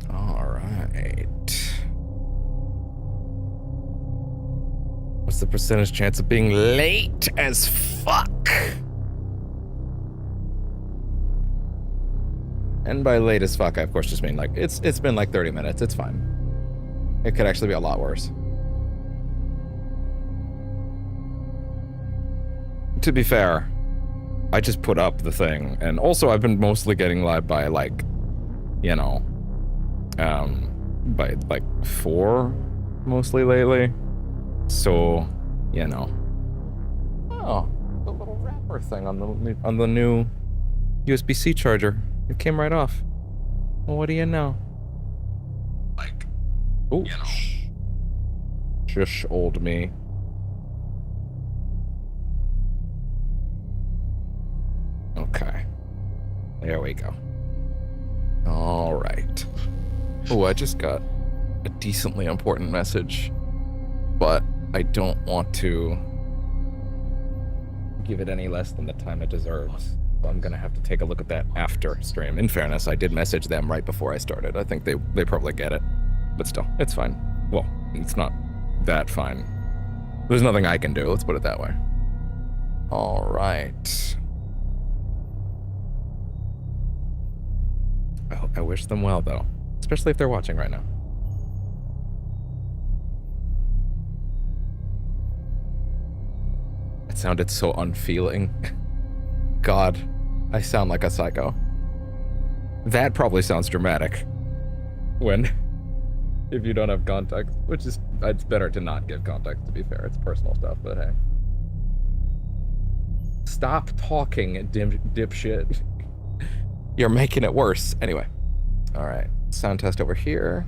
All right. What's the percentage chance of being late as fuck? And by late as fuck, I of course just mean like it's been like 30 minutes. It's fine. It could actually be a lot worse. To be fair, I just put up the thing, and also I've been mostly getting live by like, you know, by like 4 mostly lately. So, you know. Oh, the little wrapper thing on the new USB-C charger. It came right off. Well, what do you know? Like, ooh, you know. Shush, old me. Okay. There we go. All right. Oh, I just got a decently important message, but I don't want to give it any less than the time it deserves. So I'm gonna have to take a look at that after stream. In fairness, I did message them right before I started. I think they probably get it, but still, it's fine. Well, it's not that fine. There's nothing I can do, let's put it that way. All right. I wish them well, though, especially if they're watching right now. It sounded so unfeeling. God, I sound like a psycho. That probably sounds dramatic when, if you don't have context, which is, it's better to not give context, to be fair. It's personal stuff, but hey. Stop talking, dipshit. You're making it worse. Anyway. All right. Sound test over here.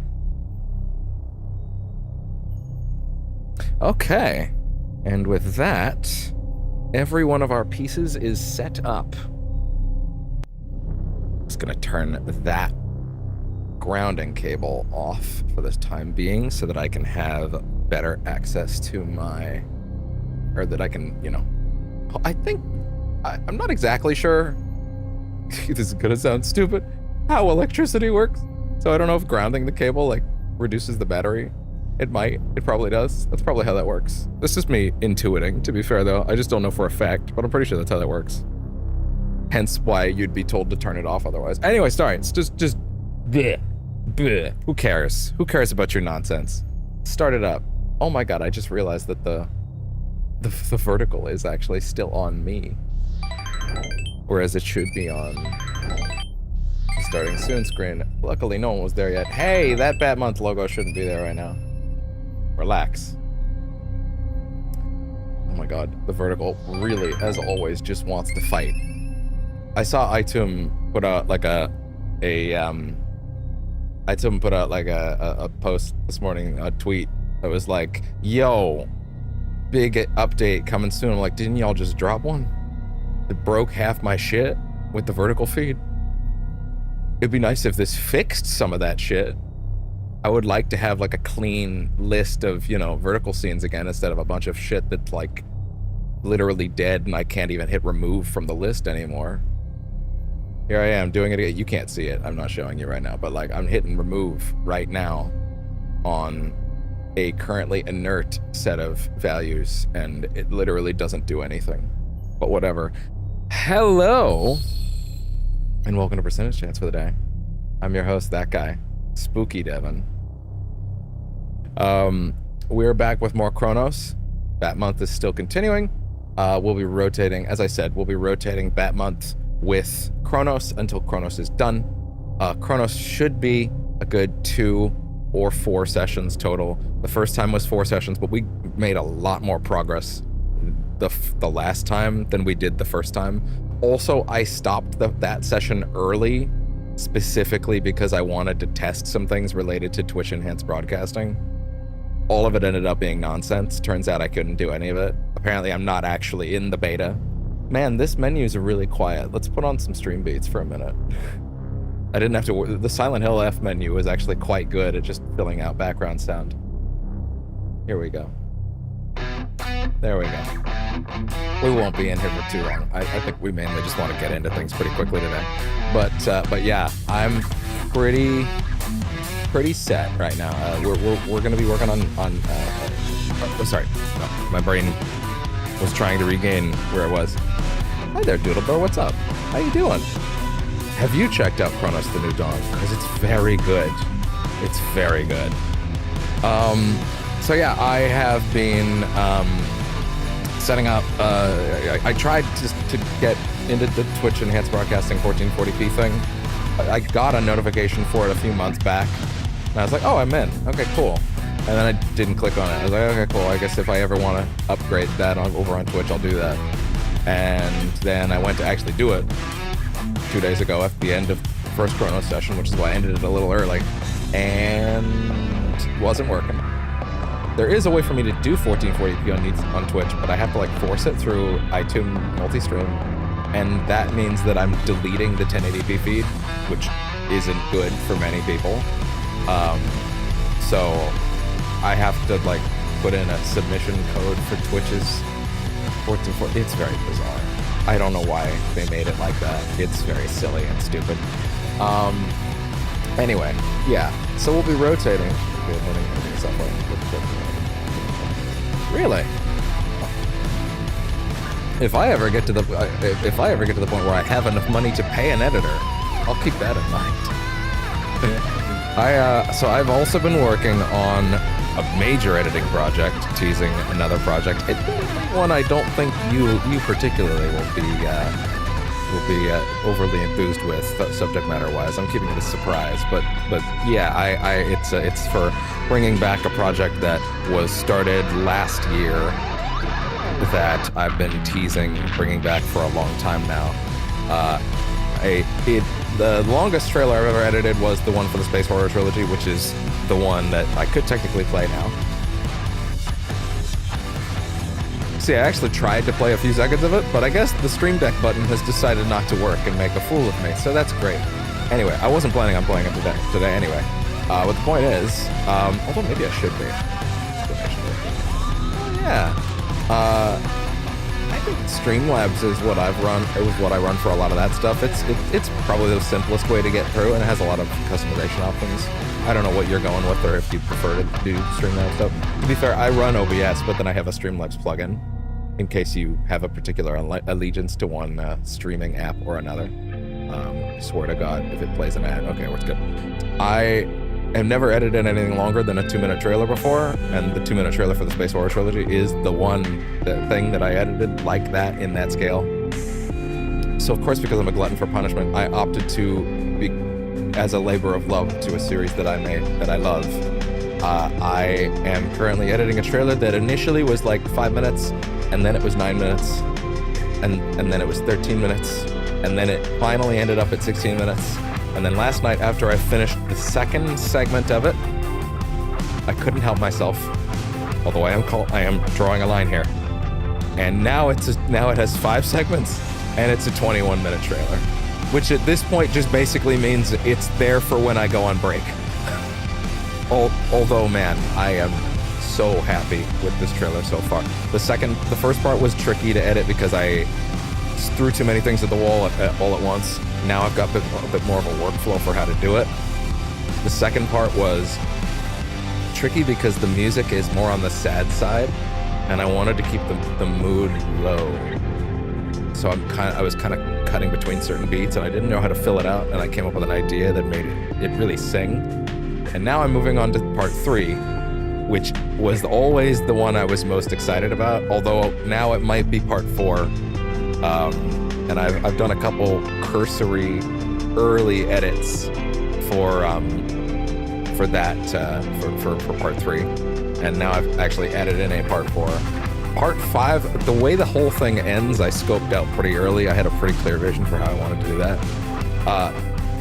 Okay. And with that, every one of our pieces is set up. Just gonna turn that grounding cable off for this time being so that I can have better access to my, or that I can, you know, I think, I'm not exactly sure, this is gonna sound stupid, how electricity works. So I don't know if grounding the cable like reduces the battery. It might, it probably does. That's probably how that works. This is me intuiting, to be fair though. I just don't know for a fact, but I'm pretty sure that's how that works. Hence why you'd be told to turn it off otherwise. Anyway, sorry, it's just bleh, bleh. Who cares? Who cares about your nonsense? Start it up. Oh my God, I just realized that the vertical is actually still on me. Whereas it should be on the starting soon screen. Luckily no one was there yet. Hey, that Batmonth logo shouldn't be there right now. Relax. Oh my God, the vertical really, as always, just wants to fight. I saw Item put out like a post this morning, a tweet that was like, yo, big update coming soon. I'm like, didn't y'all just drop one? It broke half my shit with the vertical feed. It'd be nice if this fixed some of that shit. I would like to have like a clean list of, you know, vertical scenes again instead of a bunch of shit that's like literally dead and I can't even hit remove from the list anymore. Here I am doing it again. You can't see it. I'm not showing you right now, but like I'm hitting remove right now on a currently inert set of values and it literally doesn't do anything. But whatever. Hello and welcome to Percentage Chance for the day. I'm your host, that guy, Spooky Devin. We're back with more Cronos. Batmonth is still continuing. We'll be rotating, as I said, we'll be rotating Batmonth with Cronos until Cronos is done. Cronos should be a good 2 or 4 sessions total. The first time was 4 sessions, but we made a lot more progress the last time than we did the first time. Also, I stopped that session early, specifically because I wanted to test some things related to Twitch enhanced broadcasting. All of it ended up being nonsense. Turns out I couldn't do any of it. Apparently I'm not actually in the beta. Man, this menu's really quiet. Let's put on some stream beats for a minute. I didn't have to, the Silent Hill F menu was actually quite good at just filling out background sound. Here we go. There we go. We won't be in here for too long. I think we mainly just want to get into things pretty quickly today. But yeah, I'm pretty pretty set right now. We're going to be working on sorry, no, my brain was trying to regain where it was. Hi there, Doodlebur, what's up? How you doing? Have you checked out Cronos the New Dawn? Because it's very good. It's very good. So yeah, I have been setting up, I tried just to get into the Twitch Enhanced Broadcasting 1440p thing. I got a notification for it a few months back, and I was like, oh, I'm in. Okay, cool. And then I didn't click on it. I was like, okay, cool. I guess if I ever want to upgrade that over on Twitch, I'll do that. And then I went to actually do it 2 days ago at the end of the first Cronos session, which is why I ended it a little early, and it wasn't working. There is a way for me to do 1440p on Twitch, but I have to like force it through iTunes Multistream, and that means that I'm deleting the 1080p feed, which isn't good for many people. So I have to like put in a submission code for Twitch's 1440. It's very bizarre. I don't know why they made it like that. It's very silly and stupid. Anyway, yeah. So we'll be rotating. Really? If I ever get to the point where I have enough money to pay an editor, I'll keep that in mind. So I've also been working on a major editing project, teasing another project. One I don't think you particularly will be overly enthused with, subject matter wise. I'm keeping it a surprise, but yeah, it's for bringing back a project that was started last year that I've been teasing bringing back for a long time now. The longest trailer I've ever edited was the one for the Space Horror Trilogy, which is the one that I could technically play now. See, I actually tried to play a few seconds of it, but I guess the Stream Deck button has decided not to work and make a fool of me, so that's great. Anyway, I wasn't planning on playing it today anyway. But the point is, although maybe I should be. Oh, yeah. I think Streamlabs is what I've run. It was what I run for a lot of that stuff. It's probably the simplest way to get through, and it has a lot of customization options. I don't know what you're going with, or if you prefer to do Streamlabs stuff. To be fair, I run OBS, but then I have a Streamlabs plugin in case you have a particular allegiance to one streaming app or another. Swear to God, if it plays an ad, okay, it's good. I have never edited anything longer than a 2-minute trailer before, and the 2-minute trailer for the Space Horror Trilogy is the thing that I edited like that in that scale. So of course, because I'm a glutton for punishment, I opted to be as a labor of love to a series that I made that I love. I am currently editing a trailer that initially was like 5 minutes, and then it was 9 minutes, and then it was 13 minutes, and then it finally ended up at 16 minutes. And then last night, after I finished the second segment of it, I couldn't help myself. Although I am drawing a line here. And now it has 5 segments, and it's a 21-minute trailer, which at this point just basically means it's there for when I go on break. Although, man, I am so happy with this trailer so far. The first part was tricky to edit because I threw too many things at the wall all at once. Now I've got a bit more of a workflow for how to do it. The second part was tricky because the music is more on the sad side, and I wanted to keep the mood low. So I was kind of cutting between certain beats, and I didn't know how to fill it out, and I came up with an idea that made it really sing. And now I'm moving on to part 3, which was always the one I was most excited about, although now it might be part 4. And I've done a couple cursory early edits for part 3, and now I've actually added in a part 4. Part 5, the way the whole thing ends, I scoped out pretty early. I had a pretty clear vision for how I wanted to do that.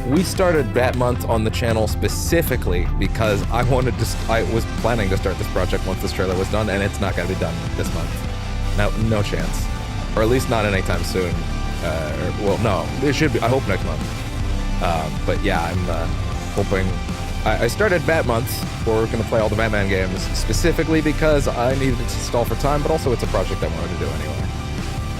We started Bat Month on the channel specifically because I was planning to start this project once this trailer was done, and it's not going to be done this month. No chance. Or at least not anytime soon. Well, no, it should be. I hope next month. But yeah, I'm hoping. I started Bat Month. We're going to play all the Batman games specifically because I needed to stall for time, but also it's a project I wanted to do anyway.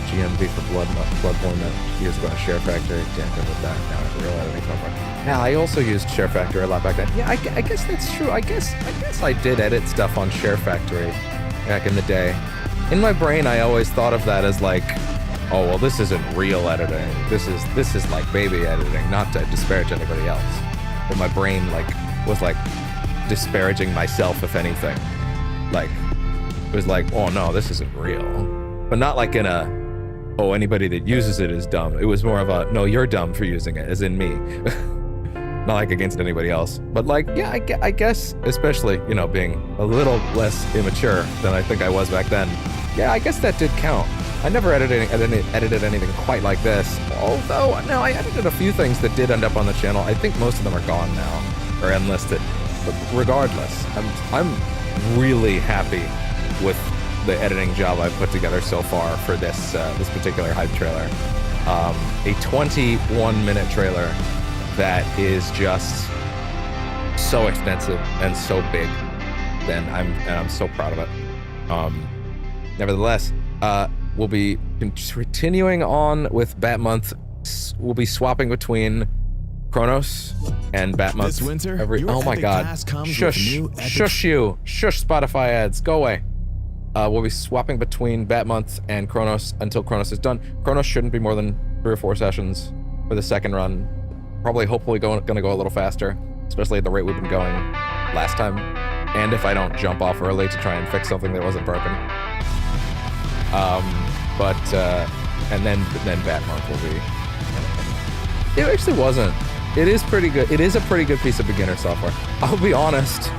GMV for Bloodborne years ago on Share Factory. Damn good with that. Now I have real editing software. Yeah, I also used Share Factory a lot back then. Yeah, I guess that's true. I guess I did edit stuff on Share Factory back in the day. In my brain, I always thought of that as like, oh well, this isn't real editing. This is like baby editing, not to disparage anybody else. But my brain like was like disparaging myself, if anything. Like it was like, oh no, this isn't real. But not like in a, oh, anybody that uses it is dumb. It was more of a, no, you're dumb for using it, as in me. Not like against anybody else. But like, yeah, I guess, especially, you know, being a little less immature than I think I was back then. Yeah, I guess that did count. I never edited anything quite like this. Although, no, I edited a few things that did end up on the channel. I think most of them are gone now, or unlisted. But regardless, I'm really happy with the editing job I've put together so far for this this particular hype trailer. A 21-minute trailer that is just so extensive and so big. And I'm so proud of it. Nevertheless, we'll be continuing on with Bat Month. We'll be swapping between Cronos and Bat Month. This winter, oh my god. Shush Spotify ads, go away. We'll be swapping between Bat Month and Cronos until Cronos is done. Cronos shouldn't be more than 3 or 4 sessions for the second run. Probably, hopefully, gonna go a little faster, especially at the rate we've been going last time. And if I don't jump off early to try and fix something that wasn't broken. And then Bat Month will be. It actually wasn't. It is pretty good. It is a pretty good piece of beginner software. I'll be honest,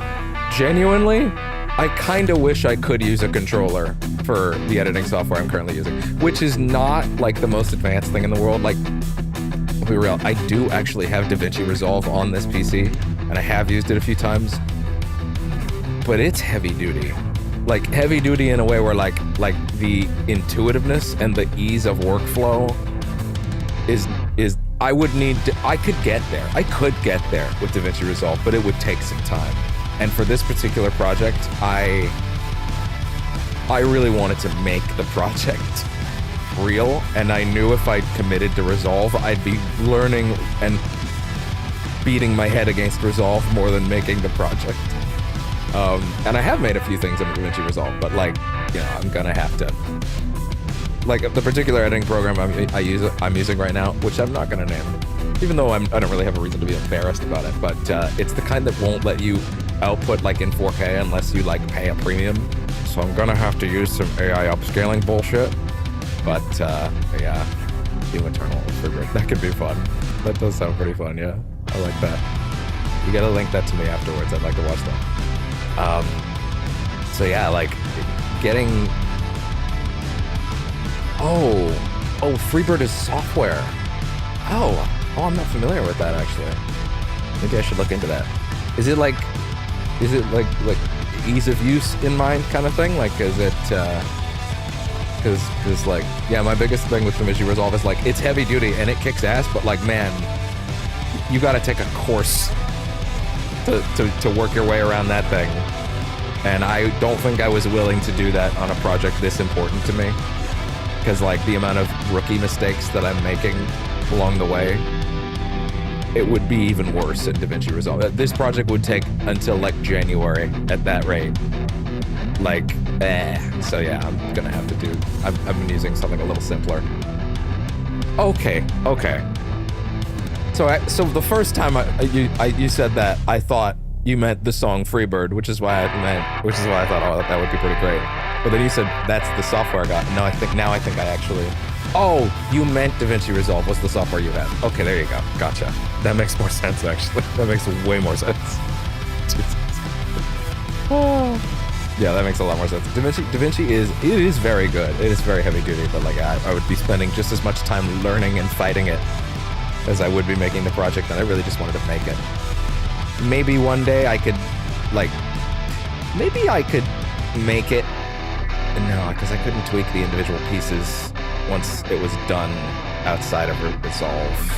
genuinely, I kind of wish I could use a controller for the editing software I'm currently using, which is not like the most advanced thing in the world. Like, to be real, I do actually have DaVinci Resolve on this PC, and I have used it a few times, but it's heavy duty. Like heavy duty in a way where like the intuitiveness and the ease of workflow is I could get there with DaVinci Resolve, but it would take some time. And for this particular project, I really wanted to make the project real, and I knew if I committed to Resolve, I'd be learning and beating my head against Resolve more than making the project. And I have made a few things in DaVinci Resolve, but like, you know, I'm gonna have to. Like the particular editing program I'm using right now, which I'm not gonna name, even though I don't really have a reason to be embarrassed about it. But it's the kind that won't let you output like in 4K unless you like pay a premium. So I'm gonna have to use some AI upscaling bullshit. But yeah, Doom Eternal that could be fun. That does sound pretty fun. Yeah, I like that. You gotta link that to me afterwards. I'd like to watch that. So yeah, like getting. Oh, Freebird is software. Oh, I'm not familiar with that actually. Maybe I should look into that. Is it like ease of use in mind kind of thing? Like, is it, cause like, yeah, my biggest thing with DaVinci Resolve is like, it's heavy duty and it kicks ass, but like, man, you gotta take a course to work your way around that thing. And I don't think I was willing to do that on a project this important to me. Because like the amount of rookie mistakes that I'm making along the way, it would be even worse in DaVinci Resolve. This project would take until like January at that rate. Like, so yeah, I'm gonna have to do. I've been using something a little simpler. Okay. So the first time you said that, I thought you meant the song Freebird, which is why I thought, oh, that would be pretty great. But then you said that's the software I got. No, I think I actually. Oh, you meant DaVinci Resolve was the software you had. Okay, there you go. Gotcha. That makes more sense, actually. That makes way more sense. Oh. Yeah, that makes a lot more sense. DaVinci is very good. It is very heavy duty, but like I would be spending just as much time learning and fighting it as I would be making the project, and I really just wanted to make it. Maybe one day I could, like, maybe I could make it. No, because I couldn't tweak the individual pieces once it was done outside of Resolve.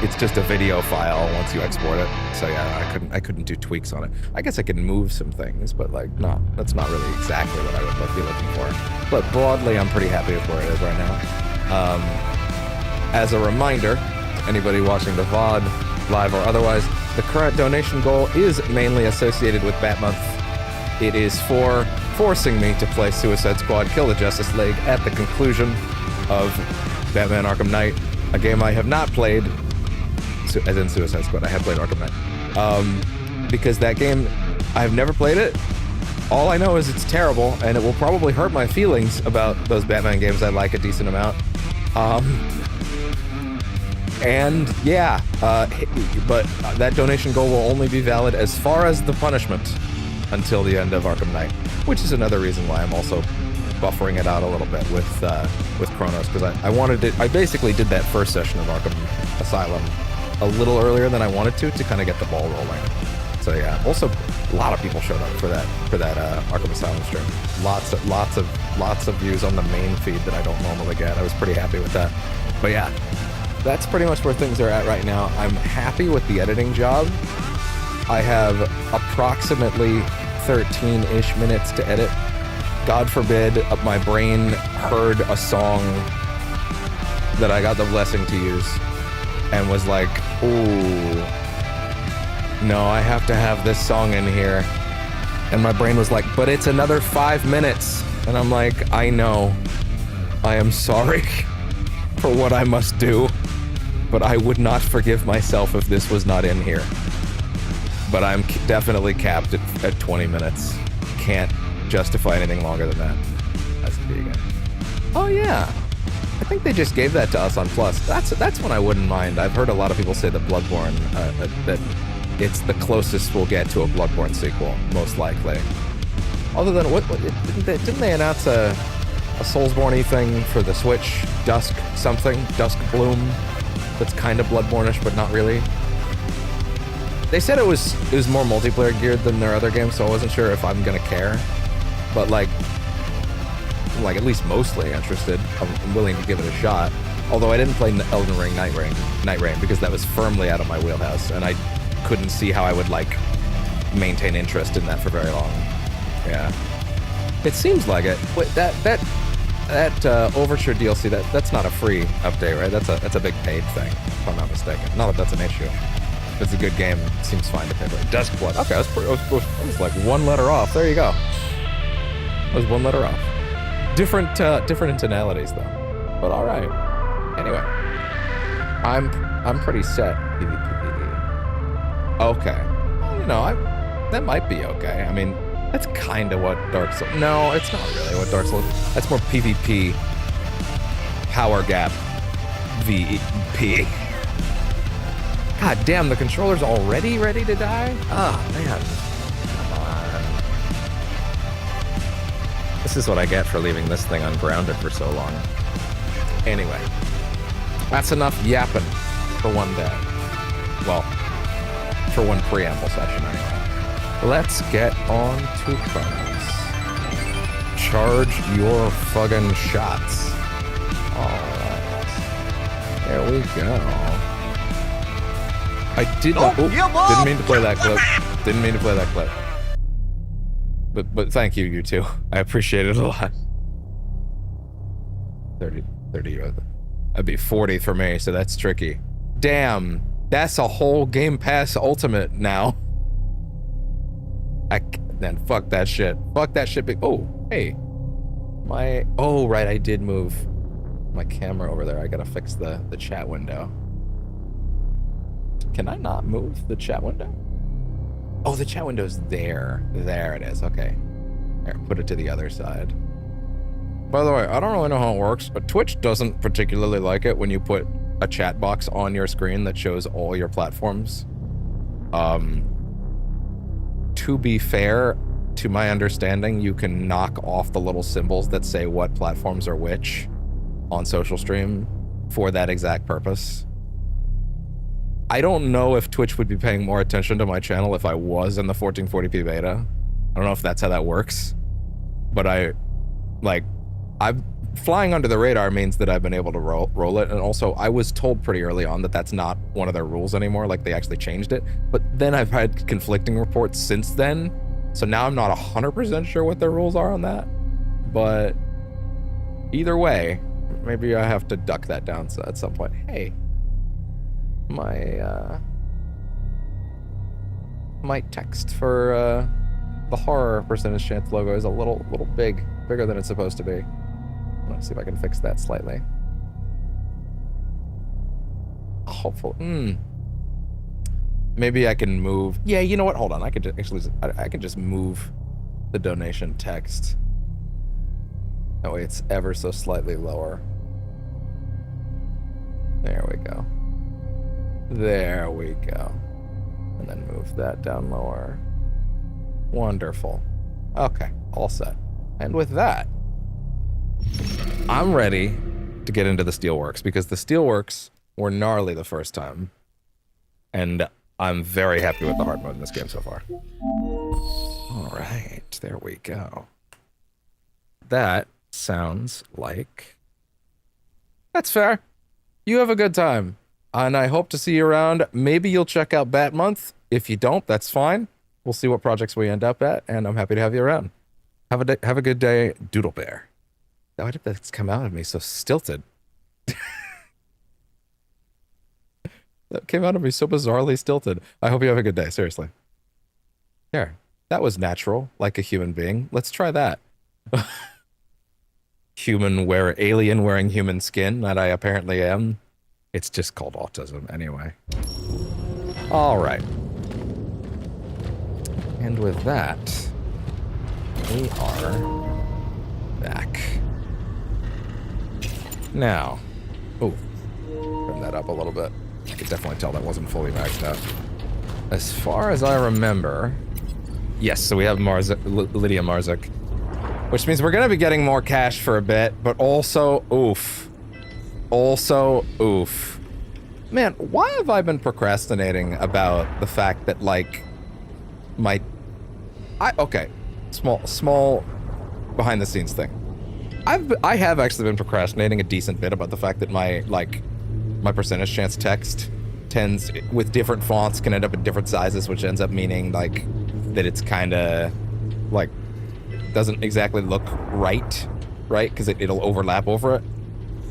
it's just a video file once you export it. So yeah, I couldn't do tweaks on it. I guess I can move some things, but like, no, that's not really exactly what I would be looking for. But broadly, I'm pretty happy with where it is right now. As a reminder, anybody watching the VOD, live or otherwise, the current donation goal is mainly associated with Bat Month. It is for forcing me to play Suicide Squad Kill the Justice League at the conclusion of Batman Arkham Knight, a game I have not played, as in Suicide Squad. I have played Arkham Knight. Because that game, I've never played it. All I know is it's terrible, and it will probably hurt my feelings about those Batman games I like a decent amount. And yeah, but that donation goal will only be valid as far as the punishment until the end of Arkham Knight, which is another reason why I'm also buffering it out a little bit with Cronos, because I wanted it. I basically did that first session of Arkham Asylum a little earlier than I wanted to kind of get the ball rolling. So yeah. Also, a lot of people showed up for that Arkham Asylum stream. Lots of views on the main feed that I don't normally get. I was pretty happy with that. But yeah, that's pretty much where things are at right now. I'm happy with the editing job. I have approximately 13-ish minutes to edit. God forbid my brain heard a song that I got the blessing to use and was like, ooh, no, I have to have this song in here. And my brain was like, but it's another 5 minutes. And I'm like, I know. I am sorry for what I must do, but I would not forgive myself if this was not in here. But I'm definitely capped at 20 minutes. Can't justify anything longer than that. That's the game. Oh yeah, I think they just gave that to us on Plus. That's one I wouldn't mind. I've heard a lot of people say that Bloodborne, that it's the closest we'll get to a Bloodborne sequel, most likely. Other than what didn't they announce a Soulsborne-y thing for the Switch? Dusk Bloom. That's kind of Bloodborne-ish, but not really. They said it was more multiplayer geared than their other games, so I wasn't sure if I'm gonna care. But like at least mostly interested. I'm willing to give it a shot. Although I didn't play Elden Ring Night Rain because that was firmly out of my wheelhouse, and I couldn't see how I would like maintain interest in that for very long. Yeah, it seems like it. Wait, that Overture DLC, that's not a free update, right? That's a big paid thing, if I'm not mistaken. Not that that's an issue. If it's a good game, it seems fine to pay for it. Duskblood. Okay, I was like one letter off. There you go. I was one letter off. Different tonalities though, but all right. Anyway, I'm pretty set. PvP. Okay, you know, that might be okay. I mean, that's kind of what Dark Souls. No, it's not really what Dark Souls. That's more PvP. Power gap. VP. God damn, the controller's already ready to die? Oh, man. Come on. This is what I get for leaving this thing ungrounded for so long. Anyway. That's enough yapping for one day. Well, for one preamble session anyway. Let's get on to Cronos. Charge your fucking shots. Alright. There we go. I did not. Didn't mean to play that clip. Didn't mean to play that clip. But thank you, you two. I appreciate it a lot. 30 that'd be 40 for me, so that's tricky. Damn, that's a whole Game Pass Ultimate now. Then fuck that shit. Fuck that shit. Oh, hey. Oh, right, I did move my camera over there. I gotta fix the chat window. Can I not move the chat window? Oh, the chat window's there. There it is. Okay. Here, put it to the other side. By the way, I don't really know how it works, but Twitch doesn't particularly like it when you put a chat box on your screen that shows all your platforms. To be fair, to my understanding, you can knock off the little symbols that say what platforms are which on Social Stream for that exact purpose. I don't know if Twitch would be paying more attention to my channel if I was in the 1440p beta. I don't know if that's how that works, but I I've flying under the radar means that I've been able to roll it, and also I was told pretty early on that that's not one of their rules anymore, like they actually changed it, but then I've had conflicting reports since then, so now I'm not 100% sure what their rules are on that, but either way, maybe I have to duck that down at some point. Hey, my text for the horror percentage chance logo is a little bigger than it's supposed to be. Let's see if I can fix that slightly. Hopefully, maybe I can move. Yeah, you know what? Hold on. I could I can just move the donation text. That way, it's ever so slightly lower. There we go. There we go. And then move that down lower. Wonderful. Okay, all set. And with that, I'm ready to get into the Steelworks, because the Steelworks were gnarly the first time. And I'm very happy with the hard mode in this game so far. Alright, there we go. That sounds like... That's fair. You have a good time. And I hope to see you around. Maybe you'll check out Bat Month. If you don't, that's fine. We'll see what projects we end up at, and I'm happy to have you around. Have a good day, Doodle Bear. Why did that come out of me so stilted? That came out of me so bizarrely stilted. I hope you have a good day, seriously. There. That was natural, like a human being. Let's try that. Alien wearing human skin, that I apparently am. It's just called autism, anyway. Alright. And with that, we are back. Now, turn that up a little bit. I could definitely tell that wasn't fully maxed out. As far as I remember, yes, so we have Lydia Marzuk, which means we're gonna be getting more cash for a bit, but also, oof. Man, why have I been procrastinating about the fact that, like, okay, small behind the scenes thing. I have actually been procrastinating a decent bit about the fact that my percentage chance text tends, with different fonts, can end up in different sizes, which ends up meaning, like, that it's kind of, like, doesn't exactly look right? Because it'll overlap over it.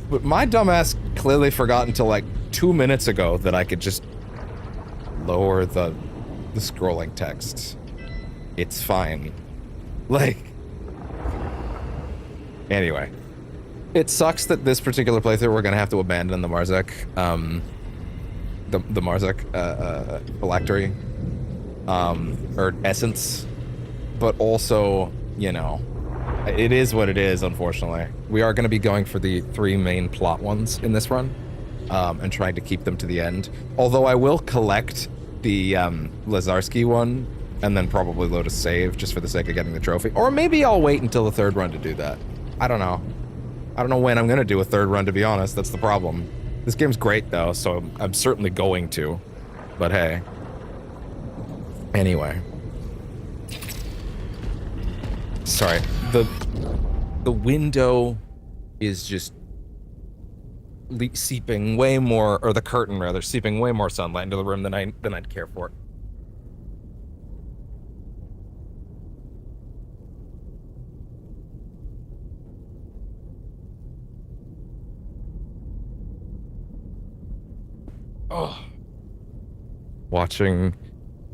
But my dumbass clearly forgot until, like, 2 minutes ago that I could just lower the scrolling text. It's fine. Like... Anyway. It sucks that this particular playthrough we're gonna have to abandon the Marzuk, the Marzuk, phylactery, or essence, but also, you know, it is what it is, unfortunately. We are gonna be going for the 3 main plot ones in this run, and trying to keep them to the end. Although I will collect the, Lazarski one, and then probably load a save just for the sake of getting the trophy. Or maybe I'll wait until the 3rd run to do that. I don't know. I don't know when I'm gonna do a 3rd run, to be honest. That's the problem. This game's great, though, so I'm certainly going to. But hey. Anyway. Sorry. The window is just seeping way more, or the curtain, rather, seeping way more sunlight into the room than I'd care for. Oh. Watching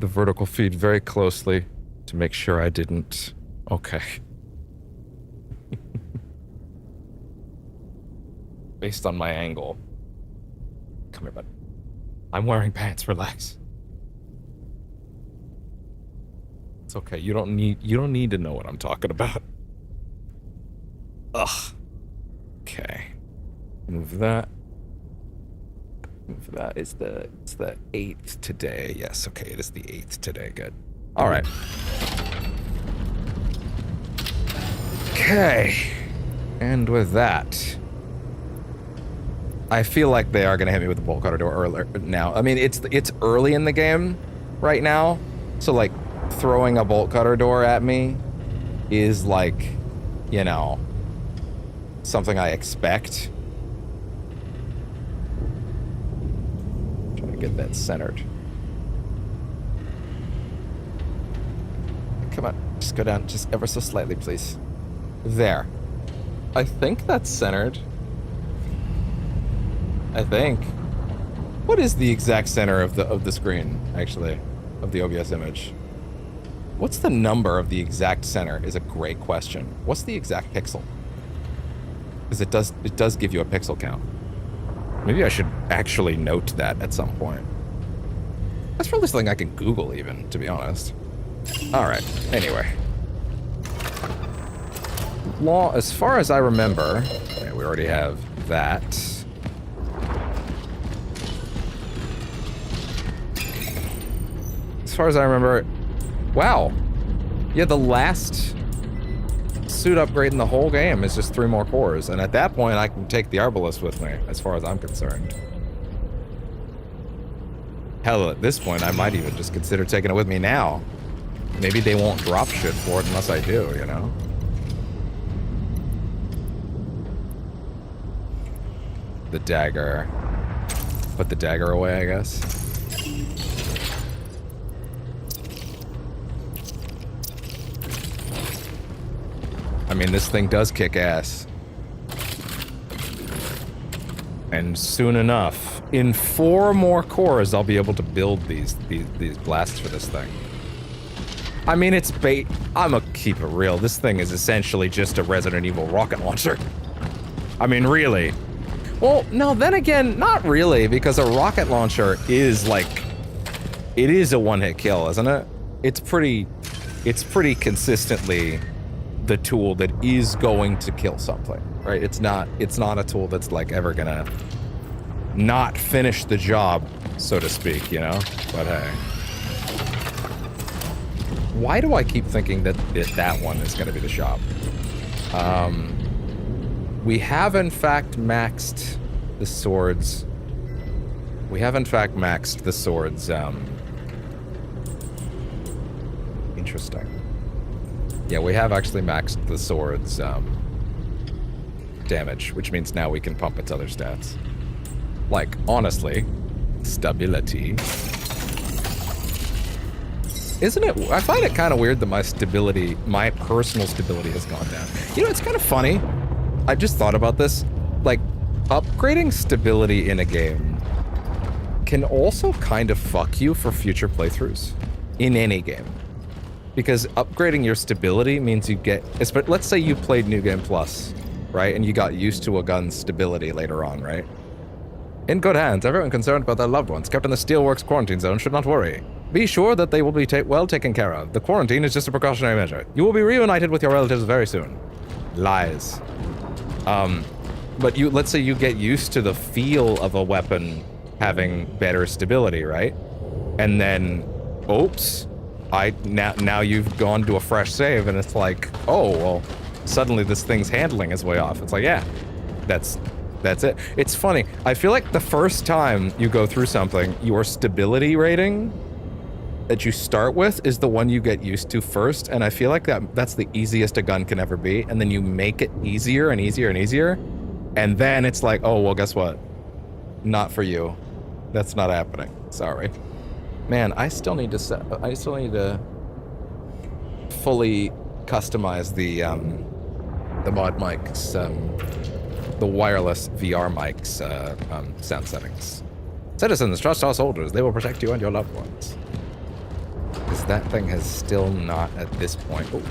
the vertical feed very closely to make sure I didn't... Okay. Based on my angle. Come here, bud. I'm wearing pants, relax. It's okay, you don't need to know what I'm talking about. Ugh. Okay. Move that. Move that. It's the 8th today. Yes, okay, it is the 8th today. Good. Alright. Okay. And with that, I feel like they are going to hit me with the bolt cutter door earlier now. I mean, it's early in the game right now, so, like, throwing a bolt cutter door at me is, like, you know, something I expect. Trying to get that centered. Come on, just go down just ever so slightly, please. There. I think that's centered. I think. What is the exact center of the screen, actually, of the OBS image? What's the number of the exact center is a great question. What's the exact pixel? Because it does give you a pixel count. Maybe I should actually note that at some point. That's probably something I can Google even, to be honest. Alright, anyway. Law, as far as I remember, okay, we already have that. As far as I remember, wow. Yeah, the last suit upgrade in the whole game is just 3 more cores, and at that point I can take the Arbalest with me, as far as I'm concerned. Hell, at this point I might even just consider taking it with me now. Maybe they won't drop shit for it unless I do, you know? The dagger. Put the dagger away, I guess. I mean, this thing does kick ass. And soon enough, in 4 more cores, I'll be able to build these blasts for this thing. I mean, it's bait. I'ma keep it real. This thing is essentially just a Resident Evil rocket launcher. I mean, really. Well, no, then again, not really, because a rocket launcher is like... It is a one-hit kill, isn't it? It's pretty consistently the tool that is going to kill something, right? It's not a tool that's like ever gonna not finish the job, so to speak, you know? But hey. Why do I keep thinking that that one is gonna be the shop? We have in fact maxed the swords. We have in fact maxed the swords, interesting. Yeah, we have actually maxed the sword's damage, which means now we can pump its other stats. Like, honestly, stability. Isn't it? I find it kind of weird that my stability, my personal stability has gone down. You know, it's kind of funny. I just thought about this. Like, upgrading stability in a game can also kind of fuck you for future playthroughs in any game. Because upgrading your stability means you get... Let's say you played New Game Plus, right? And you got used to a gun's stability later on, right? In good hands, everyone concerned about their loved ones kept in the Steelworks quarantine zone should not worry. Be sure that they will be well taken care of. The quarantine is just a precautionary measure. You will be reunited with your relatives very soon. Lies. But let's say you get used to the feel of a weapon having better stability, right? And then, oops, now you've gone to a fresh save, and it's like, oh, well, suddenly this thing's handling is way off. It's like, yeah, that's it. It's funny. I feel like the first time you go through something, your stability rating that you start with is the one you get used to first, and I feel like that's the easiest a gun can ever be, and then you make it easier and easier and easier, and then it's like, oh, well, guess what? Not for you. That's not happening. Sorry. Man, I still need to fully customize the mod mics, the wireless VR mics sound settings. Citizens, trust our soldiers. They will protect you and your loved ones. Because that thing has still not, at this point... Ooh,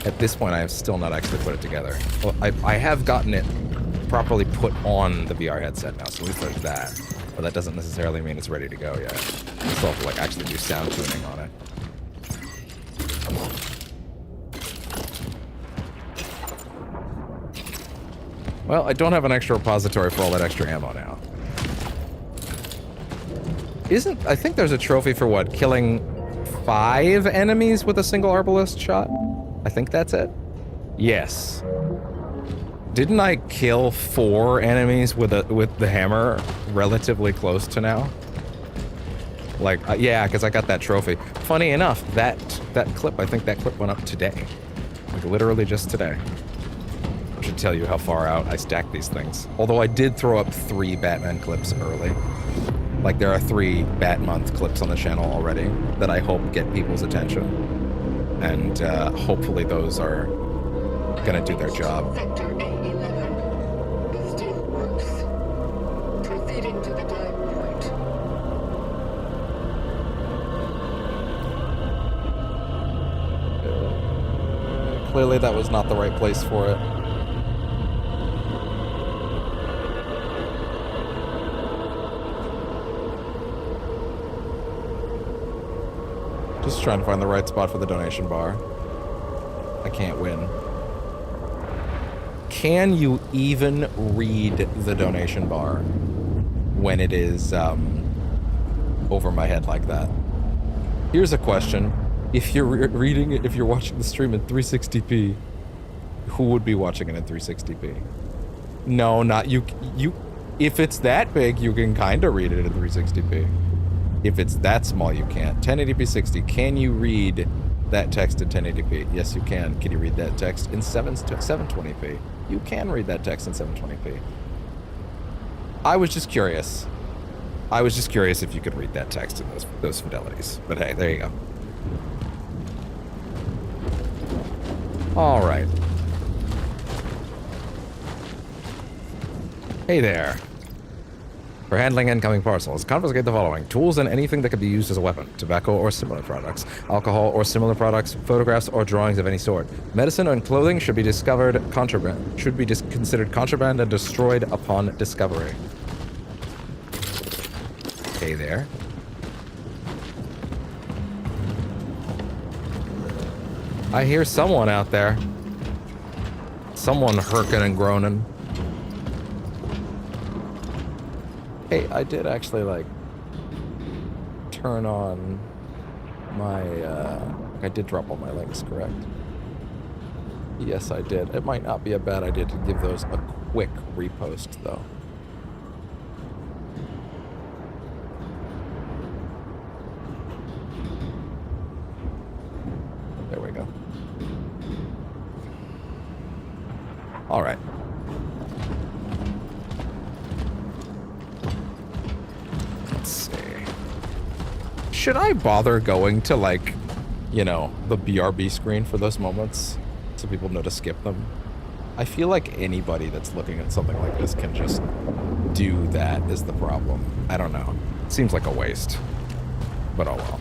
at this point, I have still not actually put it together. Well, I have gotten it properly put on the VR headset now, so at least there's that. But that doesn't necessarily mean it's ready to go yet. I still have to, like, actually do sound tuning on it. Well, I don't have an extra repository for all that extra ammo now. I think there's a trophy for what? Killing 5 enemies with a single Arbalest shot? I think that's it. Yes. Didn't I kill 4 enemies with the hammer relatively close to now? Like, yeah, because I got that trophy. Funny enough, that clip, I think that clip went up today. Like, literally just today. Which should tell you how far out I stack these things. Although I did throw up 3 Batman clips early. Like, there are 3 Bat Month clips on the channel already that I hope get people's attention. And hopefully those are gonna do their job. Sector A11. The Steelworks. Proceeding to the dive point. Clearly that was not the right place for it. Just trying to find the right spot for the donation bar. I can't win. Can you even read the donation bar when it is over my head like that? Here's a question. If you're reading it, if you're watching the stream in 360p, who would be watching it in 360p? No, not you. If it's that big, you can kind of read it in 360p. If it's that small, you can't. 1080p 60. Can you read that text in 1080p? Yes, you can. Can you read that text in 720p? You can read that text in 720p. I was just curious. I was just curious if you could read that text in those fidelities. But hey, there you go. All right. Hey there. For handling incoming parcels, confiscate the following: tools and anything that could be used as a weapon, tobacco or similar products, alcohol or similar products, photographs or drawings of any sort. Medicine and clothing should be considered contraband and destroyed upon discovery. Hey there. I hear someone out there. Someone herking and groaning. Hey, I did actually, like, turn on my, I did drop all my links, correct? Yes, I did. It might not be a bad idea to give those a quick repost, though. There we go. All right. Let's see. Should I bother going to, like, you know, the BRB screen for those moments so people know to skip them? I feel like anybody that's looking at something like this can just do that is the problem. I don't know. It seems like a waste. But oh well.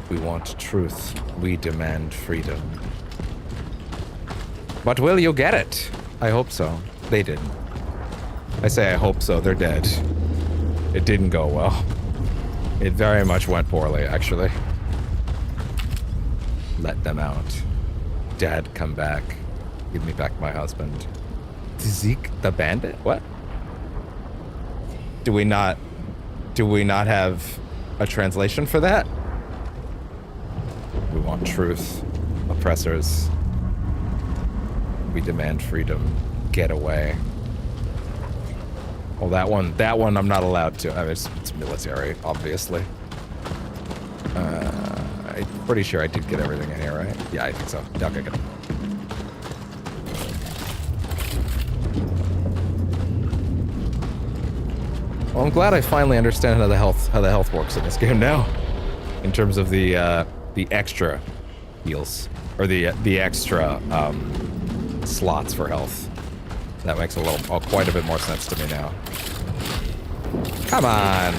We want truth. We demand freedom. But will you get it? I hope so. They didn't. I say I hope so. They're dead. It didn't go well. It very much went poorly, actually. Let them out. Dad, come back. Give me back my husband. Zeke the bandit? What? Do we not have a translation for that? We want truth. Oppressors. We demand freedom. Get away. Oh, that one I'm not allowed to. I mean, it's military, obviously. I'm pretty sure I did get everything in here, right? Yeah, I think so. Yeah, okay, good. Well, I'm glad I finally understand how the health works in this game now, in terms of the extra heals or the extra slots for health. That makes quite a bit more sense to me now. Come on.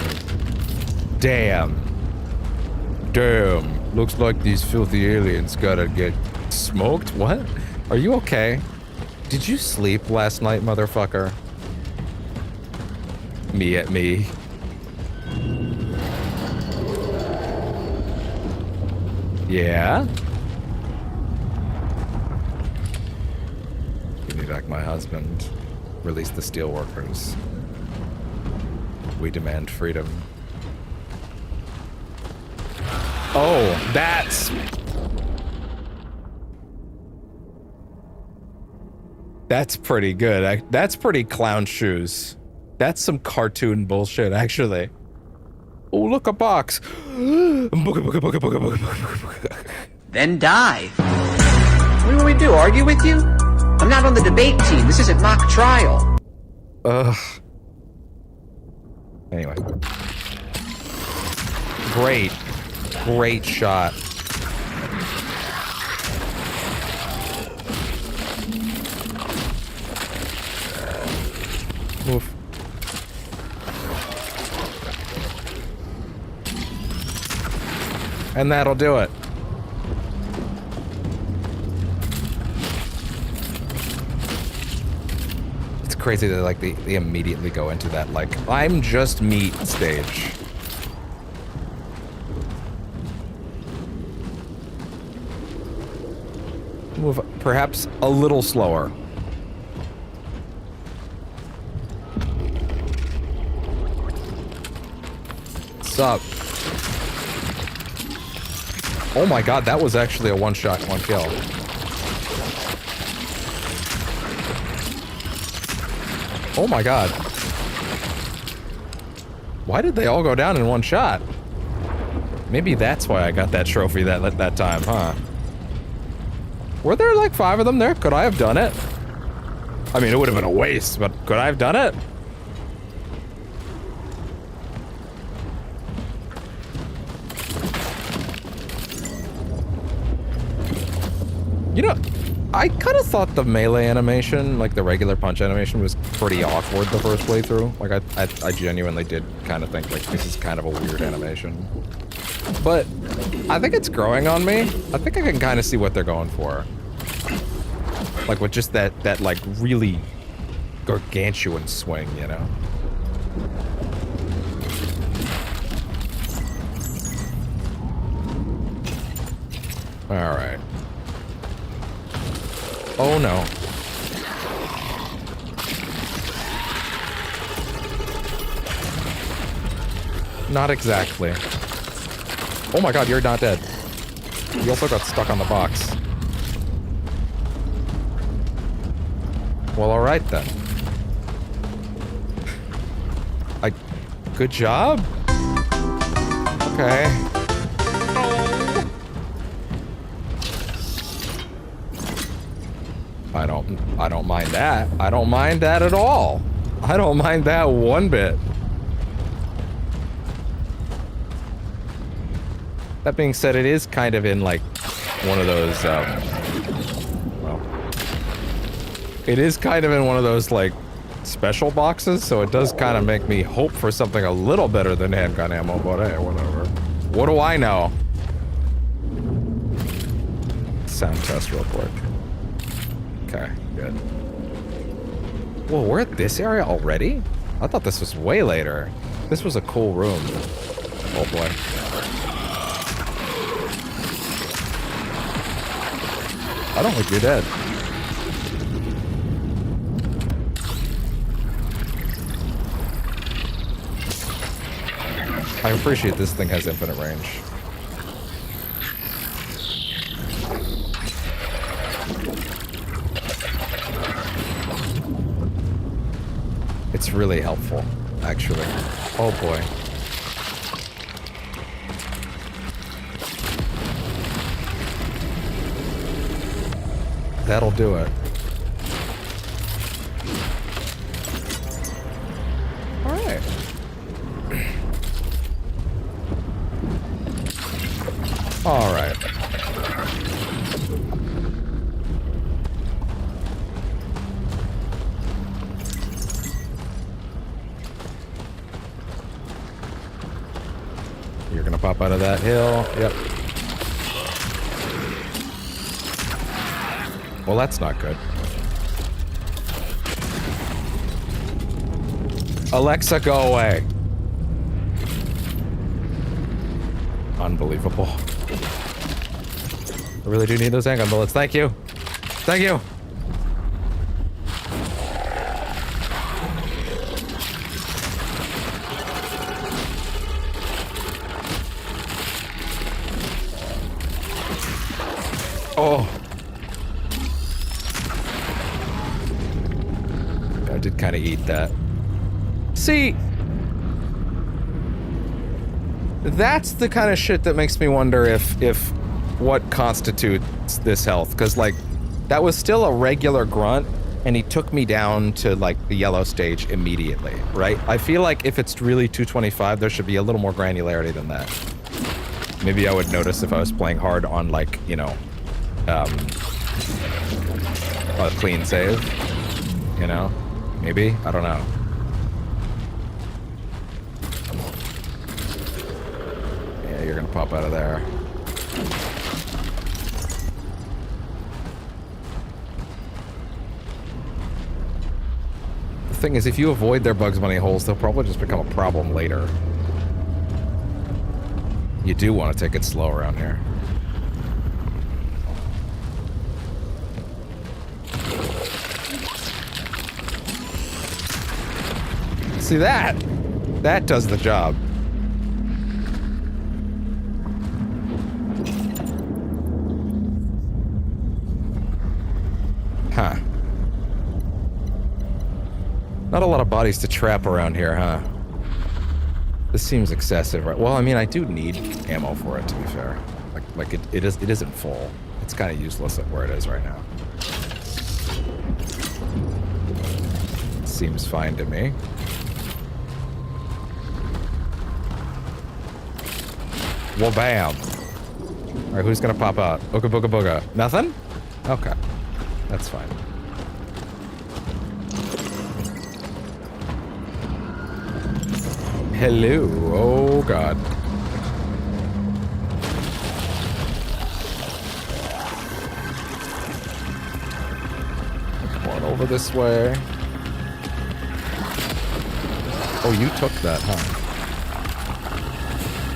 Damn. Looks like these filthy aliens gotta get smoked. What? Are you okay? Did you sleep last night, motherfucker? Me at me. Yeah? Give me back my husband. Release the Steelworkers. We demand freedom. Oh, that's pretty good. That's pretty clown shoes. That's some cartoon bullshit, actually. Oh, look, a box. Then die. What do we do, argue with you? I'm not on the debate team. This isn't mock trial. Ugh. Anyway. Great shot. Oof. And that'll do it. It's crazy that like they immediately go into that like I'm just meat stage. Move perhaps a little slower. What's up? Oh my god, that was actually a one shot, one kill. Oh my god. Why did they all go down in one shot? Maybe that's why I got that trophy that time, huh? Were there like 5 of them there? Could I have done it? I mean, it would have been a waste, but could I have done it? You know, I kind of thought the melee animation, like the regular punch animation, was pretty awkward the first playthrough. Like, I genuinely did kind of think, like, this is kind of a weird animation. But I think it's growing on me. I think I can kind of see what they're going for. Like, with just that like, really gargantuan swing, you know? Alright. Oh no. Not exactly. Oh my god, you're not dead. You also got stuck on the box. Well, alright then. Good job? Okay. I don't mind that. I don't mind that at all. I don't mind that one bit. That being said, it is kind of in like one of those, well, it is kind of in one of those like special boxes, so it does kind of make me hope for something a little better than handgun ammo, but hey, whatever. What do I know? Sound test real quick. Okay, good. Whoa, we're at this area already? I thought this was way later. This was a cool room. Oh boy. I don't think you're dead. I appreciate this thing has infinite range. It's really helpful, actually. Oh boy. That'll do it. All right. All right. You're gonna pop out of that hill. Yep. Well, that's not good. Alexa, go away. Unbelievable. I really do need those handgun bullets. Thank you. Thank you. Oh. I did kind of eat that. See? That's the kind of shit that makes me wonder if what constitutes this health, because like that was still a regular grunt and he took me down to like the yellow stage immediately, right? I feel like if it's really 225, there should be a little more granularity than that. Maybe I would notice if I was playing hard on like, you know, a clean save, you know? Maybe? I don't know. Yeah, you're gonna pop out of there. The thing is, if you avoid their Bugs Bunny holes, they'll probably just become a problem later. You do want to take it slow around here. See that? That does the job. Huh. Not a lot of bodies to trap around here, huh? This seems excessive, right? Well, I mean, I do need ammo for it, to be fair. Like it isn't full. It's kind of useless at where it is right now. Seems fine to me. Well, bam. All right, who's gonna pop out? Ooga booga booga. Nothing? Okay, that's fine. Hello. Oh God. Come on over this way. Oh, you took that, huh?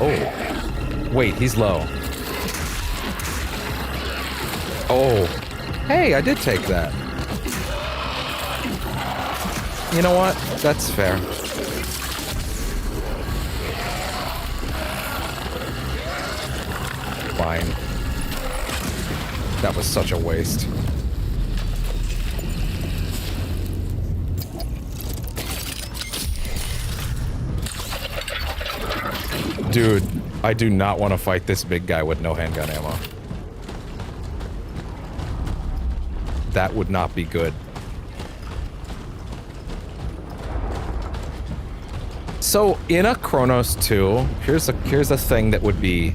Oh. Wait, he's low. Oh. Hey, I did take that. You know what? That's fair. Fine. That was such a waste. Dude, I do not want to fight this big guy with no handgun ammo. That would not be good. So, in a Cronos 2, here's a thing that would be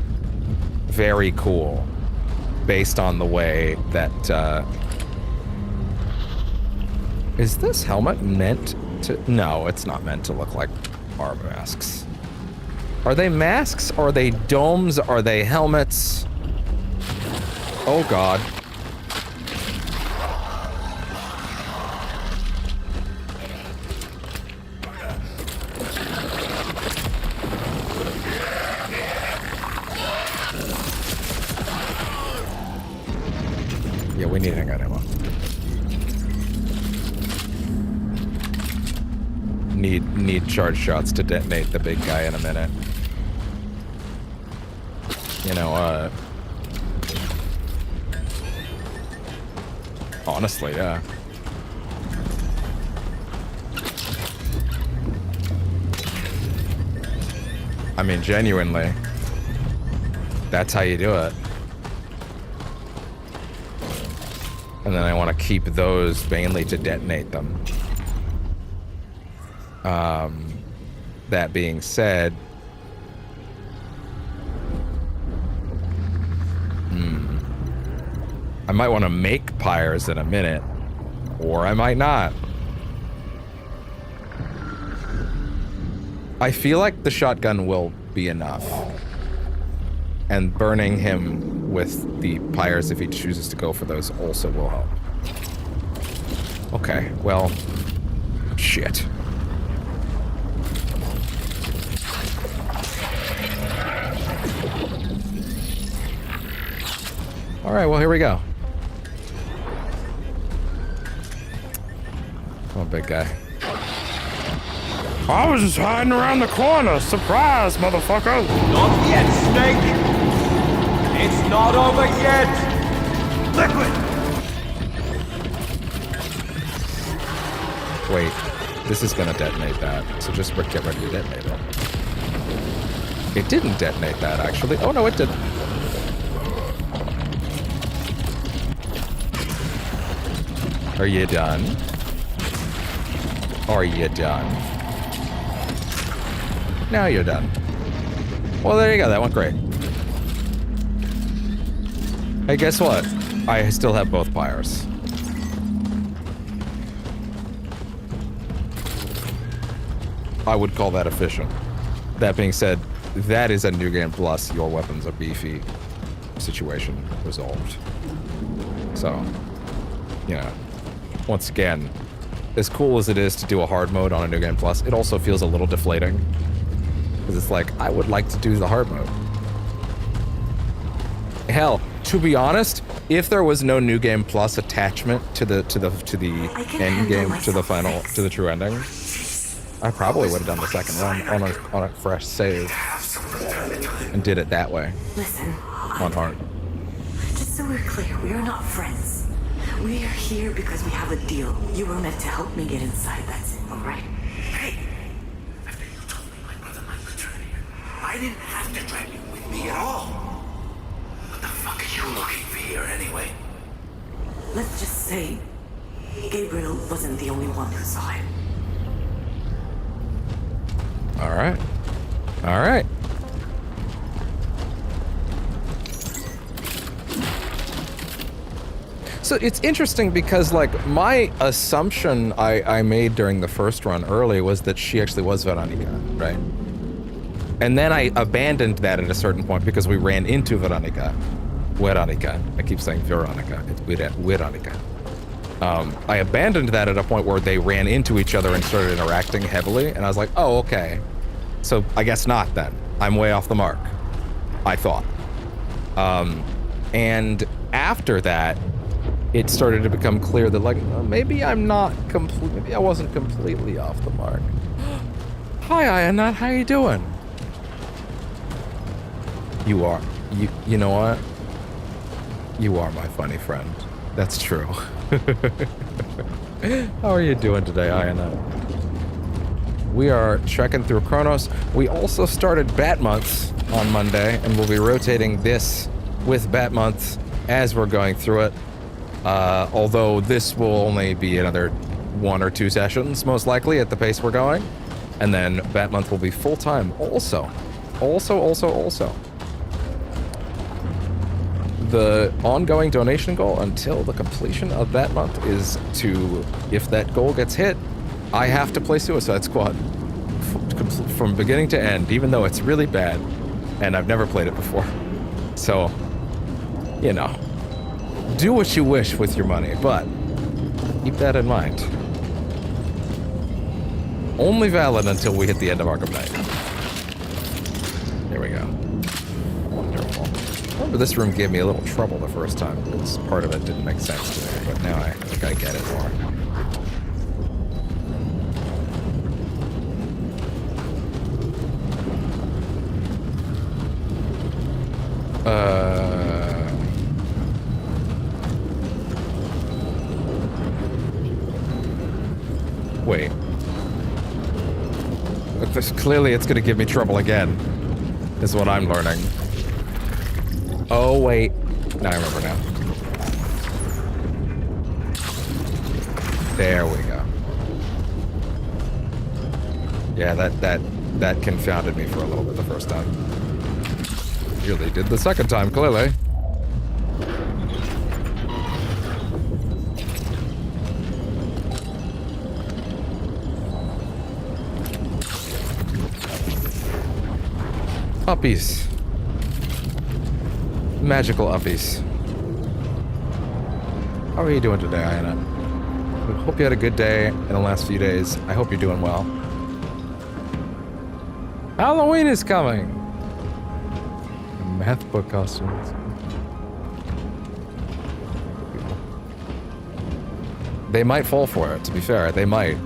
very cool, based on the way that, is this helmet meant to... No, it's not meant to look like arm masks. Are they masks? Are they domes? Are they helmets? Oh God. Yeah, we need handgun ammo. Need charge shots to detonate the big guy in a minute. You know, honestly, yeah. I mean, genuinely, that's how you do it. And then I want to keep those mainly to detonate them. That being said, I might want to make pyres in a minute, or I might not. I feel like the shotgun will be enough. And burning him with the pyres, if he chooses to go for those, also will help. Okay, well, shit. All right, well, here we go. Come on, big guy. I was just hiding around the corner. Surprise, motherfucker. Not yet, Snake. It's not over yet. Liquid. Wait, this is gonna detonate that, so just get ready to detonate it. It didn't detonate that, actually. Oh, no, it didn't. Are you done? Are you done? Now you're done. Well, there you go. That went great. Hey, guess what? I still have both pyres. I would call that efficient. That being said, that is a New Game Plus, your weapons are beefy situation resolved. So, you know, once again, as cool as it is to do a hard mode on a New Game Plus, it also feels a little deflating. Because it's like, I would like to do the hard mode. Hell, to be honest, if there was no New Game Plus attachment to the end game, to the final, to the true ending, I probably would have done the second run on a fresh save and did it that way. Listen, on hard. just so we're clear, we are not friends. We are here because we have a deal. You were meant to help me get inside, that's it, alright? Hey! After you told me my brother might return here, I didn't have to drag you with me at all. What the fuck are you looking for here anyway? Let's just say Gabriel wasn't the only one who saw it. Alright. Alright. So it's interesting because, like, my assumption I made during the first run early was that she actually was Veronica, right? And then I abandoned that at a certain point because we ran into Veronica. I keep saying Veronica. It's Veronica. I abandoned that at a point where they ran into each other and started interacting heavily, and I was like, oh, okay. So I guess not then. I'm way off the mark, I thought. And after that, it started to become clear that, like, maybe I'm not maybe I wasn't completely off the mark. Hi, Ianat, how you doing? You know what? You are my funny friend. That's true. How are you doing today, Ianat? We are trekking through Cronos. We also started Bat Month on Monday, and we'll be rotating this with Bat Month as we're going through it. Although this will only be another 1 or 2 sessions, most likely, at the pace we're going. And then Bat Month will be full-time also. The ongoing donation goal until the completion of that month is to, if that goal gets hit, I have to play Suicide Squad from beginning to end, even though it's really bad, and I've never played it before. So, you know, do what you wish with your money, but keep that in mind. Only valid until we hit the end of Arkham Knight. There we go. Wonderful. Remember, this room gave me a little trouble the first time because part of it didn't make sense to me, but now I think I get it more. Wait. Clearly it's gonna give me trouble again, is what I'm learning. Oh, wait. No, I remember now. There we go. Yeah, that confounded me for a little bit the first time. Really did the second time, clearly. Uppies. Magical uppies. How are you doing today, Iana? I hope you had a good day in the last few days. I hope you're doing well. Halloween is coming! Math book costumes. They might fall for it, to be fair. They might.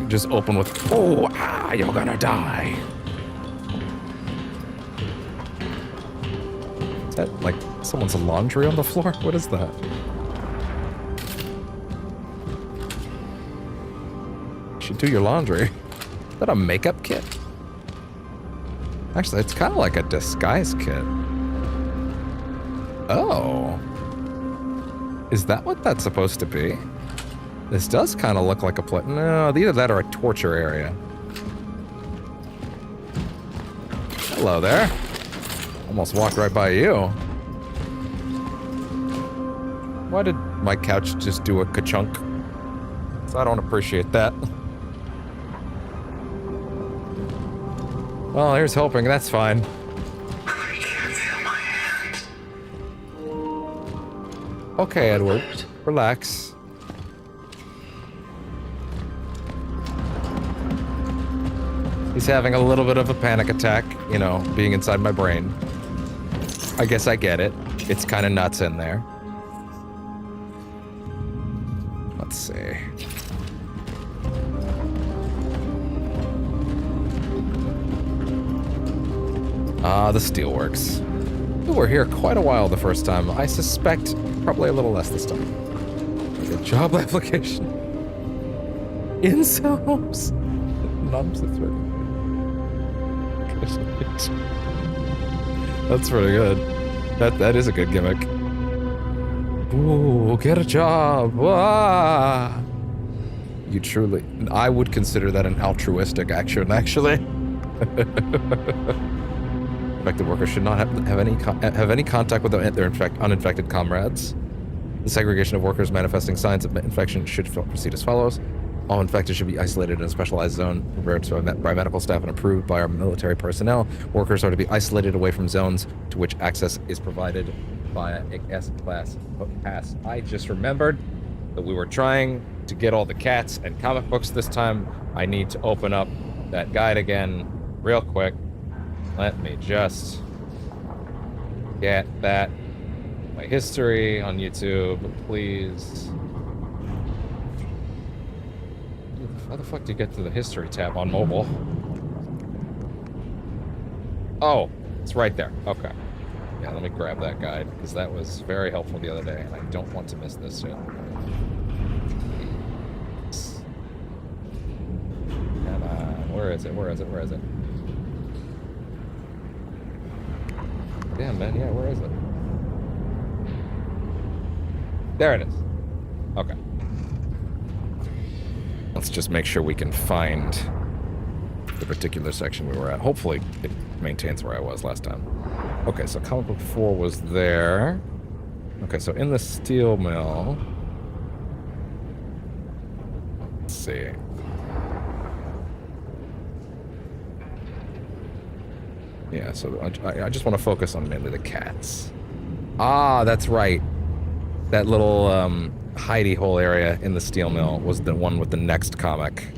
Just open with, oh, you're gonna die. Is that like someone's laundry on the floor? What is that? You should do your laundry. Is that a makeup kit? Actually, it's kind of like a disguise kit. Oh. Is that what that's supposed to be? This does kind of look like a no, either that or a torture area. Hello there. Almost walked right by you. Why did my couch just do a ka-chunk? So I don't appreciate that. Well, here's hoping. That's fine. I can't feel my hands. Okay, Edward. Relax. He's having a little bit of a panic attack, you know, being inside my brain. I guess I get it. It's kind of nuts in there. Let's see. Ah, the Steelworks. We were here quite a while the first time. I suspect probably a little less this time. A job application. Incels. That's pretty good. That is a good gimmick. Ooh, get a job. Ah. You truly... I would consider that an altruistic action, actually. Infected workers should not have any contact with their uninfected comrades. The segregation of workers manifesting signs of infection should proceed as follows. All infected should be isolated in a specialized zone prepared by medical staff and approved by our military personnel. Workers are to be isolated away from zones to which access is provided via a S-class pass. I just remembered that we were trying to get all the cats and comic books this time. I need to open up that guide again real quick. Let me just get that. My history on YouTube, please. How the fuck do you get to the history tab on mobile? Oh, it's right there. Okay. Yeah, let me grab that guide, because that was very helpful the other day, and I don't want to miss this shit. Come on. Where is it? Where is it? Where is it? Damn, man. Yeah, where is it? There it is. Okay. Let's just make sure we can find the particular section we were at. Hopefully it maintains where I was last time. Okay, so comic book 4 was there. Okay, so in the steel mill... Let's see. Yeah, so I just want to focus on mainly the cats. Ah, that's right. That little hidey hole area in the steel mill was the one with the next comic.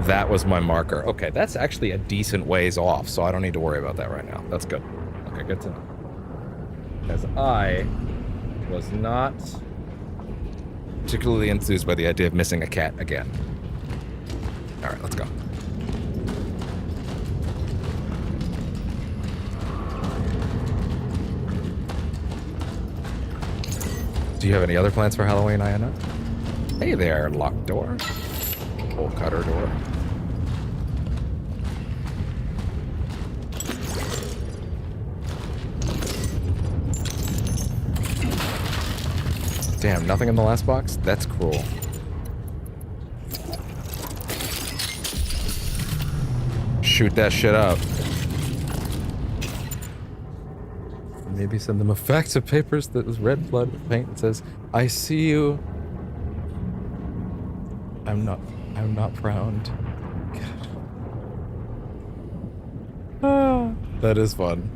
That was my marker. Okay, that's actually a decent ways off, so I don't need to worry about that right now. That's good. Okay, good to know. Because I was not particularly enthused by the idea of missing a cat again. Alright, let's go. Do you have any other plans for Halloween, Ayana? Hey there, locked door. Hole cutter door. Damn, nothing in the last box? That's cruel. Shoot that shit up. Maybe send them a fax of papers that was red blood with paint that says, I see you. I'm not proud. God. Ah, that is fun.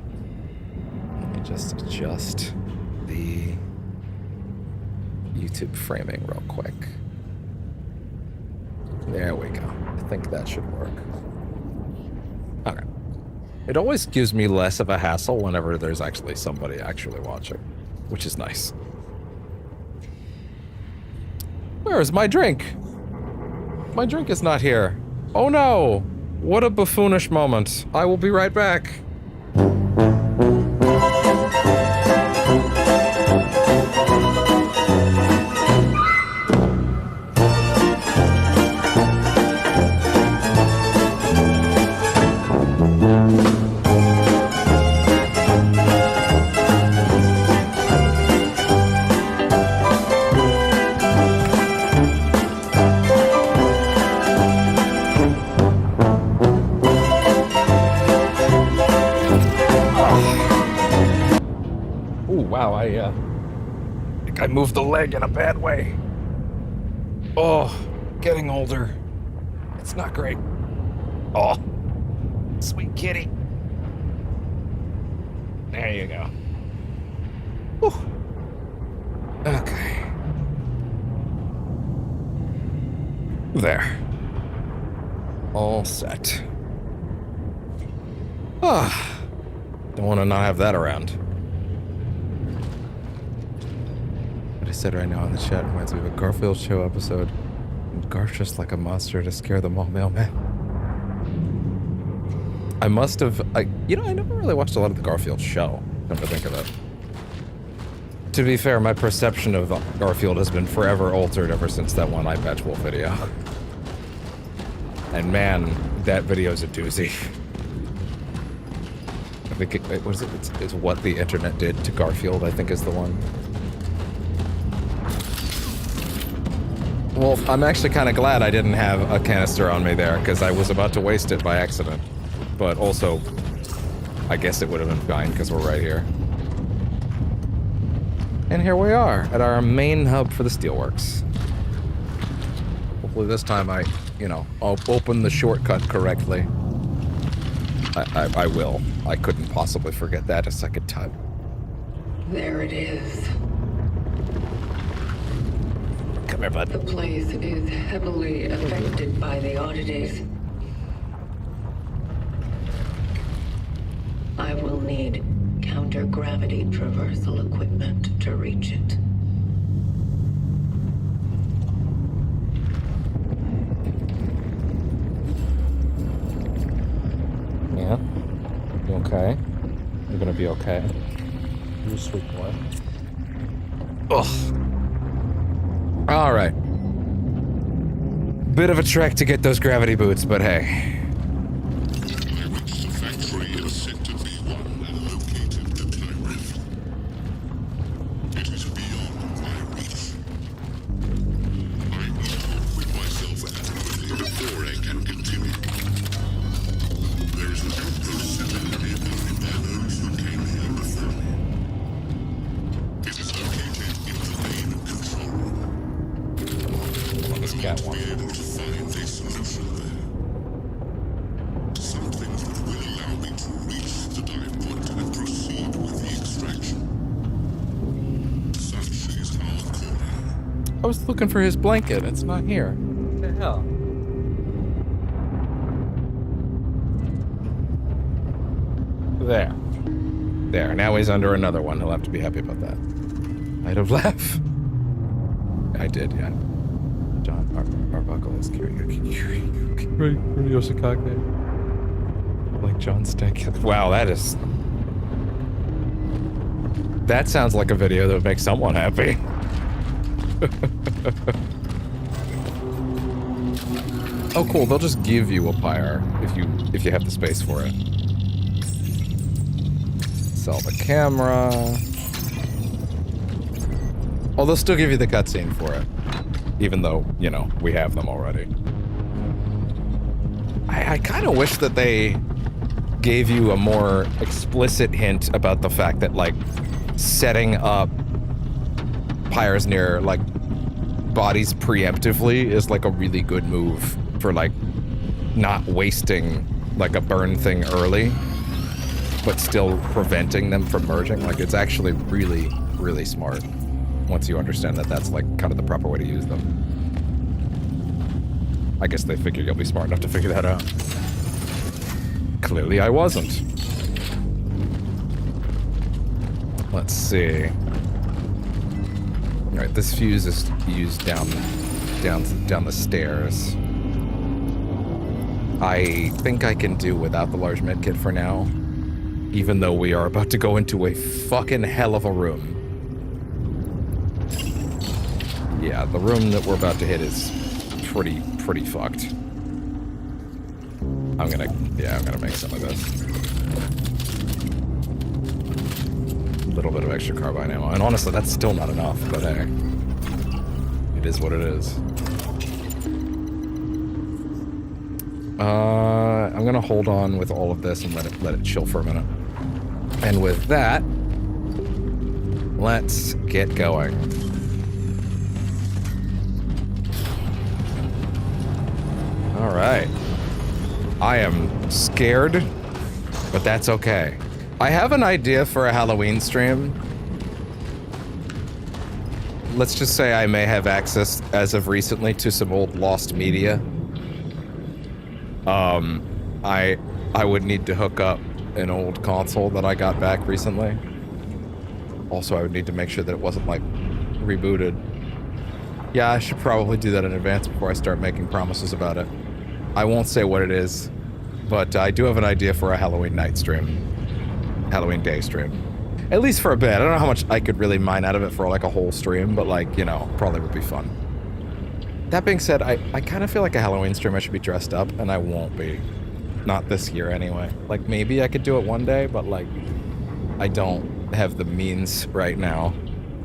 Let me just adjust the YouTube framing real quick. There we go. I think that should work. Okay. It always gives me less of a hassle whenever there's actually somebody actually watching, which is nice. Where is my drink? My drink is not here. Oh no! What a buffoonish moment. I will be right back. think I moved the leg in a bad way. Oh, getting older. It's not great. Oh, sweet kitty. There you go. Whew. Okay. There. All set. Ah. Don't want to not have that around. What I said right now in the chat reminds me of a Garfield show episode. And Garf's just like a monster to scare them all, mailman. I must have, I never really watched a lot of the Garfield show, come to think of it. To be fair, my perception of Garfield has been forever altered ever since that one Eye Patch Wolf video. And man, that video's a doozy. I think what is it? It's What the Internet Did to Garfield, I think is the one. Well, I'm actually kind of glad I didn't have a canister on me there, because I was about to waste it by accident. But also, I guess it would have been fine, because we're right here. And here we are, at our main hub for the Steelworks. Hopefully this time I'll open the shortcut correctly. I will. I couldn't possibly forget that a second time. There it is. Come here, bud. The place is heavily affected by the oddities. I will need counter-gravity traversal equipment to reach it. Yeah? You okay? You're gonna be okay. You sweet boy. Ugh. Alright. Bit of a trek to get those gravity boots, but hey. I went to the factory in Sector B1 and located the tyrant. It is beyond my reach. I need to equip myself adequately before I can continue. There is an outpost set up nearby by those who came here before me. It is located in the main control room. This cat one. Be able to find a solution there. Something that will allow me to reach the dive point and proceed with the extraction. Such is our calling. I was looking for his blanket. It's not here. What the hell? There. There. Now he's under another one. He'll have to be happy about that. I'd have laughed. I did, yeah. John Arbuckle is Yoshikage. Like John Stank. Wow, that sounds like a video that would make someone happy. Oh, cool. They'll just give you a pyre if you have the space for it. Sell the camera. Oh, they'll still give you the cutscene for it. Even though, we have them already. I kind of wish that they gave you a more explicit hint about the fact that, like, setting up pyres near, like, bodies preemptively is, like, a really good move for, like, not wasting, like, a burn thing early, but still preventing them from merging. Like, it's actually really, really smart. Once you understand that that's, like, kind of the proper way to use them. I guess they figure you'll be smart enough to figure that out. Clearly I wasn't. Let's see. Alright, this fuse is used down the stairs. I think I can do without the large medkit for now. Even though we are about to go into a fucking hell of a room. Yeah, the room that we're about to hit is pretty fucked. I'm gonna make some of this. A little bit of extra carbine ammo. And honestly, that's still not enough, but hey. It is what it is. I'm gonna hold on with all of this and let it chill for a minute. And with that, let's get going. All right. I am scared, but that's okay. I have an idea for a Halloween stream. Let's just say I may have access, as of recently, to some old lost media. I would need to hook up an old console that I got back recently. Also, I would need to make sure that it wasn't, like, rebooted. Yeah, I should probably do that in advance before I start making promises about it. I won't say what it is, but I do have an idea for a Halloween night stream. Halloween day stream. At least for a bit. I don't know how much I could really mine out of it for, like, a whole stream, but, like, you know, probably would be fun. That being said, I kind of feel like a Halloween stream I should be dressed up, and I won't be. Not this year, anyway. Like, maybe I could do it one day, but, like, I don't have the means right now.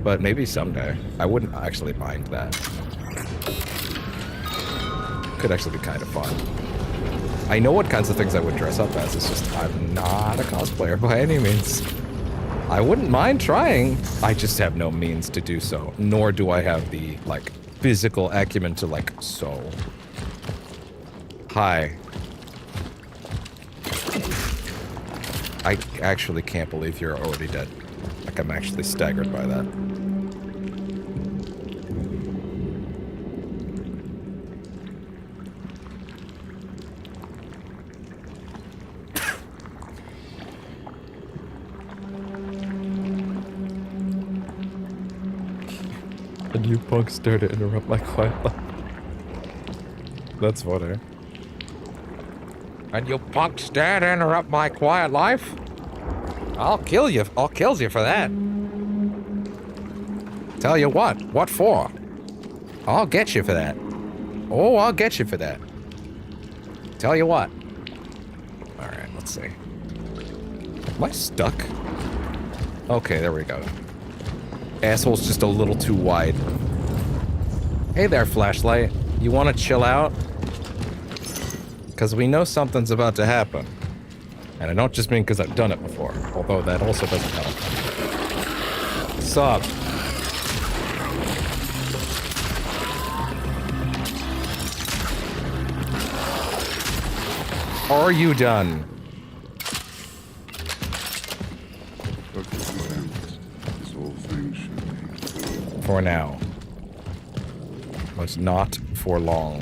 But maybe someday. I wouldn't actually mind that. Could actually be kind of fun. I know what kinds of things I would dress up as, it's just I'm not a cosplayer by any means. I wouldn't mind trying. I just have no means to do so. Nor do I have the, like, physical acumen to, like, sew. Hi. I actually can't believe you're already dead. Like, I'm actually staggered by that. And you punks dare to interrupt my quiet life. That's funny. And you punks dare to interrupt my quiet life? I'll kill you. I'll kill you for that. Tell you what for? I'll get you for that. Oh, I'll get you for that. Tell you what. Alright, let's see. Am I stuck? Okay, there we go. Asshole's just a little too wide. Hey there, flashlight. You want to chill out? Because we know something's about to happen. And I don't just mean because I've done it before, although that also doesn't help. Sup? Are you done? For now. But not for long.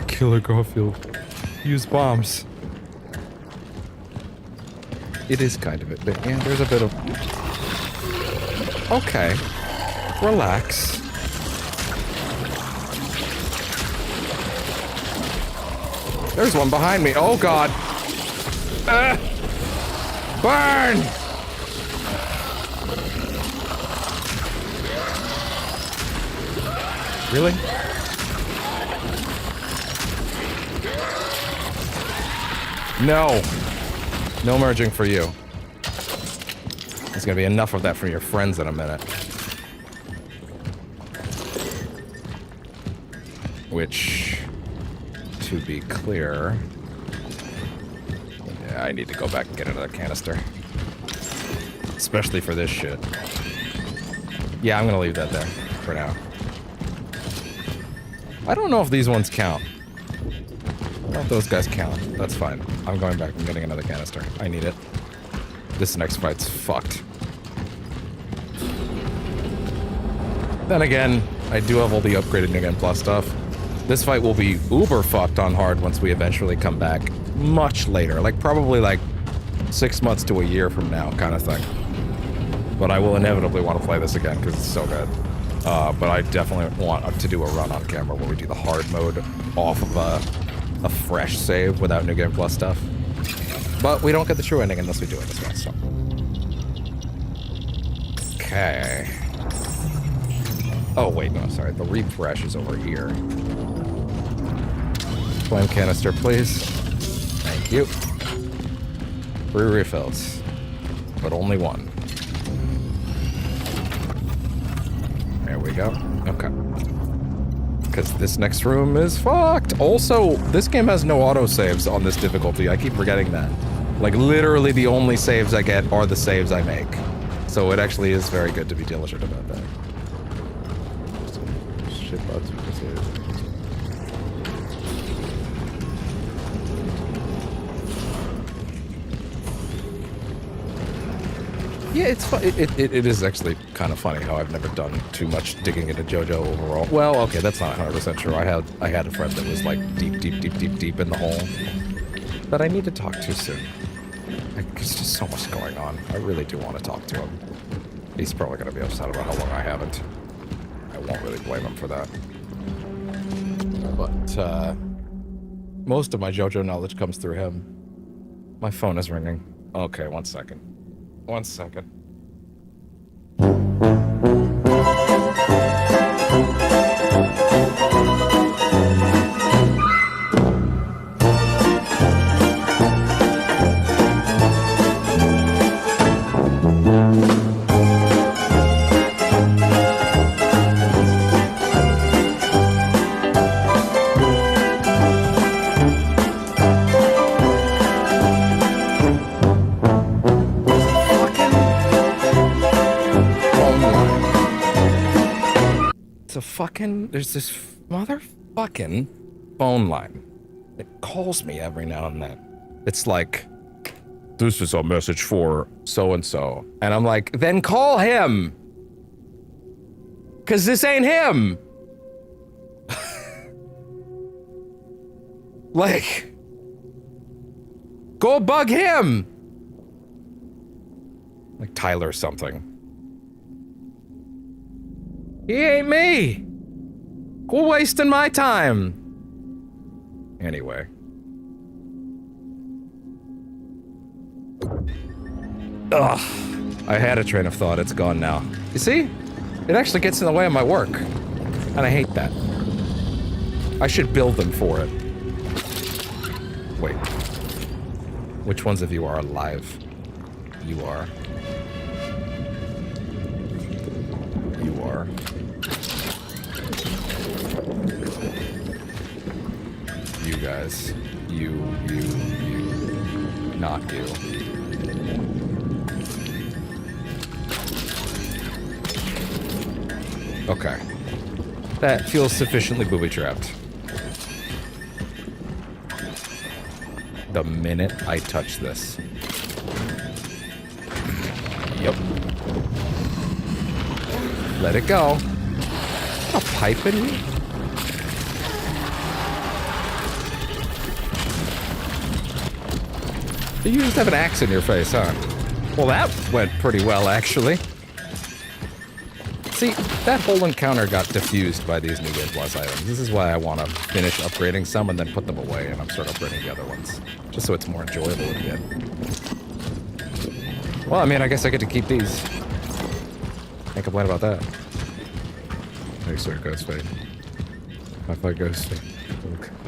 Killer Garfield. Use bombs. It is kind of it, but yeah, there's a bit of... Okay. Relax. There's one behind me. Oh, God. Burn! Really? No. No merging for you. There's gonna be enough of that for your friends in a minute. Which, to be clear... Yeah, I need to go back and get another canister. Especially for this shit. Yeah, I'm gonna leave that there for now. I don't know if these ones count. I don't know if those guys count. That's fine. I'm going back and getting another canister. I need it. This next fight's fucked. Then again, I do have all the upgraded New Game Plus stuff. This fight will be uber fucked on hard once we eventually come back. Much later. Like, probably like 6 months to a year from now kind of thing. But I will inevitably want to play this again because it's so good. But I definitely want to do a run on camera where we do the hard mode off of a fresh save without New Game Plus stuff. But we don't get the true ending unless we do it this way, so. Okay. Oh, wait, no, sorry. The refresh is over here. Flame canister, please. Thank you. 3 refills. But only 1. There we go. Okay. Because this next room is fucked. Also, this game has no autosaves on this difficulty. I keep forgetting that. Like, literally the only saves I get are the saves I make. So it actually is very good to be diligent about that. Shitbox. Yeah, it's fun. It is actually kind of funny how I've never done too much digging into JoJo overall. Well, okay, that's not 100% true. I had a friend that was like deep in the hole that I need to talk to soon. There's just so much going on. I really do want to talk to him. He's probably going to be upset about how long I haven't. I won't really blame him for that. But most of my JoJo knowledge comes through him. My phone is ringing. Okay, 1 second. 1 second. There's this motherfucking phone line that calls me every now and then. It's like, this is a message for so-and-so. And I'm like, then call him. Cause this ain't him. Like, go bug him. Like Tyler or something. He ain't me. Quit wasting my time. Anyway. Ugh. I had a train of thought. It's gone now. You see? It actually gets in the way of my work. And I hate that. I should build them for it. Wait. Which ones of you are alive? You are. You are. You guys. You. Not you. Okay. That feels sufficiently booby-trapped. The minute I touch this. Yep. Let it go. A pipe in me? You just have an axe in your face, huh? Well, that went pretty well, actually. See, that whole encounter got diffused by these new Game Plus items. This is why I want to finish upgrading some and then put them away, and I'm sort of upgrading the other ones. Just so it's more enjoyable again. Well, I mean, I guess I get to keep these. Can't complain about that. Hey, sir, Ghostface. I fight Ghostface.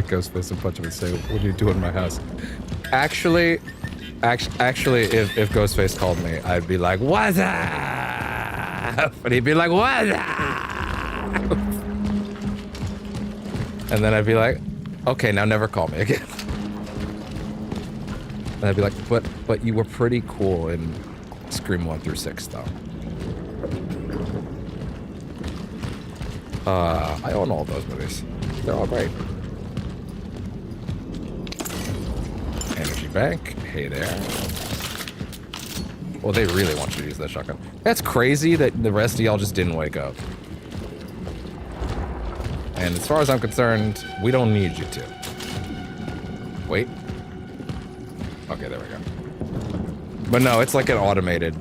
Ghostface and punch him and say, what do you do in my house? Actually, if Ghostface called me, I'd be like, what's up? And he'd be like, what's up? And then I'd be like, okay, now never call me again. And I'd be like, but you were pretty cool in Scream 1 through 6, though. I own all those movies. They're all great. Energy bank. Hey there. Well, they really want you to use that shotgun. That's crazy that the rest of y'all just didn't wake up. And as far as I'm concerned, we don't need you to. Wait. Okay, there we go. But no, it's like an automated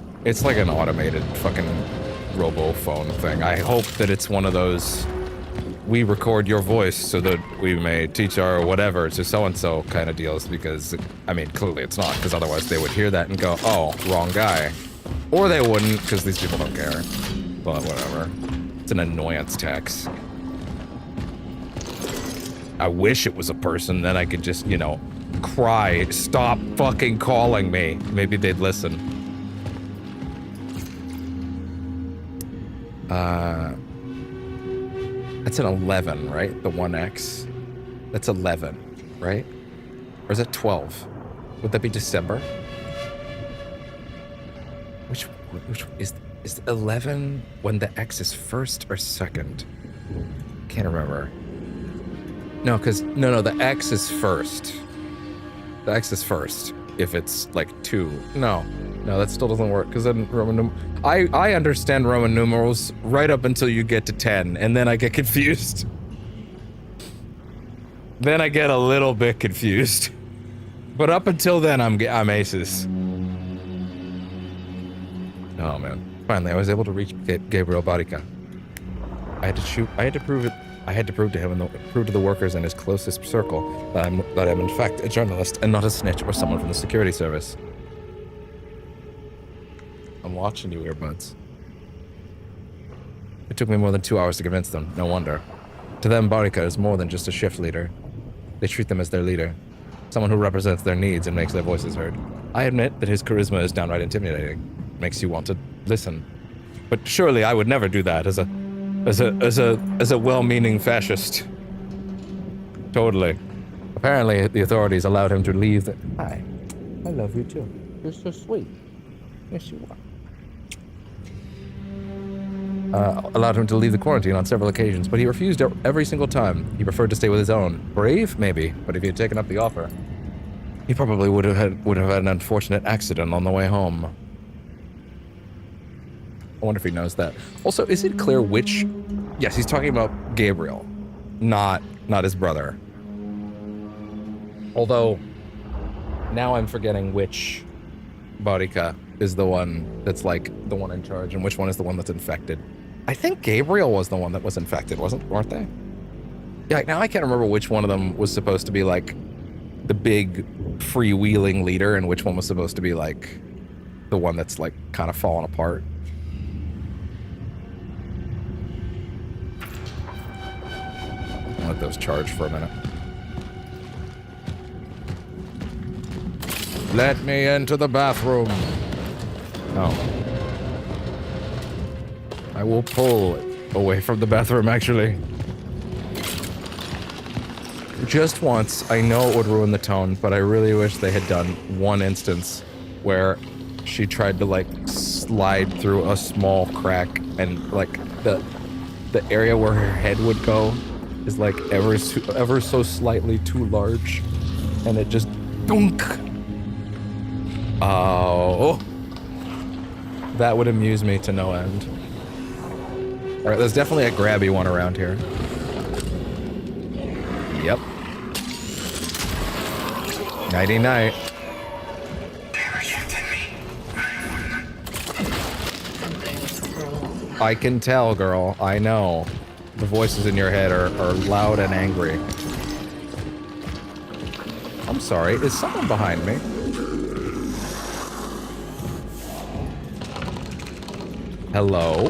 fucking robo-phone thing. I hope that it's one of those, we record your voice so that we may teach our whatever to so-and-so kind of deals, because, I mean, clearly it's not, because otherwise they would hear that and go, oh, wrong guy. Or they wouldn't, because these people don't care. But whatever. It's an annoyance tax. I wish it was a person, then I could just, you know, cry, stop fucking calling me. Maybe they'd listen. That's an 11, right? The 1X. That's 11, right? Or is it 12? Would that be December? which is 11 when the X is first or second? Can't remember. No, the X is first. The X is first if it's like 2. No, that still doesn't work because then I understand Roman numerals right up until you get to 10, and then I get confused. Then I get a little bit confused. But up until then, I'm aces. Oh man! Finally, I was able to reach Gabriel Barica. I had to prove to him and prove to the workers in his closest circle that I'm in fact a journalist and not a snitch or someone from the security service. I'm watching you, earbuds. It took me more than 2 hours to convince them. No wonder. To them, Barica is more than just a shift leader. They treat them as their leader. Someone who represents their needs and makes their voices heard. I admit that his charisma is downright intimidating. Makes you want to listen. But surely I would never do that as a well-meaning fascist. Totally. Apparently the authorities allowed him to leave the... Hi. I love you too. You're so sweet. Yes, you are. Allowed him to leave the quarantine on several occasions, but he refused every single time. He preferred to stay with his own. Brave? Maybe. But if he had taken up the offer, he probably would have had an unfortunate accident on the way home. I wonder if he knows that. Also, is it clear which... Yes, he's talking about Gabriel, not his brother. Although, now I'm forgetting which Barica is the one that's like the one in charge and which one is the one that's infected. I think Gabriel was the one that was infected, weren't they? Yeah, now I can't remember which one of them was supposed to be like the big freewheeling leader and which one was supposed to be like the one that's like kind of falling apart. I'll let those charge for a minute. Let me into the bathroom. Oh. I will pull away from the bathroom, actually. Just once, I know it would ruin the tone, but I really wish they had done one instance where she tried to, like, slide through a small crack and, like, the area where her head would go is, like, ever so slightly too large. And it just... Dunk! Oh... That would amuse me to no end. Alright, there's definitely a grabby one around here. Yep. Nighty-night. I can tell, girl. I know. The voices in your head are loud and angry. I'm sorry. Is someone behind me? Hello?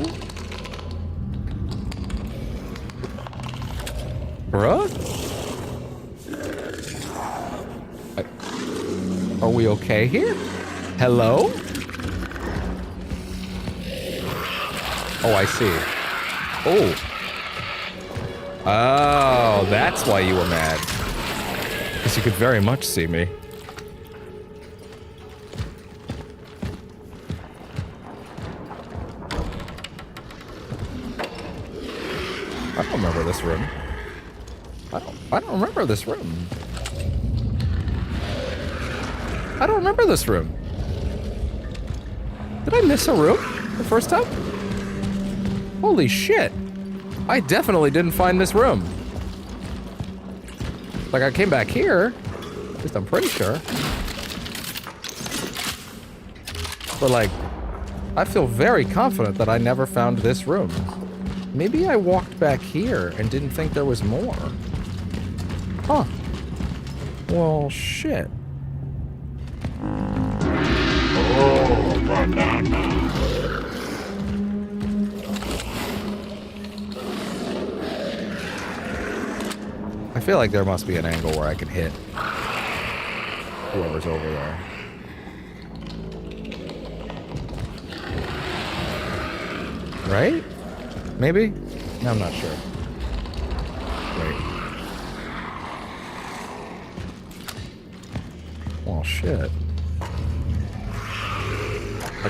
Bruh? Are we okay here? Hello? Oh, I see. Oh. Oh, that's why you were mad. Because you could very much see me. I don't remember this room. I don't remember this room. I don't remember this room. Did I miss a room the first time? Holy shit. I definitely didn't find this room. Like, I came back here. At least I'm pretty sure. But, like, I feel very confident that I never found this room. Maybe I walked back here and didn't think there was more. Huh. Well, shit. Oh, banana. I feel like there must be an angle where I can hit whoever's over there. Right? Maybe? No, I'm not sure. Wait. Well, shit. I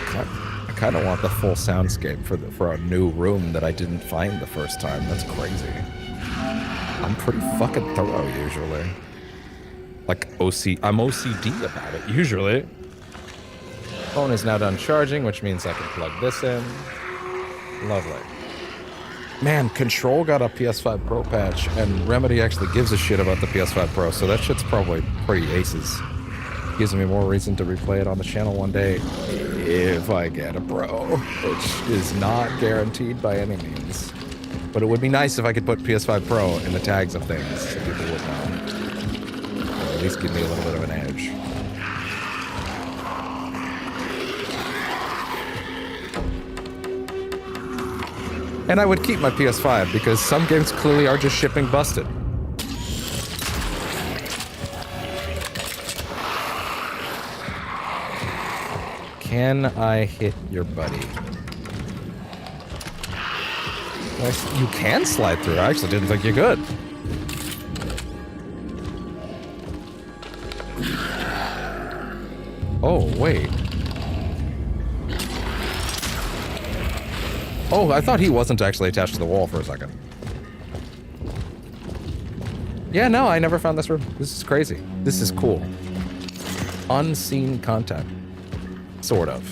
kind of want the full soundscape for a new room that I didn't find the first time. That's crazy. I'm pretty fucking thorough usually. Like I'm OCD about it usually. Phone is now done charging, which means I can plug this in. Lovely. Man, Control got a PS5 Pro patch, and Remedy actually gives a shit about the PS5 Pro, so that shit's probably pretty aces. Gives me more reason to replay it on the channel one day if I get a Pro, which is not guaranteed by any means. But it would be nice if I could put PS5 Pro in the tags of things so people would know. Or at least give me a little bit of an edge. And I would keep my PS5 because some games clearly are just shipping busted. Can I hit your buddy? You can slide through. I actually didn't think you could. Oh, wait. Oh, I thought he wasn't actually attached to the wall for a second. Yeah, no, I never found this room. This is crazy. This is cool. Unseen content. Sort of.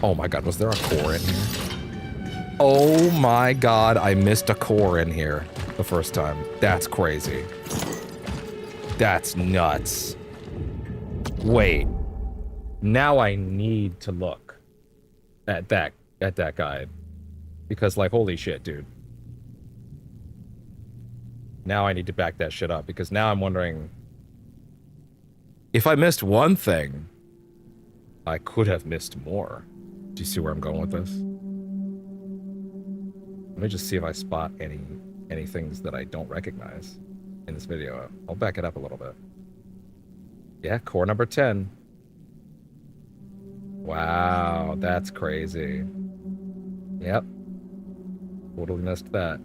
Oh my god, was there a core in here? Oh my god, I missed a core in here the first time. That's crazy. That's nuts. Wait. Now I need to look at that guide. Because, like, holy shit, dude. Now I need to back that shit up, because now I'm wondering... if I missed one thing, I could have missed more. Do you see where I'm going with this? Let me just see if I spot any things that I don't recognize in this video. I'll back it up a little bit. Yeah, core number 10. Wow, that's crazy. Yep. Totally missed that.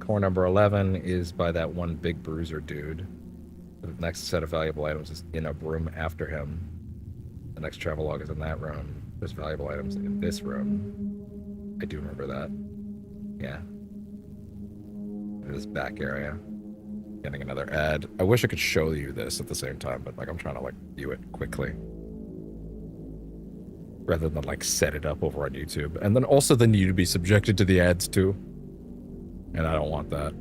Core number 11 is by that one big bruiser dude. The next set of valuable items is in a room after him. The next travelogue is in that room. There's valuable items in this room. I do remember that. Yeah. This back area. Getting another ad. I wish I could show you this at the same time, but like I'm trying to like view it quickly. Rather than like set it up over on YouTube. And then also then you to be subjected to the ads too. And I don't want that.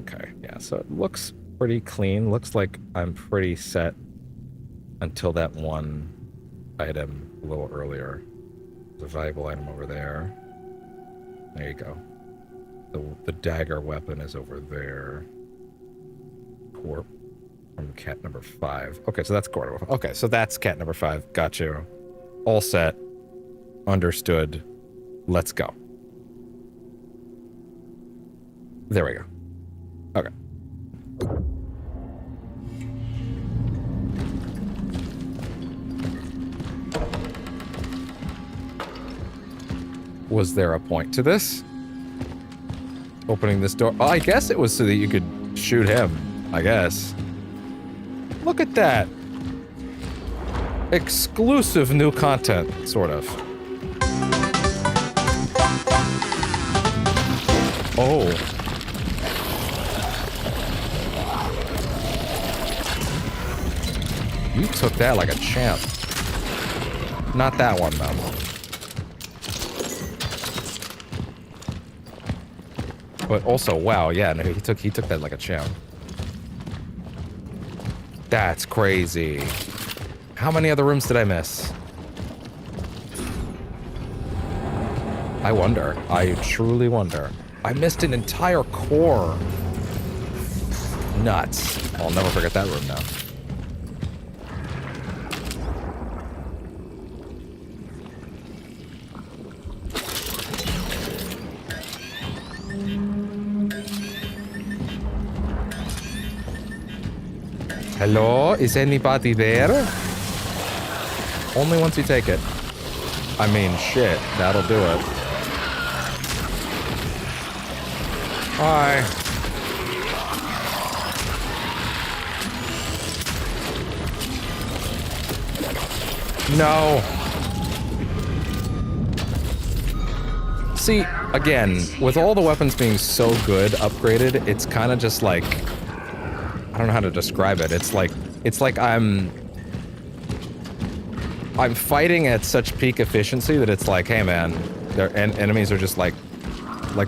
Okay, yeah, so it looks pretty clean. Looks like I'm pretty set until that one item a little earlier. There's a valuable item over there. There you go. The dagger weapon is over there. Core from cat number 5. Okay, so that's core number 5. Okay, so that's cat number 5. Got you. All set. Understood. Let's go. There we go. Okay. Was there a point to this? Opening this door? Oh, I guess it was so that you could shoot him. I guess. Look at that. Exclusive new content, sort of. Oh. You took that like a champ. Not that one, though. But also, wow, yeah, no, he took that like a champ. That's crazy. How many other rooms did I miss? I wonder. I truly wonder. I missed an entire core. Nuts. I'll never forget that room now. Hello? Is anybody there? Only once you take it. I mean, shit. That'll do it. Hi. No. See, again, with all the weapons being so good, upgraded, it's kind of just like, I don't know how to describe it. It's like I'm fighting at such peak efficiency that it's like, hey man, their enemies are just like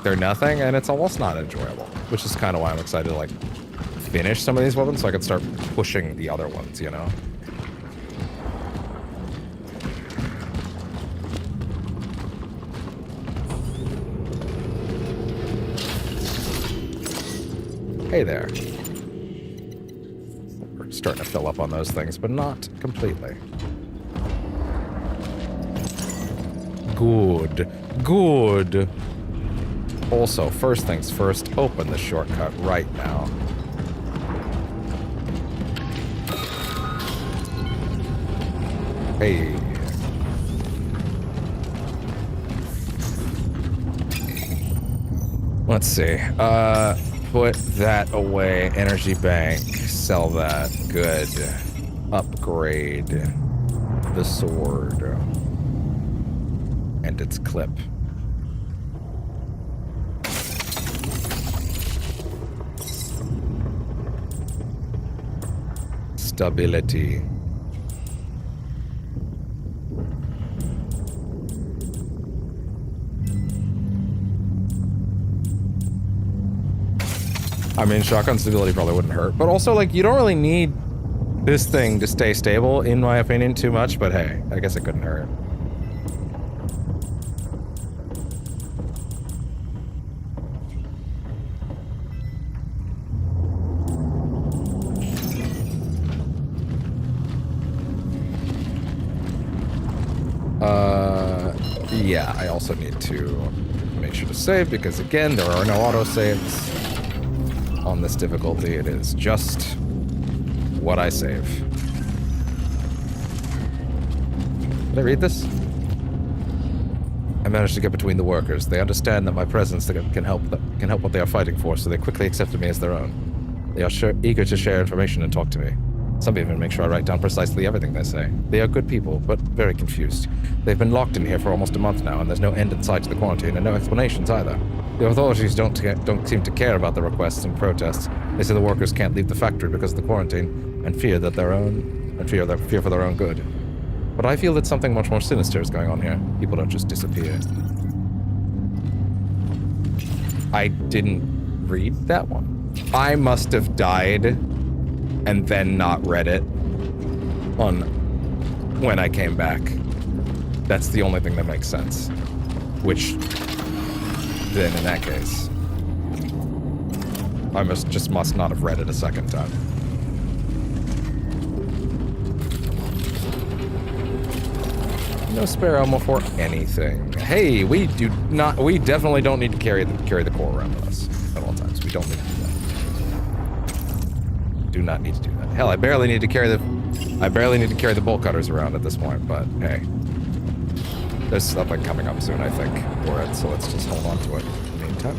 they're nothing, and it's almost not enjoyable. Which is kind of why I'm excited to like finish some of these weapons so I can start pushing the other ones, you know? Hey there. We're starting to fill up on those things, but not completely. Good. Good. Also, first things first, open the shortcut right now. Hey. Let's see. Put that away. Energy bank. Sell that. Good. Upgrade the sword. And its clip. Stability. I mean, shotgun stability probably wouldn't hurt, but also, like, you don't really need this thing to stay stable, in my opinion, too much, but hey, I guess it couldn't hurt. Yeah, I also need to make sure to save, because again, there are no autosaves on this difficulty. It is just what I save. Did I read this? I managed to get between the workers. They understand that my presence can help what they are fighting for, so they quickly accepted me as their own. They are eager to share information and talk to me. Some even make sure I write down precisely everything they say. They are good people, but very confused. They've been locked in here for almost a month now, and there's no end in sight to the quarantine, and no explanations either. The authorities don't seem to care about the requests and protests. They say the workers can't leave the factory because of the quarantine, and fear for their own good. But I feel that something much more sinister is going on here. People don't just disappear. I didn't read that one. I must have died and then not read it on when I came back. That's the only thing that makes sense. Which, then in that case, I must not have read it a second time. No spare ammo for anything. Hey, we definitely don't need to carry the core around with us at all times. We don't need to do that. Do not need to do that. Hell, I barely need to carry the bolt cutters around at this point, but hey. There's something coming up soon, I think, for it, so let's just hold on to it in the meantime.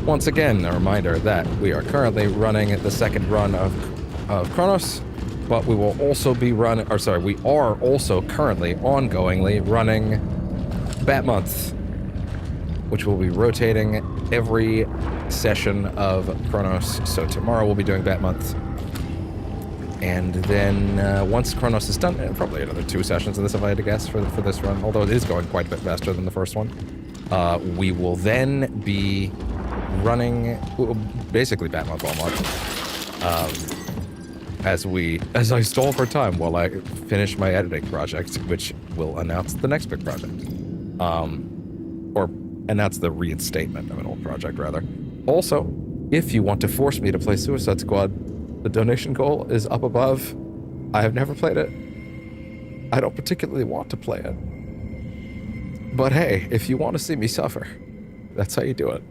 Once again, a reminder that we are currently running the second run of Cronos, but we will also be we are also currently ongoingly running Bat Month, which will be rotating every session of Cronos. So tomorrow we'll be doing Bat Month. And then once Cronos is done, probably another 2 sessions of this if I had to guess for this run, although it is going quite a bit faster than the first one. We will then be running basically Bat Month all month. As I stall for time while I finish my editing project, which will announce the next big project. Or announce the reinstatement of an old project, rather. Also, if you want to force me to play Suicide Squad, the donation goal is up above. I have never played it. I don't particularly want to play it. But hey, if you want to see me suffer, that's how you do it.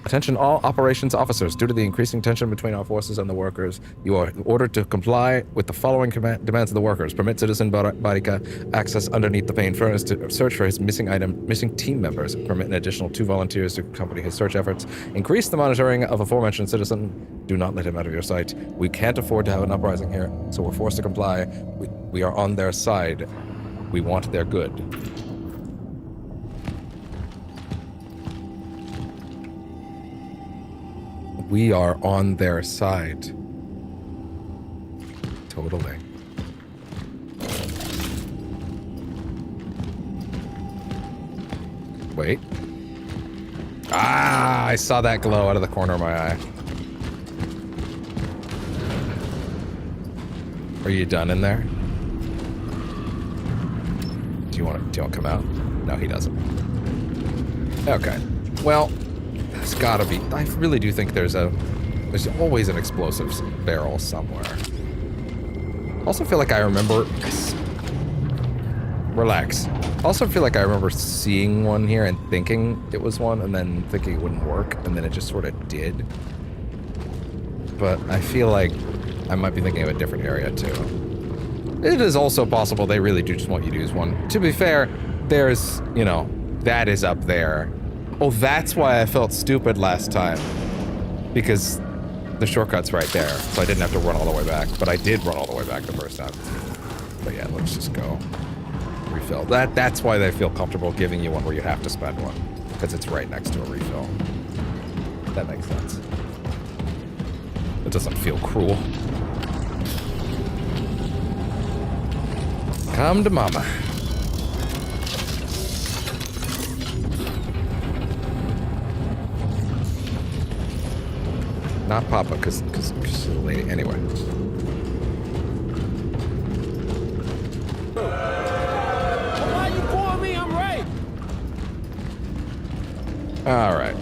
Attention all operations officers. Due to the increasing tension between our forces and the workers, you are ordered to comply with the following demands of the workers. Permit citizen Barika access underneath the main furnace to search for his missing team members. Permit an additional 2 volunteers to accompany his search efforts. Increase the monitoring of aforementioned citizen. Do not let him out of your sight. We can't afford to have an uprising here, so we're forced to comply. We are on their side. We want their good. We are on their side. Totally. Wait. Ah, I saw that glow out of the corner of my eye. Are you done in there? Do you want to come out? No, he doesn't. Okay. Well, there's gotta be. I really do think there's always an explosives barrel somewhere. Also feel like I remember. Relax. Also feel like I remember seeing one here and thinking it was one, and then thinking it wouldn't work, and then it just sort of did. But I feel like I might be thinking of a different area too. It is also possible they really do just want you to use one. To be fair, there's, you know, that is up there. Oh, that's why I felt stupid last time. Because the shortcut's right there, so I didn't have to run all the way back. But I did run all the way back the first time. But yeah, let's just go. Refill. That's why they feel comfortable giving you one where you have to spend one. Because it's right next to a refill. That makes sense. It doesn't feel cruel. Come to mama. Not Papa, because she's a lady. Anyway. Why you calling me? I'm right. All right.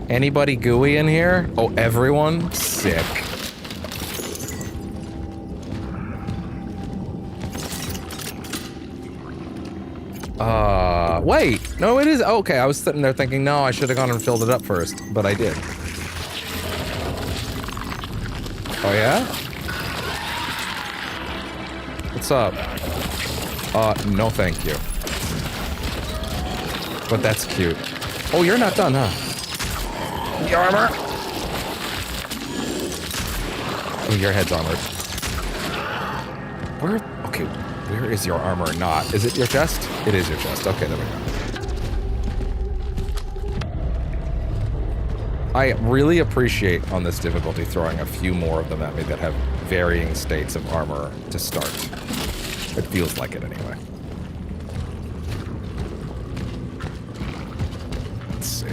Anybody gooey in here? Oh, everyone? Sick. Wait. No, it is. Okay, I was sitting there thinking, no, I should have gone and filled it up first, but I did. Oh, yeah? What's up? No thank you. But that's cute. Oh, you're not done, huh? Your armor? Oh, your head's armored. Where? Okay, where is your armor not? Is it your chest? It is your chest. Okay, there we go. I really appreciate on this difficulty throwing a few more of them at me that have varying states of armor to start. It feels like it anyway. Let's see.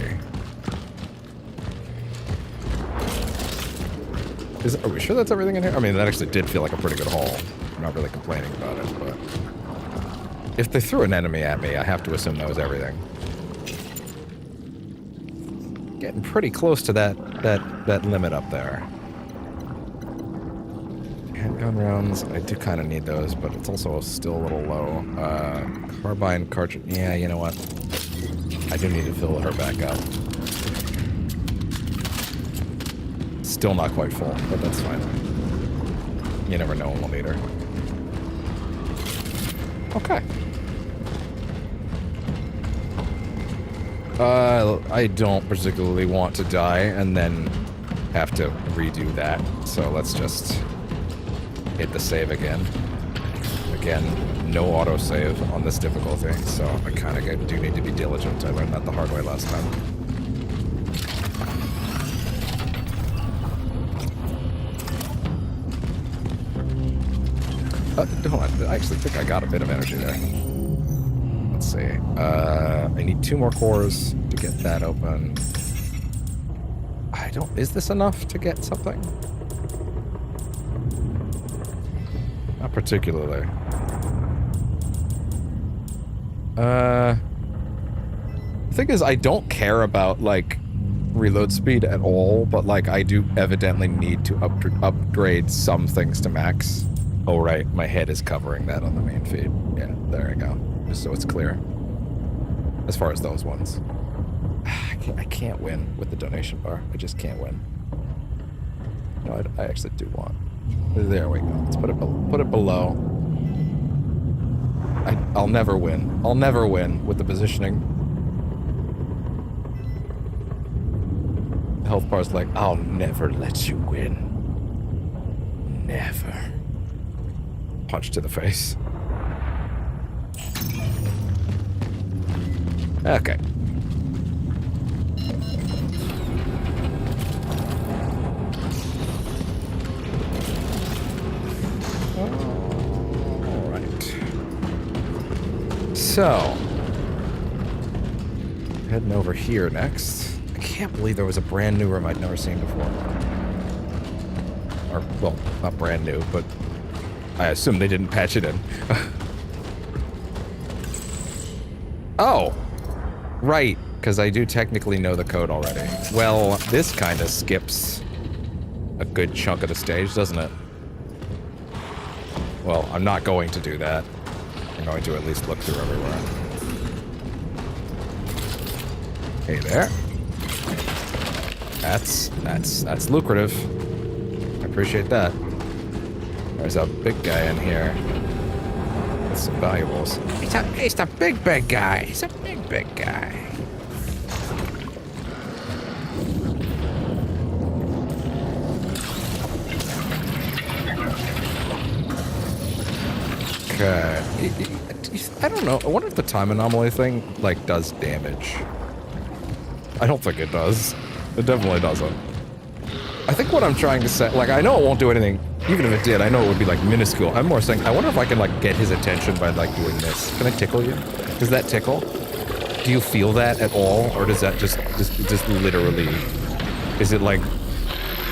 Are we sure that's everything in here? I mean, that actually did feel like a pretty good haul. I'm not really complaining about it, but if they threw an enemy at me, I have to assume that was everything. Getting pretty close to that limit up there. Handgun rounds, I do kind of need those, but it's also still a little low. Carbine cartridge, yeah, you know what? I do need to fill her back up. Still not quite full, but that's fine. You never know when we'll need her. Okay. I don't particularly want to die and then have to redo that, so let's just hit the save again. Again, no autosave on this difficulty, so I kind of do need to be diligent. I learned that the hard way last time. Hold on, I actually think I got a bit of energy there. Let's see. I need 2 more cores to get that open. Is this enough to get something? Not particularly. The thing is, I don't care about, like, reload speed at all, but, like, I do evidently need to upgrade some things to max. Oh, right, my head is covering that on the main feed. Yeah, there we go. Just so it's clear. As far as those ones. I can't win with the donation bar. I just can't win. No, I actually do want. There we go. Let's put it below. I'll never win. I'll never win with the positioning. The health bar's like, I'll never let you win. Never. punch to the face. Okay. All right. So, heading over here next. I can't believe there was a brand new room I'd never seen before. Or, well, not brand new, but I assume they didn't patch it in. Oh! Right, because I do technically know the code already. Well, this kind of skips a good chunk of the stage, doesn't it? Well, I'm not going to do that. I'm going to at least look through everywhere. Hey there. That's lucrative. I appreciate that. There's a big guy in here with some valuables. He's a big guy. He's a big guy. Okay. I don't know. I wonder if the time anomaly thing, like, does damage. I don't think it does. It definitely doesn't. I think what I'm trying to say, like, I know it won't do anything. Even if it did, I know it would be, like, minuscule. I'm more saying, I wonder if I can, like, get his attention by, like, doing this. Can I tickle you? Does that tickle? Do you feel that at all? Or does that just literally... Is it, like...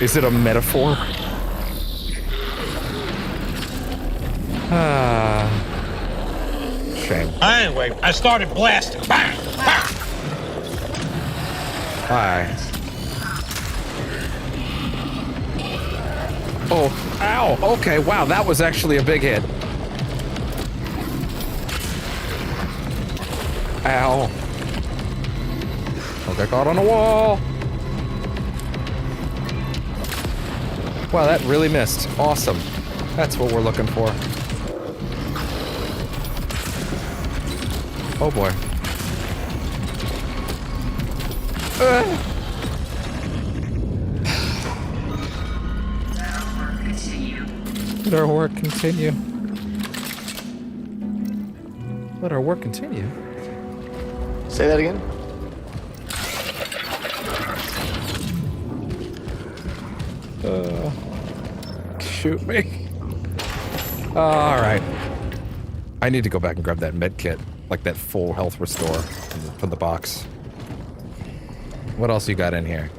Is it a metaphor? Shame. Anyway, I started blasting. Bang! Bang! Hi. Oh, ow! Okay, wow, that was actually a big hit. Ow. Don't get caught on a wall. Wow, that really missed. Awesome. That's what we're looking for. Oh boy. Let our work continue. Let our work continue. Say that again? Shoot me. Alright. I need to go back and grab that med kit. Like that full health restore from the box. What else you got in here?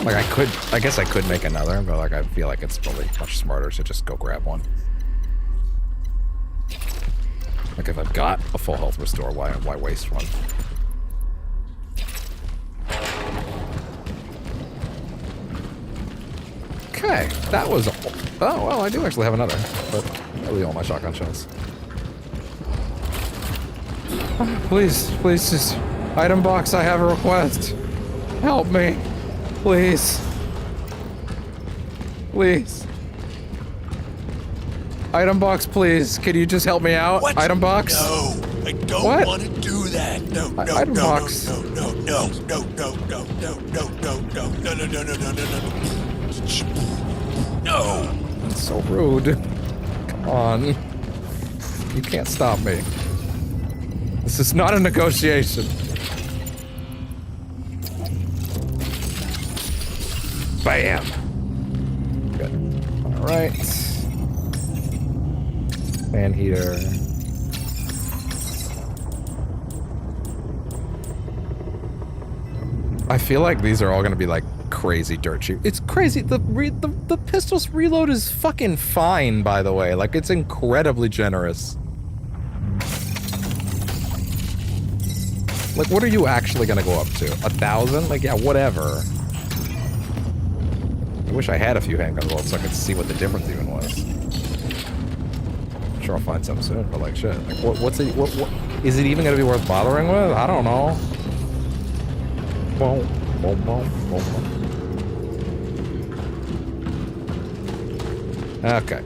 Like I guess I could make another, but like I feel like it's probably much smarter to just go grab one. Like if I've got a full health restore, why waste one? Okay, that was... Oh, well, I do actually have another, but really all my shotgun shells. Please, just... Item box, I have a request. Help me. Please. Please. Item box, please. Can you just help me out? What? Item box? No, I don't What? want to do that. No, Item box. no. No. That's so rude. Come on. You can't stop me. This is not a negotiation. Bam. Good. Alright. Fan heater. I feel like these are all gonna be like crazy dirt cheap. It's crazy. The pistol's reload is fucking fine, by the way. Like, it's incredibly generous. Like, what are you actually gonna go up to? 1,000? Like, yeah, whatever. I wish I had a few handgun bullets so I could see what the difference even was. I'm sure I'll find some soon, but like, shit. Like, what is it even gonna be worth bothering with? I don't know. Boom, boom, boom, boom, boom. Okay.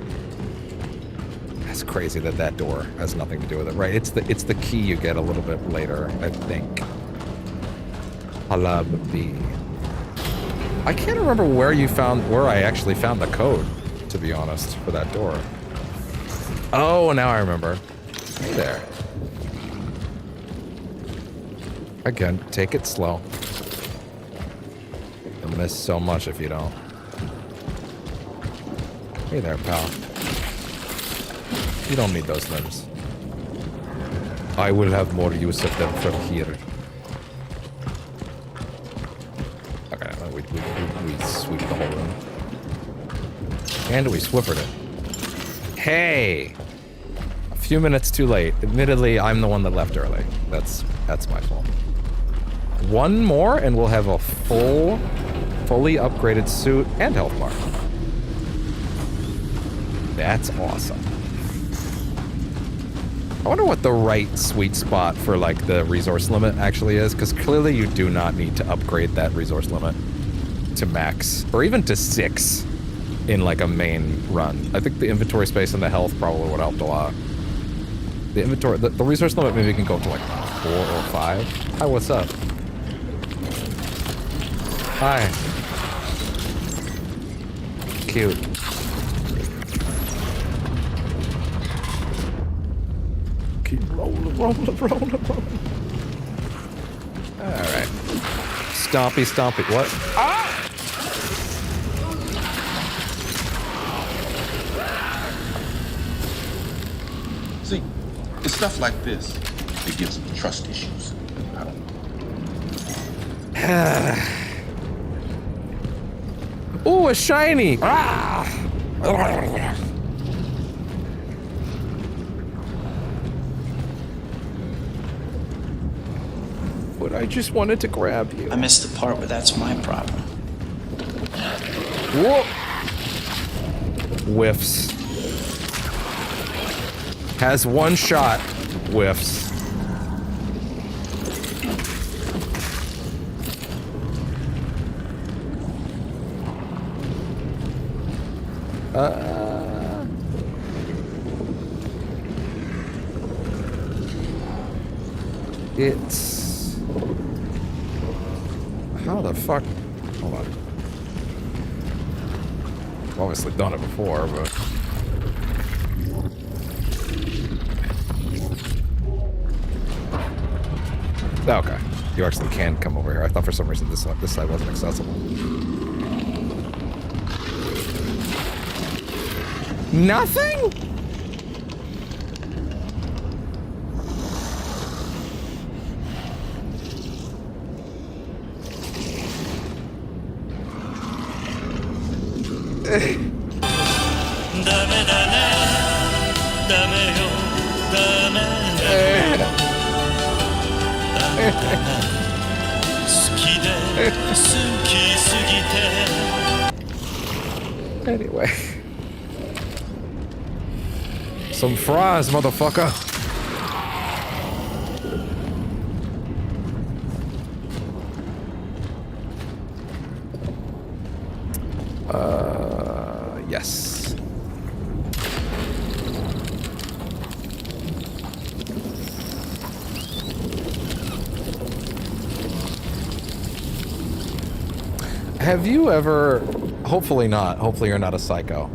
That's crazy that that door has nothing to do with it, right? It's the key you get a little bit later, I think. Halab B. I can't remember where I actually found the code, to be honest, for that door. Oh, now I remember. Hey there. Again, take it slow. You'll miss so much if you don't. Hey there, pal. You don't need those limbs. I will have more use of them from here. Okay, we sweep the whole room. And we swiffered it. Hey! A few minutes too late. Admittedly, I'm the one that left early. That's my fault. One more and we'll have a fully upgraded suit and health bar. That's awesome. I wonder what the right sweet spot for like the resource limit actually is, because clearly you do not need to upgrade that resource limit to max or even to 6 in like a main run. I think the inventory space and the health probably would help a lot. The inventory, the resource limit maybe can go up to like 4 or 5. Hi, what's up? Hi. Cute. Keep rolling. Alright. Stompy. What? Ah! See, it's stuff like this that gives me trust issues. I don't know. Ooh, a shiny! Ah! But I just wanted to grab you. I missed the part where that's my problem. Whoa! Whiffs. Has one shot. Whiffs. It's... How the fuck? Hold on. I've obviously done it before, but... Okay. You actually can come over here. I thought for some reason this side wasn't accessible. Nothing? Anyway. Some fries, motherfucker. Yes. Have you ever, hopefully not, hopefully you're not a psycho.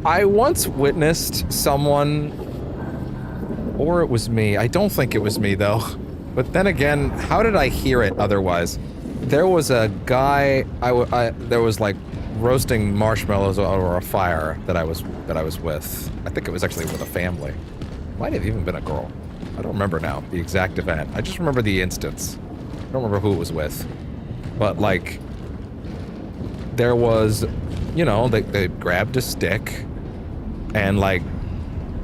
I once witnessed someone, or it was me, I don't think it was me though, but then again, how did I hear it otherwise? There was a guy, there was like roasting marshmallows over a fire that I was with. I think it was actually with a family. Might have even been a girl. I don't remember now, the exact event. I just remember the instance. I don't remember who it was with. But like, there was, you know, they grabbed a stick and like,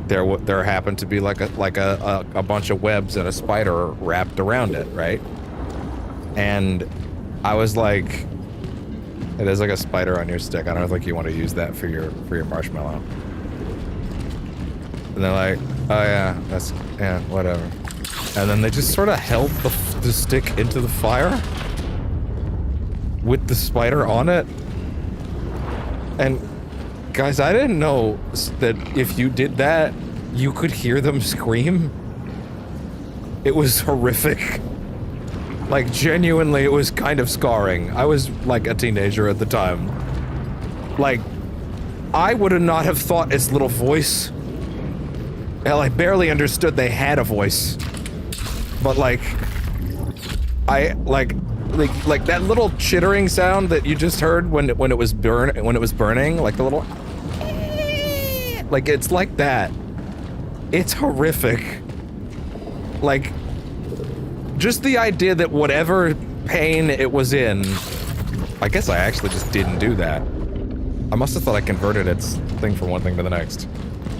there happened to be like a bunch of webs and a spider wrapped around it, right? And I was like, hey, there's like a spider on your stick. I don't think you want to use that for your marshmallow. And they're like, oh yeah, whatever. And then they just sort of held the stick into the fire with the spider on it. And guys, I didn't know that if you did that, you could hear them scream. It was horrific. Like, genuinely, it was kind of scarring. I was, like, a teenager at the time. Like, I would not have thought its little voice... Hell, I barely understood they had a voice. But, like... Like that little chittering sound that you just heard when it was burning, like the little... Like, it's like that. It's horrific. Like... Just the idea that whatever pain it was in... I guess I actually just didn't do that. I must have thought I converted its thing from one thing to the next.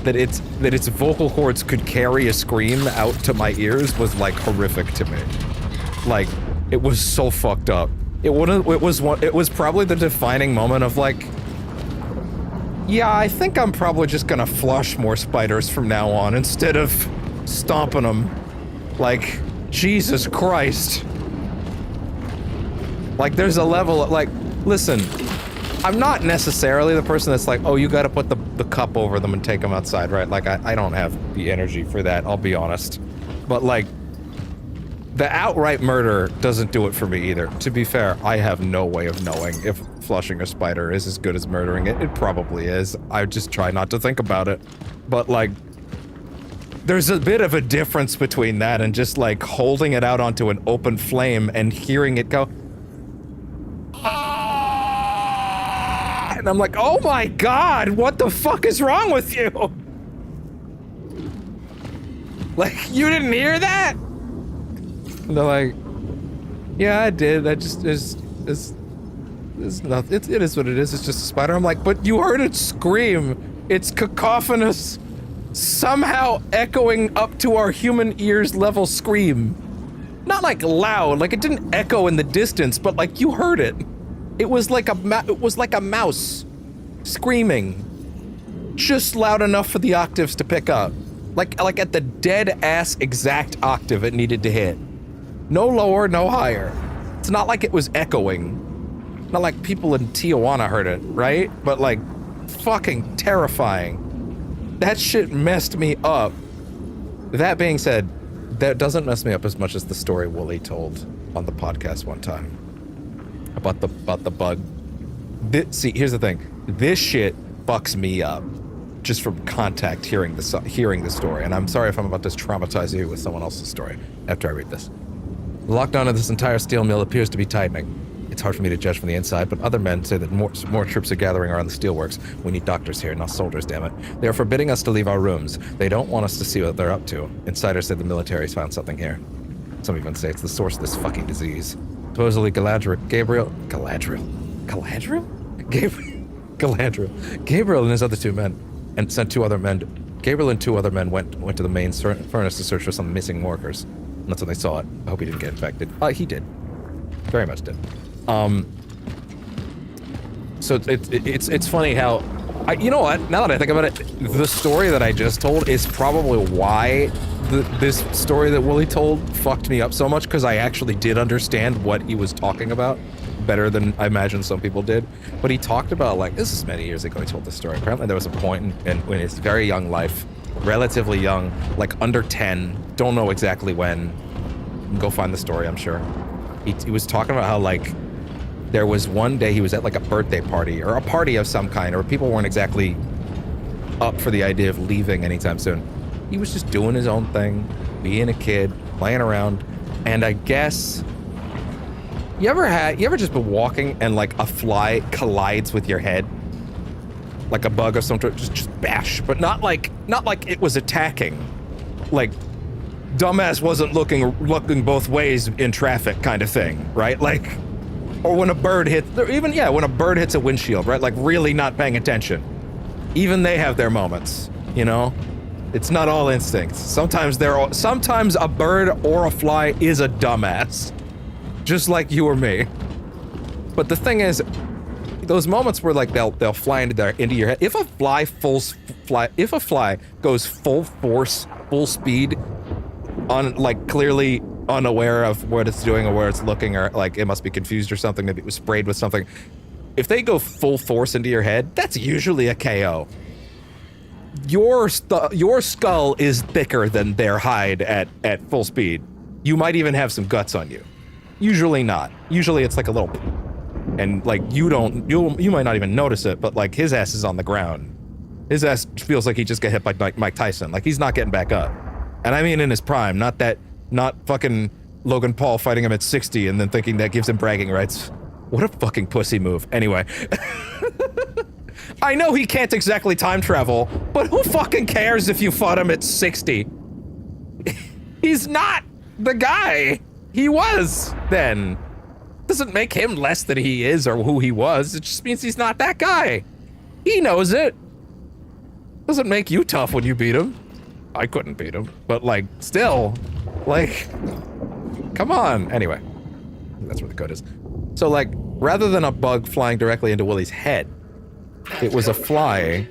That its vocal cords could carry a scream out to my ears was, like, horrific to me. Like, it was so fucked up. It was probably the defining moment of, like... Yeah, I think I'm probably just gonna flush more spiders from now on instead of stomping them. Like... Jesus Christ. Like, there's a level of, like, listen, I'm not necessarily the person that's like, oh, you gotta put the cup over them and take them outside, right? Like, I don't have the energy for that, I'll be honest. But, like, the outright murder doesn't do it for me either. To be fair, I have no way of knowing if flushing a spider is as good as murdering it. It probably is. I just try not to think about it. But, like, there's a bit of a difference between that and just, like, holding it out onto an open flame and hearing it go... And I'm like, oh my god, what the fuck is wrong with you? Like, you didn't hear that? And they're like, yeah, I did. I just, it's nothing. It is what it is. It's just a spider. I'm like, but you heard it scream. It's cacophonous. Somehow echoing up to our human ears level scream. Not like loud, like it didn't echo in the distance, but like you heard it. It was like a mouse screaming. Just loud enough for the octaves to pick up. Like at the dead ass exact octave it needed to hit. No lower, no higher. It's not like it was echoing. Not like people in Tijuana heard it, right? But like fucking terrifying. That shit messed me up. That being said, that doesn't mess me up as much as the story Wooly told on the podcast one time. About the bug. See, here's the thing. This shit fucks me up. Just from contact hearing the story. And I'm sorry if I'm about to traumatize you with someone else's story after I read this. The lockdown of this entire steel mill appears to be tightening. It's hard for me to judge from the inside, but other men say that more troops are gathering around the Steelworks. We need doctors here, not soldiers, damn it. They are forbidding us to leave our rooms. They don't want us to see what they're up to. Insiders say the military's found something here. Some even say it's the source of this fucking disease. Supposedly Galadriel and his other two men, and sent two other men. Gabriel and two other men went to the main furnace to search for some missing workers. And that's when they saw it. I hope he didn't get infected. He did. Very much did. So it's funny how, you know what? Now that I think about it, the story that I just told is probably why this story that Wooly told fucked me up so much, because I actually did understand what he was talking about better than I imagine some people did. But he talked about, like, this is many years ago he told this story. Apparently there was a point in his very young life, relatively young, like under 10, don't know exactly when. Go find the story, I'm sure. He was talking about how, like, there was one day he was at like a birthday party or a party of some kind, or people weren't exactly up for the idea of leaving anytime soon. He was just doing his own thing, being a kid, playing around, and I guess you ever just been walking and like a fly collides with your head, like a bug of some sort, just bash, but not like it was attacking, like dumbass wasn't looking both ways in traffic kind of thing, right? Like, or when a bird hits, when a bird hits a windshield, right? Like really not paying attention. Even they have their moments, you know? It's not all instincts. Sometimes a bird or a fly is a dumbass. Just like you or me. But the thing is, those moments where like they'll fly into your head. If a fly goes full force, full speed, on like clearly unaware of what it's doing or where it's looking, or like it must be confused or something, maybe it was sprayed with something. If they go full force into your head, that's usually a KO. Your skull is thicker than their hide at full speed. You might even have some guts on you. Usually not. Usually it's like a little, and like you might not even notice it, but like his ass is on the ground. His ass feels like he just got hit by Mike Tyson. Like he's not getting back up. And I mean in his prime, not fucking Logan Paul fighting him at 60 and then thinking that gives him bragging rights. What a fucking pussy move. Anyway. I know he can't exactly time travel, but who fucking cares if you fought him at 60? He's not the guy he was then. Doesn't make him less than he is or who he was. It just means he's not that guy. He knows it. Doesn't make you tough when you beat him. I couldn't beat him, but like, still, like, come on. Anyway, that's where the code is. So like, rather than a bug flying directly into Willie's head, it was a fly.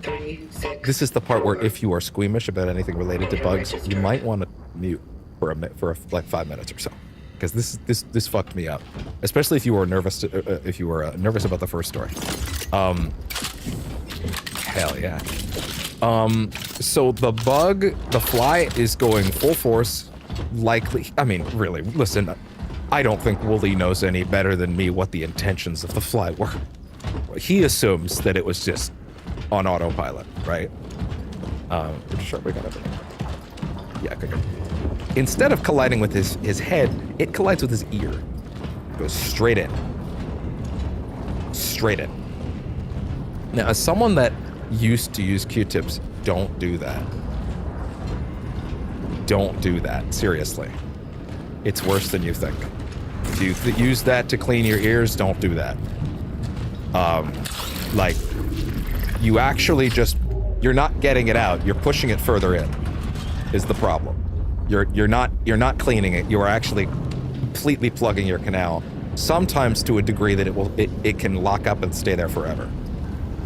3, 6. This is the part where if you are squeamish about anything related to bugs, you might want to mute for like 5 minutes or so, because this fucked me up, especially if you were nervous nervous about the first story. Hell yeah. So the fly is going full force, likely. I mean, really, listen, I don't think Wooly knows any better than me what the intentions of the fly were. He assumes that it was just on autopilot, right? Sure, we got everything. Yeah, okay, good. Instead of colliding with his head, it collides with his ear. It goes straight in. Straight in. Now, as someone that used to use Q-tips, don't do that. Don't do that, seriously. It's worse than you think. If you use that to clean your ears, don't do that. Like, you actually you're not getting it out, you're pushing it further in, is the problem. You're not cleaning it, you are actually completely plugging your canal, sometimes to a degree that it can lock up and stay there forever.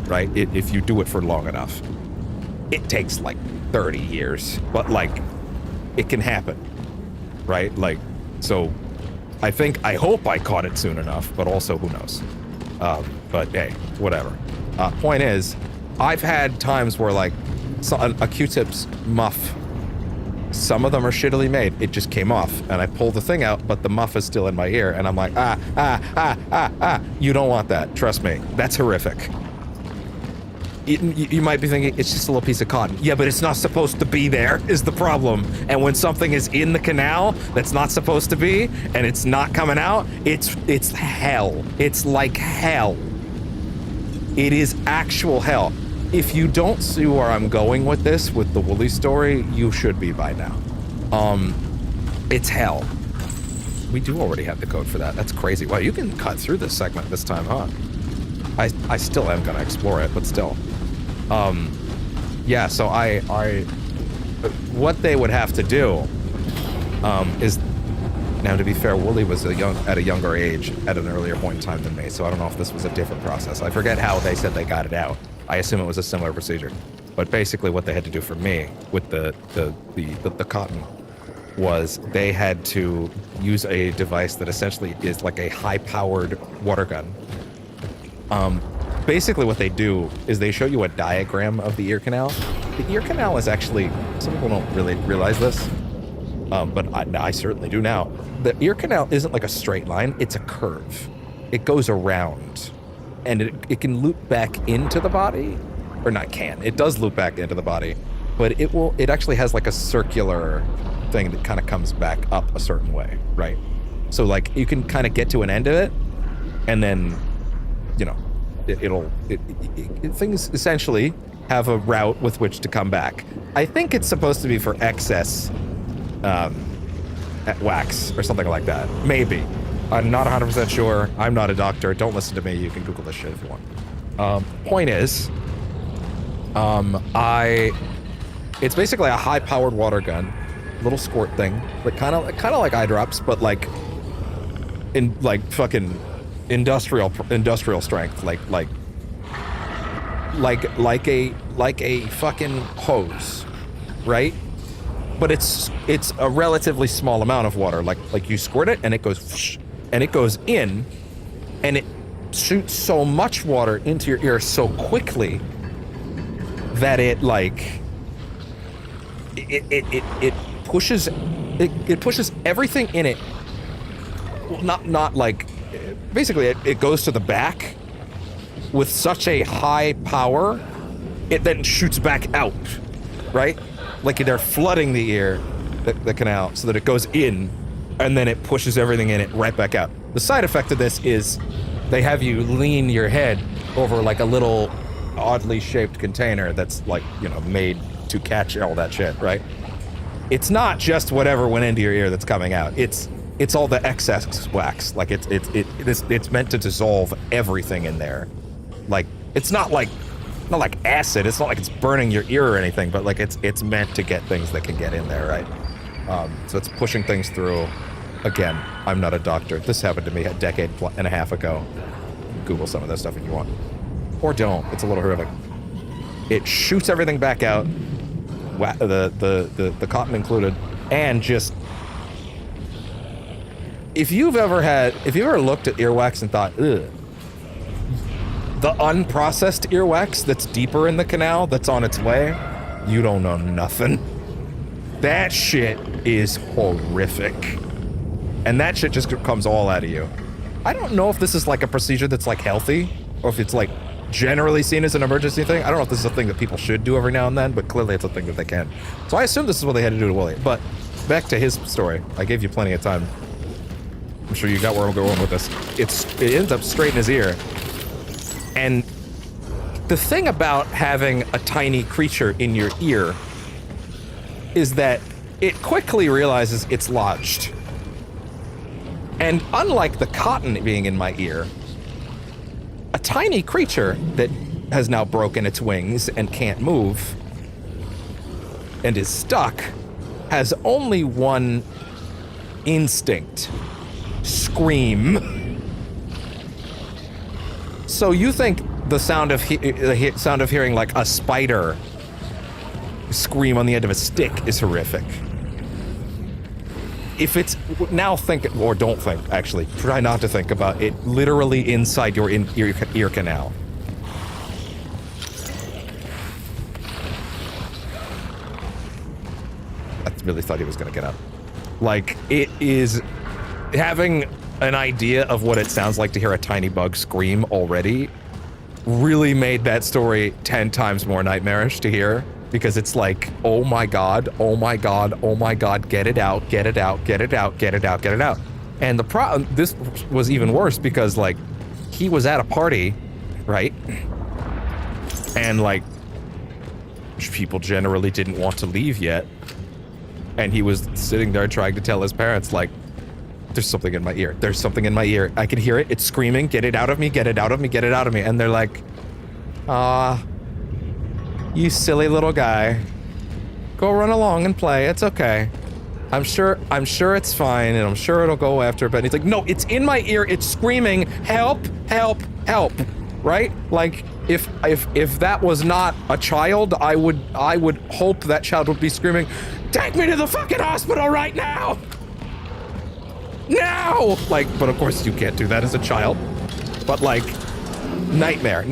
Right? If you do it for long enough. It takes like 30 years, but like, it can happen, right? Like, so I hope I caught it soon enough, but also who knows? But hey, whatever. Point is, I've had times where like a Q-tip's muff, some of them are shittily made. It just came off and I pulled the thing out, but the muff is still in my ear and I'm like, you don't want that. Trust me, that's horrific. You might be thinking, it's just a little piece of cotton. Yeah, but it's not supposed to be there, is the problem. And when something is in the canal that's not supposed to be, and it's not coming out, it's hell. It's like hell. It is actual hell. If you don't see where I'm going with this, with the Wooly story, you should be by now. It's hell. We do already have the code for that. That's crazy. Wow, you can cut through this segment this time, huh? I still am gonna explore it, but still. Yeah, so what they would have to do, is, now to be fair, Wooly was at a younger age at an earlier point in time than me, so I don't know if this was a different process. I forget how they said they got it out. I assume it was a similar procedure. But basically what they had to do for me with the cotton was they had to use a device that essentially is like a high-powered water gun. Basically what they do is they show you a diagram of the ear canal. The ear canal is actually, some people don't really realize this, but I certainly do now. The ear canal isn't like a straight line, it's a curve. It goes around, and it can loop back into the body, or not can, it does loop back into the body, but it actually has like a circular thing that kind of comes back up a certain way, right? So like you can kind of get to an end of it, and then, you know, things essentially have a route with which to come back. I think it's supposed to be for excess wax or something like that. Maybe. I'm not 100% sure. I'm not a doctor. Don't listen to me. You can Google this shit if you want. Point is, it's basically a high-powered water gun, little squirt thing, but kind of like eye drops, but like in like fucking industrial strength, like a fucking hose, right? But it's a relatively small amount of water. Like you squirt it and it goes whoosh, and it goes in, and it shoots so much water into your ear so quickly that it pushes everything in it not like, basically it goes to the back with such a high power, it then shoots back out, right? Like they're flooding the ear, the canal, so that it goes in, and then it pushes everything in it right back out. The side effect of this is they have you lean your head over like a little oddly shaped container that's like, you know, made to catch all that shit, right? It's not just whatever went into your ear that's coming out. It's all the excess wax. Like it's meant to dissolve everything in there. Like it's not like acid. It's not like it's burning your ear or anything, but like it's meant to get things that can get in there, right? So it's pushing things through. Again, I'm not a doctor. This happened to me a decade and a half ago. Google some of that stuff if you want. Or don't. It's a little horrific. It shoots everything back out, the cotton included, and just... If you've ever looked at earwax and thought, ugh, the unprocessed earwax that's deeper in the canal, that's on its way, you don't know nothing. That shit is horrific. And that shit just comes all out of you. I don't know if this is like a procedure that's like healthy, or if it's like generally seen as an emergency thing. I don't know if this is a thing that people should do every now and then, but clearly it's a thing that they can. So I assume this is what they had to do to Willie. But back to his story. I gave you plenty of time. I'm sure you got where I'm going with this. It ends up straight in his ear. And the thing about having a tiny creature in your ear is that it quickly realizes it's lodged. And unlike the cotton being in my ear, a tiny creature that has now broken its wings and can't move and is stuck has only one instinct: scream. So you think the sound of hearing like a spider scream on the end of a stick is horrific. If it's now think, or don't think, actually, try not to think about it literally inside your ear canal. I really thought he was gonna get up. Like, it is having an idea of what it sounds like to hear a tiny bug scream already really made that story 10 times more nightmarish to hear, because it's like, oh my god, oh my god, oh my god, get it out, get it out, get it out, get it out, get it out. And the problem, this was even worse because like, he was at a party, right? And like, people generally didn't want to leave yet. And he was sitting there trying to tell his parents, like, there's something in my ear. There's something in my ear. I can hear it. It's screaming. Get it out of me. Get it out of me. Get it out of me. And they're like, you silly little guy. Go run along and play. It's okay. I'm sure it's fine, and I'm sure it'll go after. But he's like, no, it's in my ear. It's screaming. Help! Help! Help! Right? Like, if that was not a child, I would hope that child would be screaming, take me to the fucking hospital right now! Now! Like, but of course you can't do that as a child. But like, nightmare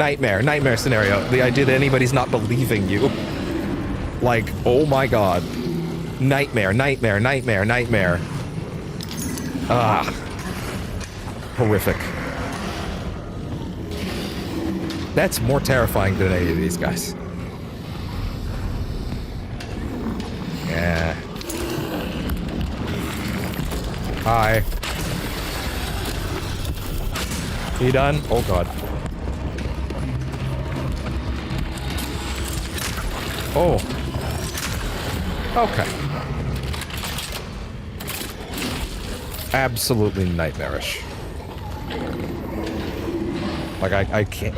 scenario. The idea that anybody's not believing you. Like, oh my god. Nightmare. Horrific. That's more terrifying than any of these guys. Yeah. Hi. You done? Oh god. Oh. Okay. Absolutely nightmarish. Like I can't.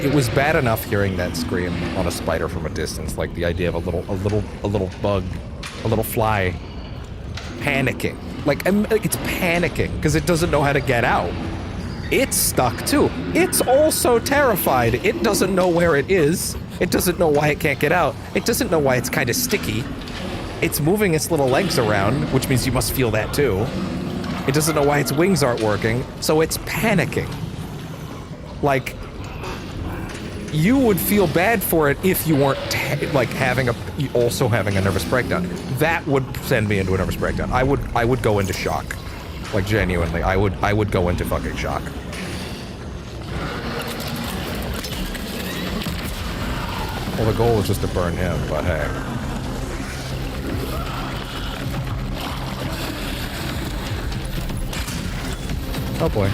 It was bad enough hearing that scream on a spider from a distance. Like the idea of a little bug, a little fly, panicking. Like it's panicking because it doesn't know how to get out. It's stuck too. It's also terrified. It doesn't know where it is. It doesn't know why it can't get out. It doesn't know why it's kind of sticky. It's moving its little legs around, which means you must feel that too. It doesn't know why its wings aren't working, so it's panicking. Like, you would feel bad for it if you weren't like also having a nervous breakdown. That would send me into a nervous breakdown. I would go into shock. Like, genuinely, I would go into fucking shock. Well, the goal was just to burn him, but hey. Oh boy.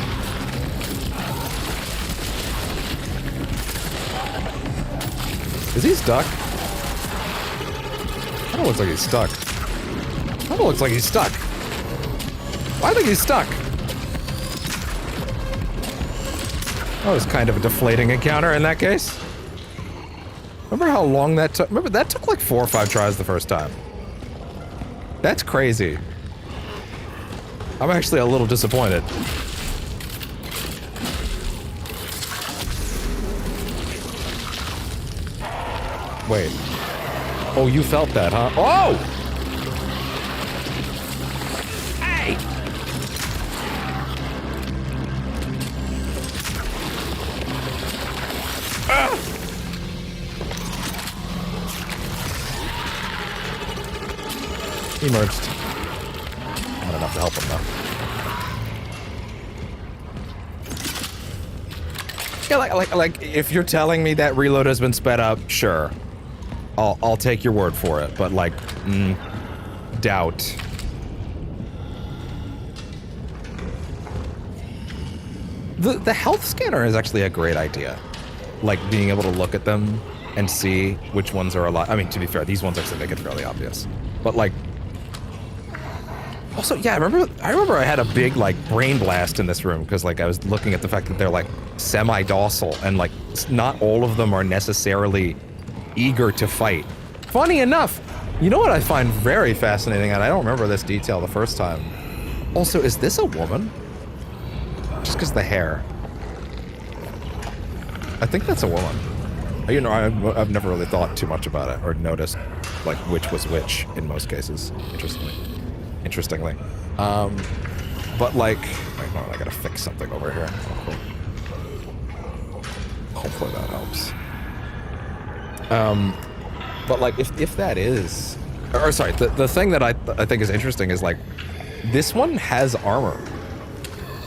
Is he stuck? That looks like he's stuck. That looks like he's stuck. I think he's stuck. That was kind of a deflating encounter in that case. Remember how long that took? Remember, that took like 4 or 5 tries the first time. That's crazy. I'm actually a little disappointed. Wait. Oh, you felt that, huh? Oh! Hey! Ah! He merged. Not enough to help him, though. Yeah, like, if you're telling me that reload has been sped up, sure. I'll take your word for it, but like, doubt. The health scanner is actually a great idea. Like, being able to look at them and see which ones are alive. I mean, to be fair, these ones actually make it fairly obvious. But like, also, yeah, I remember I had a big, like, brain blast in this room, because, like, I was looking at the fact that they're, like, semi-docile, and, like, not all of them are necessarily eager to fight. Funny enough, you know what I find very fascinating, and I don't remember this detail the first time. Also, is this a woman? Just because the hair. I think that's a woman. You know, I've never really thought too much about it, or noticed, like, which was which in most cases, interestingly. But like, wait, no, I gotta fix something over here. Oh, cool. Hopefully that helps. But like, if that is, or sorry, the thing that I think is interesting is like, this one has armor.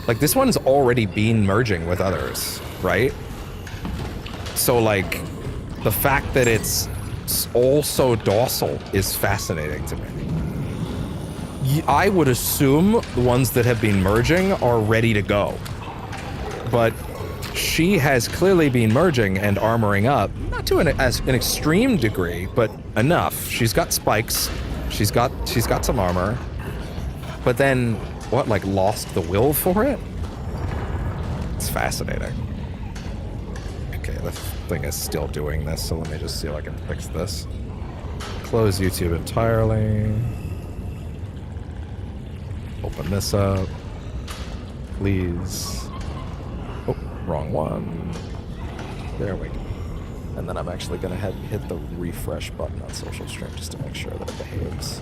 Like, this one's already been merging with others, right? So like, the fact that it's also docile is fascinating to me. I would assume the ones that have been merging are ready to go. But she has clearly been merging and armoring up, not to an extreme degree, but enough. She's got spikes, she's got some armor, but then, what, like, lost the will for it? It's fascinating. Okay, the thing is still doing this, so let me just see if I can fix this. Close YouTube entirely. Open this up, please. Oh, wrong one. There we go. And then I'm actually gonna hit the refresh button on Social Stream just to make sure that it behaves.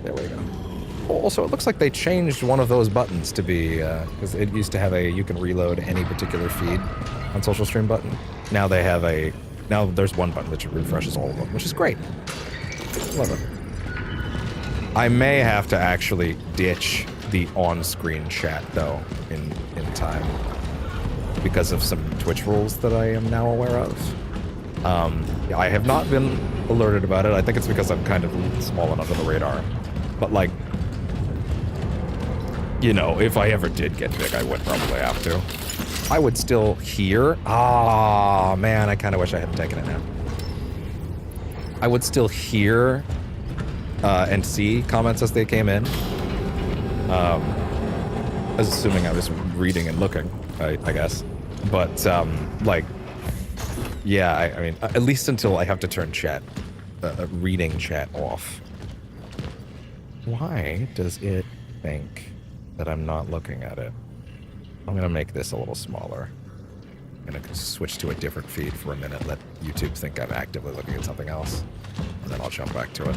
There we go. Also, it looks like they changed one of those buttons to be, because it used to have a you can reload any particular feed on Social Stream button. Now they have now there's one button that refreshes all of them, which is great. Love it. I may have to actually ditch the on-screen chat, though, in time, because of some Twitch rules that I am now aware of. I have not been alerted about it. I think it's because I'm kind of small enough on the radar. But, like, you know, if I ever did get big, I would probably have to. I would still hear... Ah, man, I kind of wish I hadn't taken it now. I would still hear... and see comments as they came in. I was assuming I was reading and looking, I guess. But, like, yeah, I mean, at least until I have to turn chat, reading chat off. Why does it think that I'm not looking at it? I'm gonna make this a little smaller. I'm gonna switch to a different feed for a minute, let YouTube think I'm actively looking at something else, and then I'll jump back to it.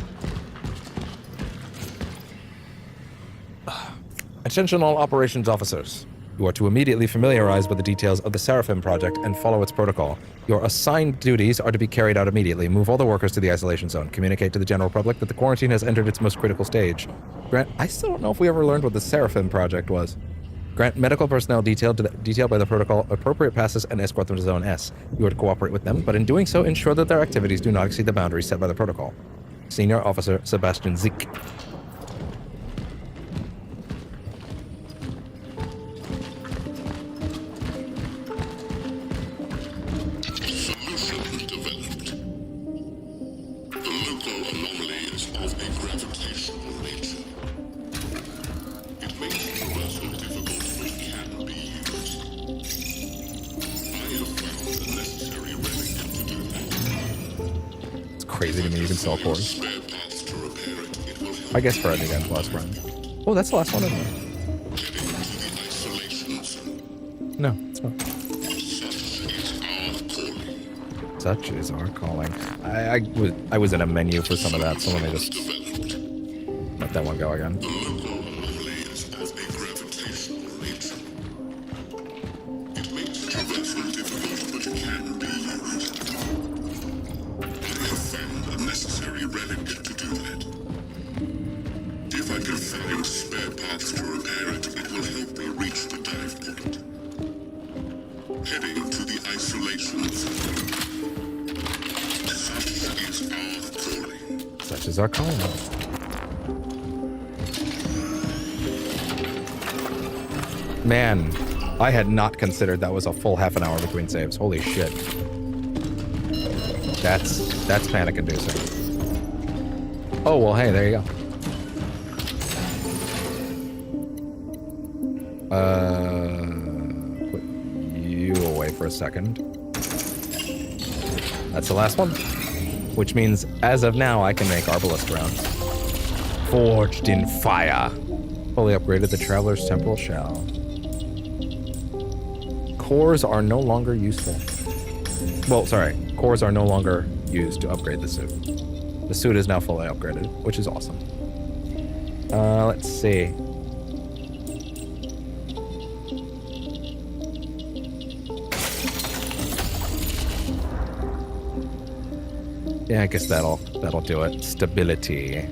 Attention all operations officers. You are to immediately familiarize with the details of the Seraphim project and follow its protocol. Your assigned duties are to be carried out immediately. Move all the workers to the isolation zone. Communicate to the general public that the quarantine has entered its most critical stage. Grant, I still don't know if we ever learned what the Seraphim project was. Grant medical personnel detailed by the protocol appropriate passes and escort them to Zone S. You are to cooperate with them, but in doing so, ensure that their activities do not exceed the boundaries set by the protocol. Senior Officer Sebastian Zick. Crazy to me you can sell cores. I guess for a New Game Plus run. Oh, that's the last one, isn't it? No, it's not. Such is our calling. I was in a menu for some of that, so let me just let that one go again. Our calling. Man, I had not considered that was a full half an hour between saves. Holy shit. That's panic inducing. Oh, well, hey, there you go. Put you away for a second. That's the last one. Which means, as of now, I can make Arbalest rounds. Forged in fire. Fully upgraded the Traveler's Temporal Shell. Cores are no longer useful. Well, sorry. Cores are no longer used to upgrade the suit. The suit is now fully upgraded, which is awesome. Let's see. Yeah, I guess that'll do it. Stability.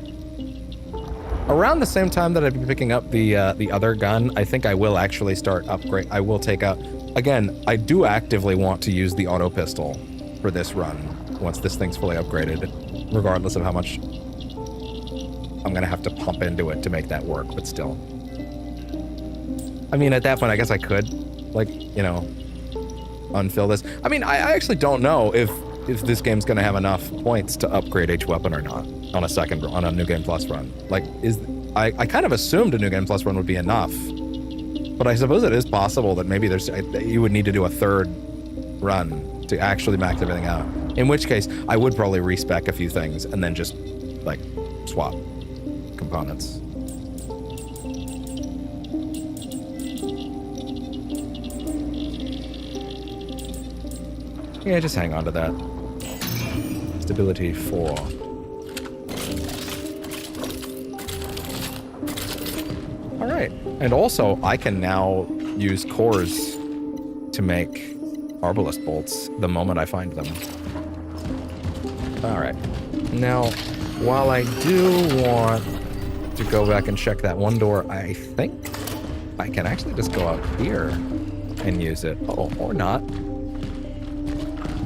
Around the same time that I'd be picking up the other gun, I think I will actually start upgrade. I will take out. Again, I do actively want to use the auto pistol for this run once this thing's fully upgraded, regardless of how much I'm gonna have to pump into it to make that work. But still, I mean, at that point, I guess I could, like, you know, unfill this. I mean, I actually don't know if this game's gonna have enough points to upgrade each weapon or not on a New Game Plus run. Like, I kind of assumed a New Game Plus run would be enough, but I suppose it is possible that maybe you would need to do a third run to actually max everything out. In which case, I would probably respec a few things and then just, like, swap components. Yeah, just hang on to that. Stability 4. All right. And also, I can now use cores to make Arbalest bolts the moment I find them. All right. Now, while I do want to go back and check that one door, I think I can actually just go out here and use it. Oh, or not.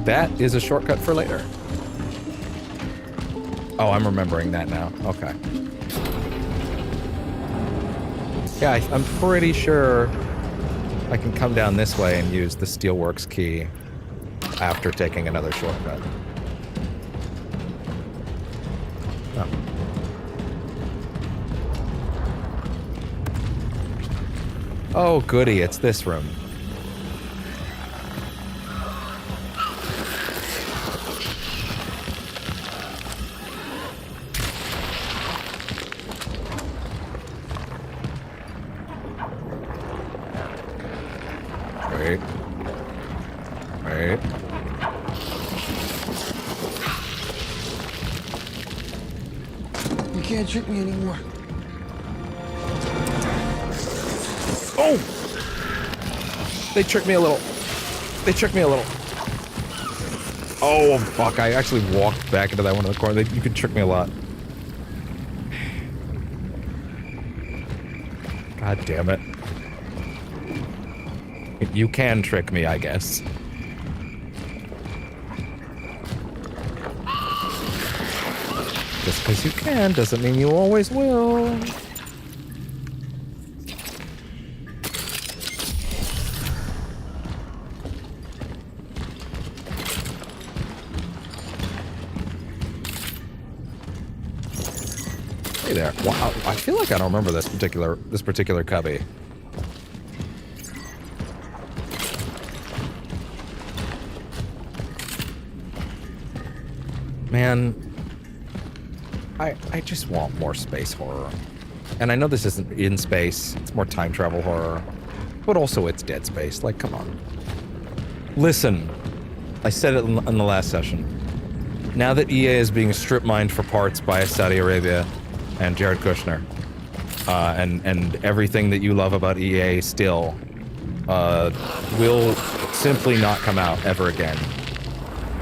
That is a shortcut for later. Oh, I'm remembering that now. Okay. Yeah, I'm pretty sure I can come down this way and use the Steelworks key after taking another shortcut. Oh. Oh, goody, it's this room. Wait. You can't trick me anymore. Oh! They tricked me a little. They tricked me a little. Oh, fuck. I actually walked back into that one in the corner. You could trick me a lot. God damn it. You can trick me, I guess. Just because you can doesn't mean you always will. Hey there. Wow, I feel like I don't remember this particular cubby. Man, I just want more space horror. And I know this isn't in space, it's more time travel horror, but also it's Dead Space, like, come on. Listen, I said it in the last session. Now that EA is being strip-mined for parts by Saudi Arabia and Jared Kushner, and everything that you love about EA still, will simply not come out ever again.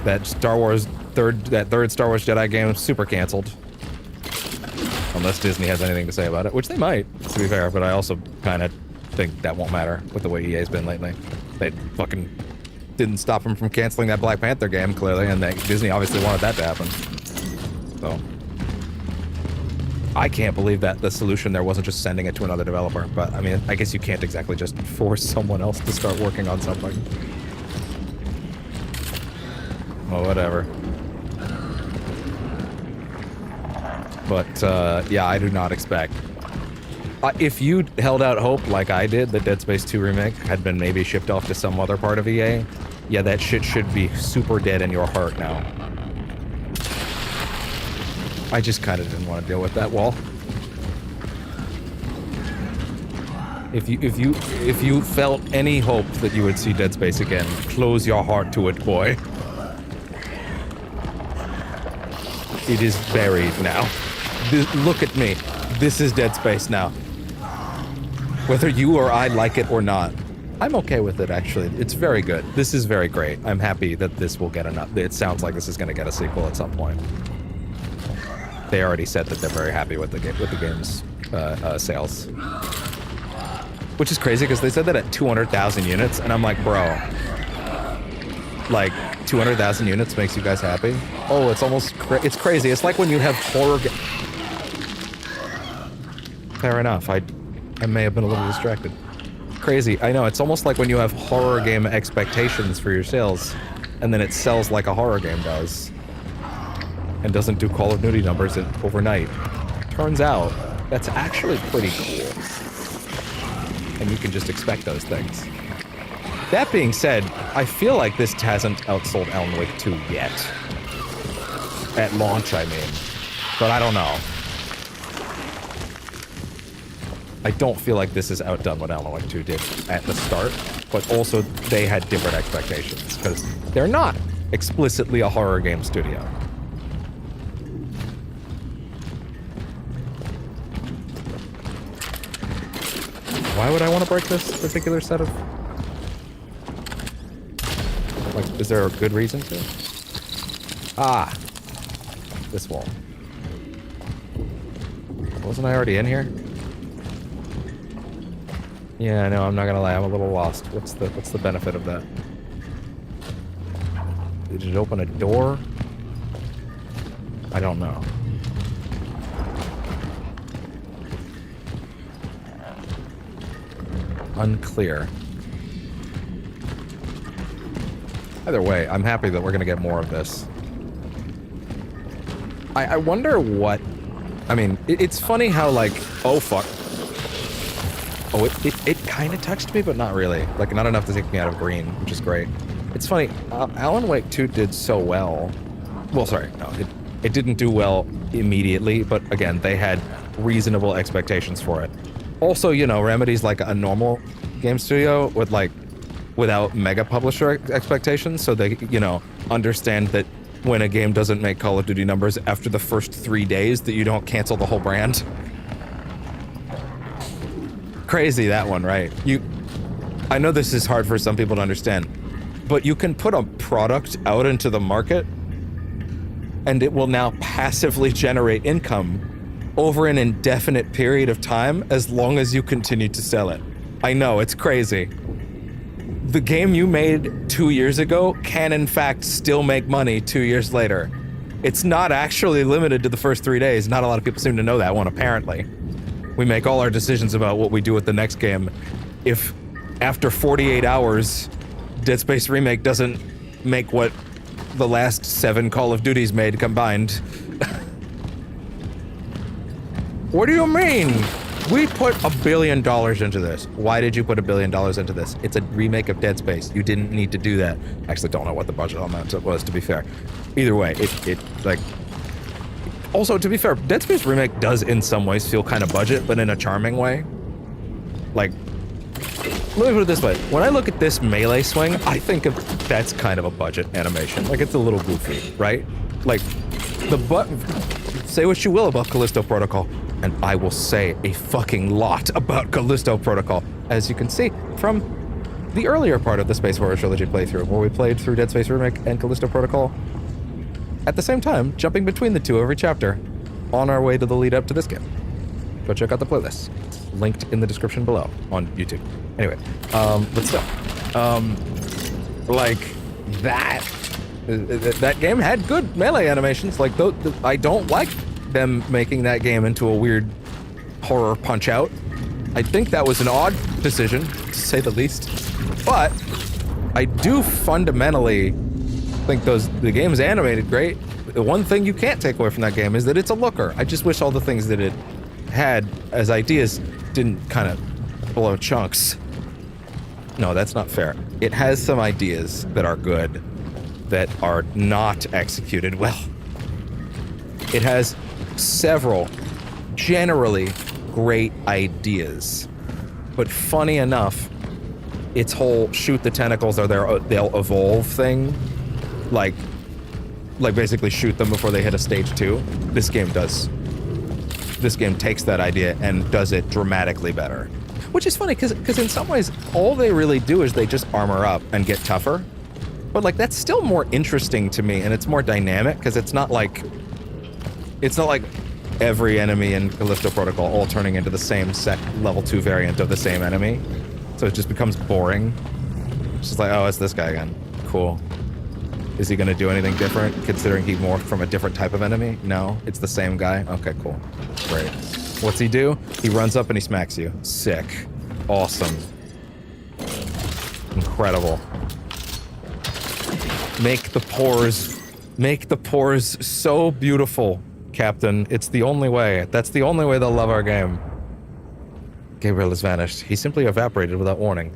That third Star Wars Jedi game, super canceled. Unless Disney has anything to say about it, which they might, to be fair, but I also kind of think that won't matter with the way EA's been lately. They fucking didn't stop them from canceling that Black Panther game, clearly, and Disney obviously wanted that to happen. So, I can't believe that the solution there wasn't just sending it to another developer, but I mean, I guess you can't exactly just force someone else to start working on something. Well, whatever. But, yeah, I do not expect. If you held out hope like I did that Dead Space 2 Remake had been maybe shipped off to some other part of EA, yeah, that shit should be super dead in your heart now. I just kind of didn't want to deal with that wall. If you felt any hope that you would see Dead Space again, close your heart to it, boy. It is buried now. Look at me. This is Dead Space now. Whether you or I like it or not, I'm okay with it, actually. It's very good. This is very great. I'm happy that this will get enough. It sounds like this is going to get a sequel at some point. They already said that they're very happy with the game's sales. Which is crazy, because they said that at 200,000 units, and I'm like, bro. Like, 200,000 units makes you guys happy? Oh, it's almost it's crazy. It's like when you have horror Fair enough. I may have been a little distracted. Crazy. I know, it's almost like when you have horror game expectations for your sales, and then it sells like a horror game does. And doesn't do Call of Duty numbers overnight. Turns out, that's actually pretty cool. And you can just expect those things. That being said, I feel like this hasn't outsold Alan Wake 2 yet. At launch, I mean. But I don't know. I don't feel like this has outdone what Alan Wake 2 did at the start, but also they had different expectations, because they're not explicitly a horror game studio. Why would I want to break this particular set of... Like, is there a good reason to? Ah! This wall. Wasn't I already in here? Yeah, no, I'm not gonna lie, I'm a little lost. What's the benefit of that? Did it open a door? I don't know. Unclear. Either way, I'm happy that we're gonna get more of this. I wonder what... I mean, it's funny how, like... Oh, fuck. Oh, it kind of touched me, but not really. Like, not enough to take me out of green, which is great. It's funny, Alan Wake 2 did so well. Well, sorry, no, it didn't do well immediately, but again, they had reasonable expectations for it. Also, you know, Remedy's like a normal game studio with, like, without mega publisher expectations, so they, you know, understand that when a game doesn't make Call of Duty numbers after the first 3 days, that you don't cancel the whole brand. Crazy, that one, right? I know this is hard for some people to understand, but you can put a product out into the market and it will now passively generate income over an indefinite period of time as long as you continue to sell it. I know, it's crazy. The game you made 2 years ago can in fact still make money 2 years later. It's not actually limited to the first 3 days. Not a lot of people seem to know that one, apparently. We make all our decisions about what we do with the next game. If after 48 hours, Dead Space Remake doesn't make what the last 7 Call of Duties made combined. What do you mean? We put $1 billion into this. Why did you put $1 billion into this? It's a remake of Dead Space. You didn't need to do that. Actually, don't know what the budget amount was, to be fair. Either way, it like... Also, to be fair, Dead Space Remake does in some ways feel kind of budget, but in a charming way. Like, let me put it this way. When I look at this melee swing, I think of that's kind of a budget animation. Like, it's a little goofy, right? Like, say what you will about Callisto Protocol, and I will say a fucking lot about Callisto Protocol, as you can see from the earlier part of the Space Horror Trilogy playthrough, where we played through Dead Space Remake and Callisto Protocol at the same time, jumping between the two every chapter, on our way to the lead up to this game. Go check out the playlist. It's linked in the description below on YouTube. Anyway, but still, like, that game had good melee animations. Like, I don't like them making that game into a weird horror punch-out. I think that was an odd decision, to say the least. But I do fundamentally think the game's animated great. The one thing you can't take away from that game is that it's a looker. I just wish all the things that it had as ideas didn't kind of blow chunks. No, that's not fair. It has some ideas that are good that are not executed well. It has several generally great ideas, but funny enough, its whole shoot the tentacles or they'll evolve thing, like basically shoot them before they hit a stage 2. This game takes that idea and does it dramatically better, which is funny because in some ways all they really do is they just armor up and get tougher, but like that's still more interesting to me and it's more dynamic because it's not like every enemy in Callisto Protocol all turning into the same level 2 variant of the same enemy. So it just becomes boring. It's just like, oh, it's this guy again. Cool. Is he gonna do anything different, considering he morphed from a different type of enemy? No, it's the same guy. Okay, cool. Great. What's he do? He runs up and he smacks you. Sick. Awesome. Incredible. Make the pores so beautiful, Captain. It's the only way. That's the only way they'll love our game. Gabriel has vanished. He simply evaporated without warning.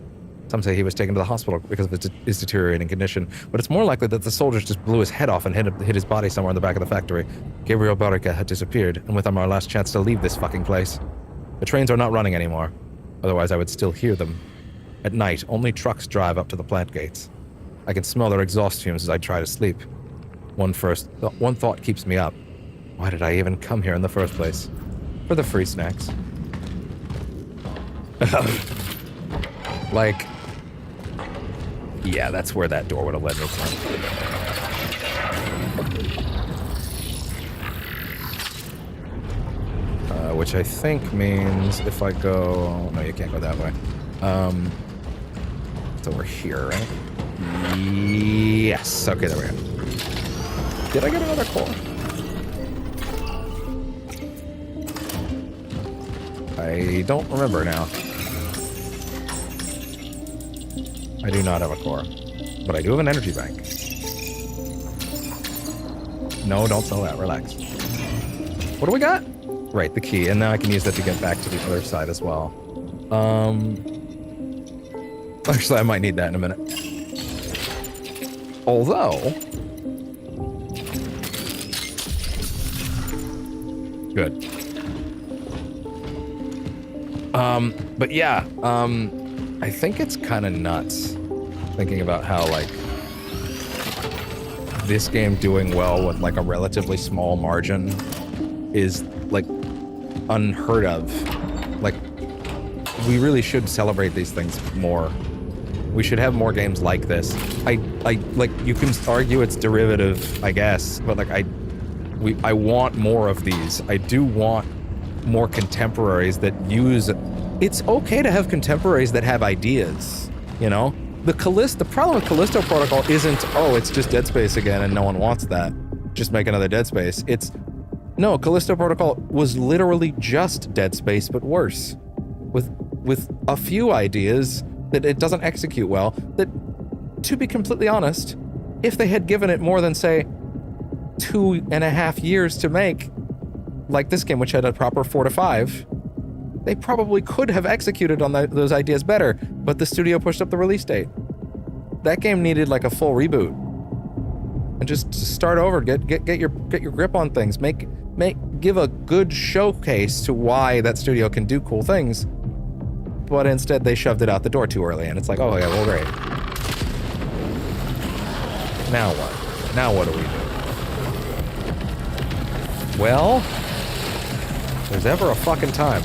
Some say he was taken to the hospital because of his deteriorating condition, but it's more likely that the soldiers just blew his head off and hit his body somewhere in the back of the factory. Gabriel Borica had disappeared, and with him our last chance to leave this fucking place. The trains are not running anymore. Otherwise I would still hear them. At night, only trucks drive up to the plant gates. I can smell their exhaust fumes as I try to sleep. One thought keeps me up. Why did I even come here in the first place? For the free snacks. Like, yeah, that's where that door would have led me to. Which I think means if I go... No, you can't go that way. It's over here, right? Yes. Okay, there we go. Did I get another core? I don't remember now. I do not have a core, but I do have an energy bank. No, don't sell that. Relax. What do we got? Right, the key, and now I can use that to get back to the other side as well. Actually, I might need that in a minute. Although... Good. But yeah, I think it's kind of nuts thinking about how, like, this game doing well with, like, a relatively small margin is, like, unheard of. Like, we really should celebrate these things more We should have more games like this. I like, you can argue it's derivative, I guess, but like I want more of these. I do want more contemporaries that use... It's okay to have contemporaries that have ideas, you know? The problem with Callisto Protocol isn't, oh, it's just Dead Space again and no one wants that. Just make another Dead Space. No, Callisto Protocol was literally just Dead Space, but worse. With a few ideas that it doesn't execute well, that, to be completely honest, if they had given it more than, say, 2.5 years to make, like this game, which had a proper 4 to 5, they probably could have executed on those ideas better, but the studio pushed up the release date. That game needed like a full reboot. And just start over, get your grip on things, give a good showcase to why that studio can do cool things. But instead they shoved it out the door too early, and it's like, oh yeah, well great. Now what? Now what do we do? Well, there's ever a fucking time.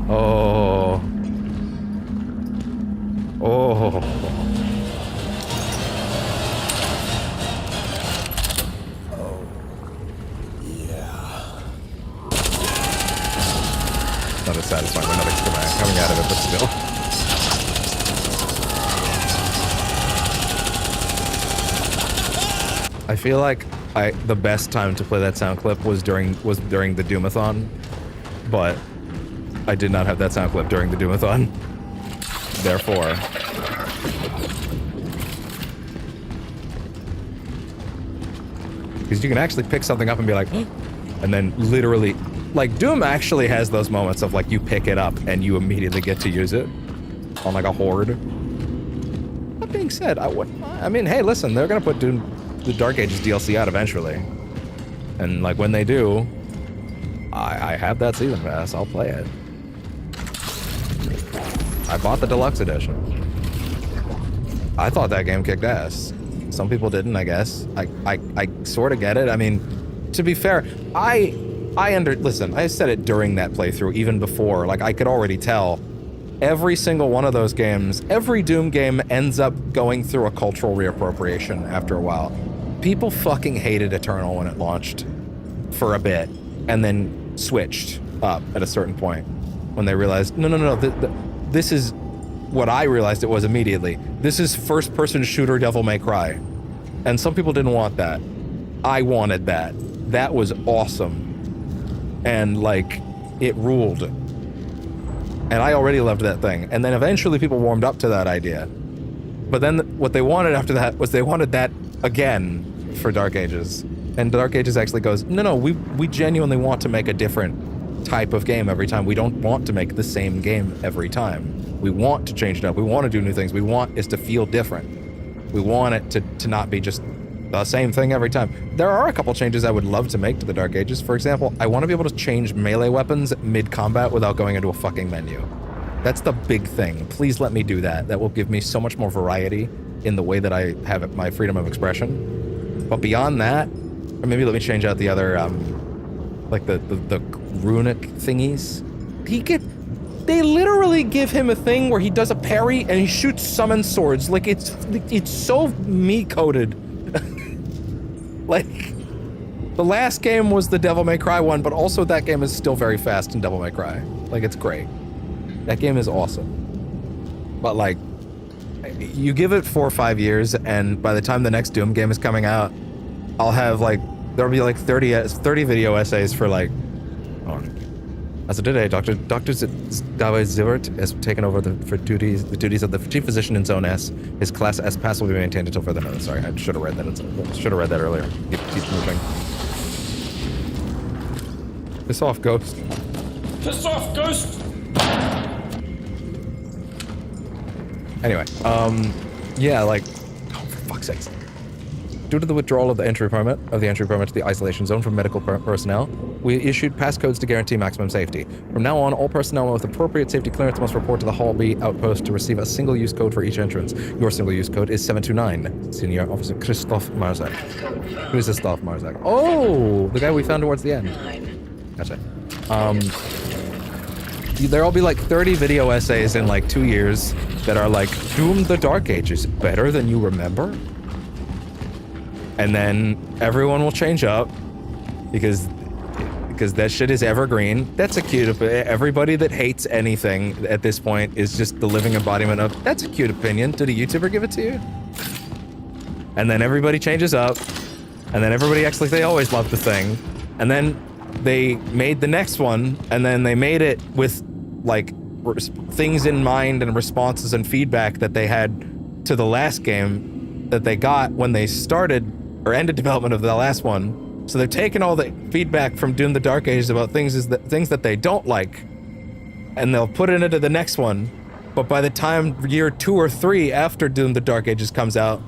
Oh. Not as satisfying when nothing's coming out of it, but still. I feel like the best time to play that sound clip was during the Doomathon, but I did not have that sound clip during the Doomathon. Therefore, because you can actually pick something up and be like, and then literally, like, Doom actually has those moments of like you pick it up and you immediately get to use it on like a horde. That being said, I mean, hey, listen, they're gonna put Doom, the Dark Ages DLC out eventually, and like when they do, I have that season pass. I'll play it. I bought the deluxe edition. I thought that game kicked ass. Some people didn't, I guess. I sort of get it. I mean, to be fair, listen, I said it during that playthrough, even before. Like, I could already tell. Every single one of those games, every Doom game ends up going through a cultural reappropriation after a while. People fucking hated Eternal when it launched for a bit, and then switched up at a certain point when they realized, no, this is what I realized it was immediately. This is first-person shooter Devil May Cry. And some people didn't want that. I wanted that. That was awesome. And, like, it ruled. And I already loved that thing. And then eventually people warmed up to that idea. But then what they wanted after that was they wanted that again for Dark Ages. And Dark Ages actually goes, no, we genuinely want to make a different type of game every time. We don't want to make the same game every time. We want to change it up. We want to do new things. We want it to feel different. We want it to not be just the same thing every time. There are a couple changes I would love to make to the Dark Ages. For example, I want to be able to change melee weapons mid-combat without going into a fucking menu. That's the big thing. Please let me do that. That will give me so much more variety in the way that I have my freedom of expression. But beyond that, or maybe let me change out the other, like the runic thingies. They literally give him a thing where he does a parry and he shoots summon swords. Like, it's so me-coded. Like, the last game was the Devil May Cry one, but also that game is still very fast in Devil May Cry. Like, it's great. That game is awesome. But, like, you give it 4 or 5 years, and by the time the next Doom game is coming out, I'll have, like, there'll be, like, 30 video essays for, like, as of today, Dr. Gavai Zivert has taken over the duties of the chief physician in Zone S. His Class S pass will be maintained until further notice. Sorry, I should have read that. Should have read that earlier. Keep moving. Piss off, Ghost. Piss off, Ghost! Anyway, yeah, like, oh, for fuck's sakes. Due to the withdrawal of the entry permit to the isolation zone from medical personnel, we issued passcodes to guarantee maximum safety. From now on, all personnel with appropriate safety clearance must report to the Hall B outpost to receive a single-use code for each entrance. Your single-use code is 729. Senior Officer Christoph Marzak. Who is Christoph Marzak? Oh, the guy we found towards the end. Gotcha. there'll be like 30 video essays in like 2 years that are like, Doom the Dark Ages better than you remember? And then everyone will change up because that shit is evergreen. That's a cute, everybody that hates anything at this point is just the living embodiment of, that's a cute opinion. Did a YouTuber give it to you? And then everybody changes up, and then everybody acts like they always loved the thing, and then they made the next one, and then they made it with, like, things in mind and responses and feedback that they had to the last game that they got when they started or ended development of the last one. So they've taken all the feedback from Doom the Dark Ages about things that they don't like, and they'll put it into the next one. But by the time year 2 or 3 after Doom the Dark Ages comes out,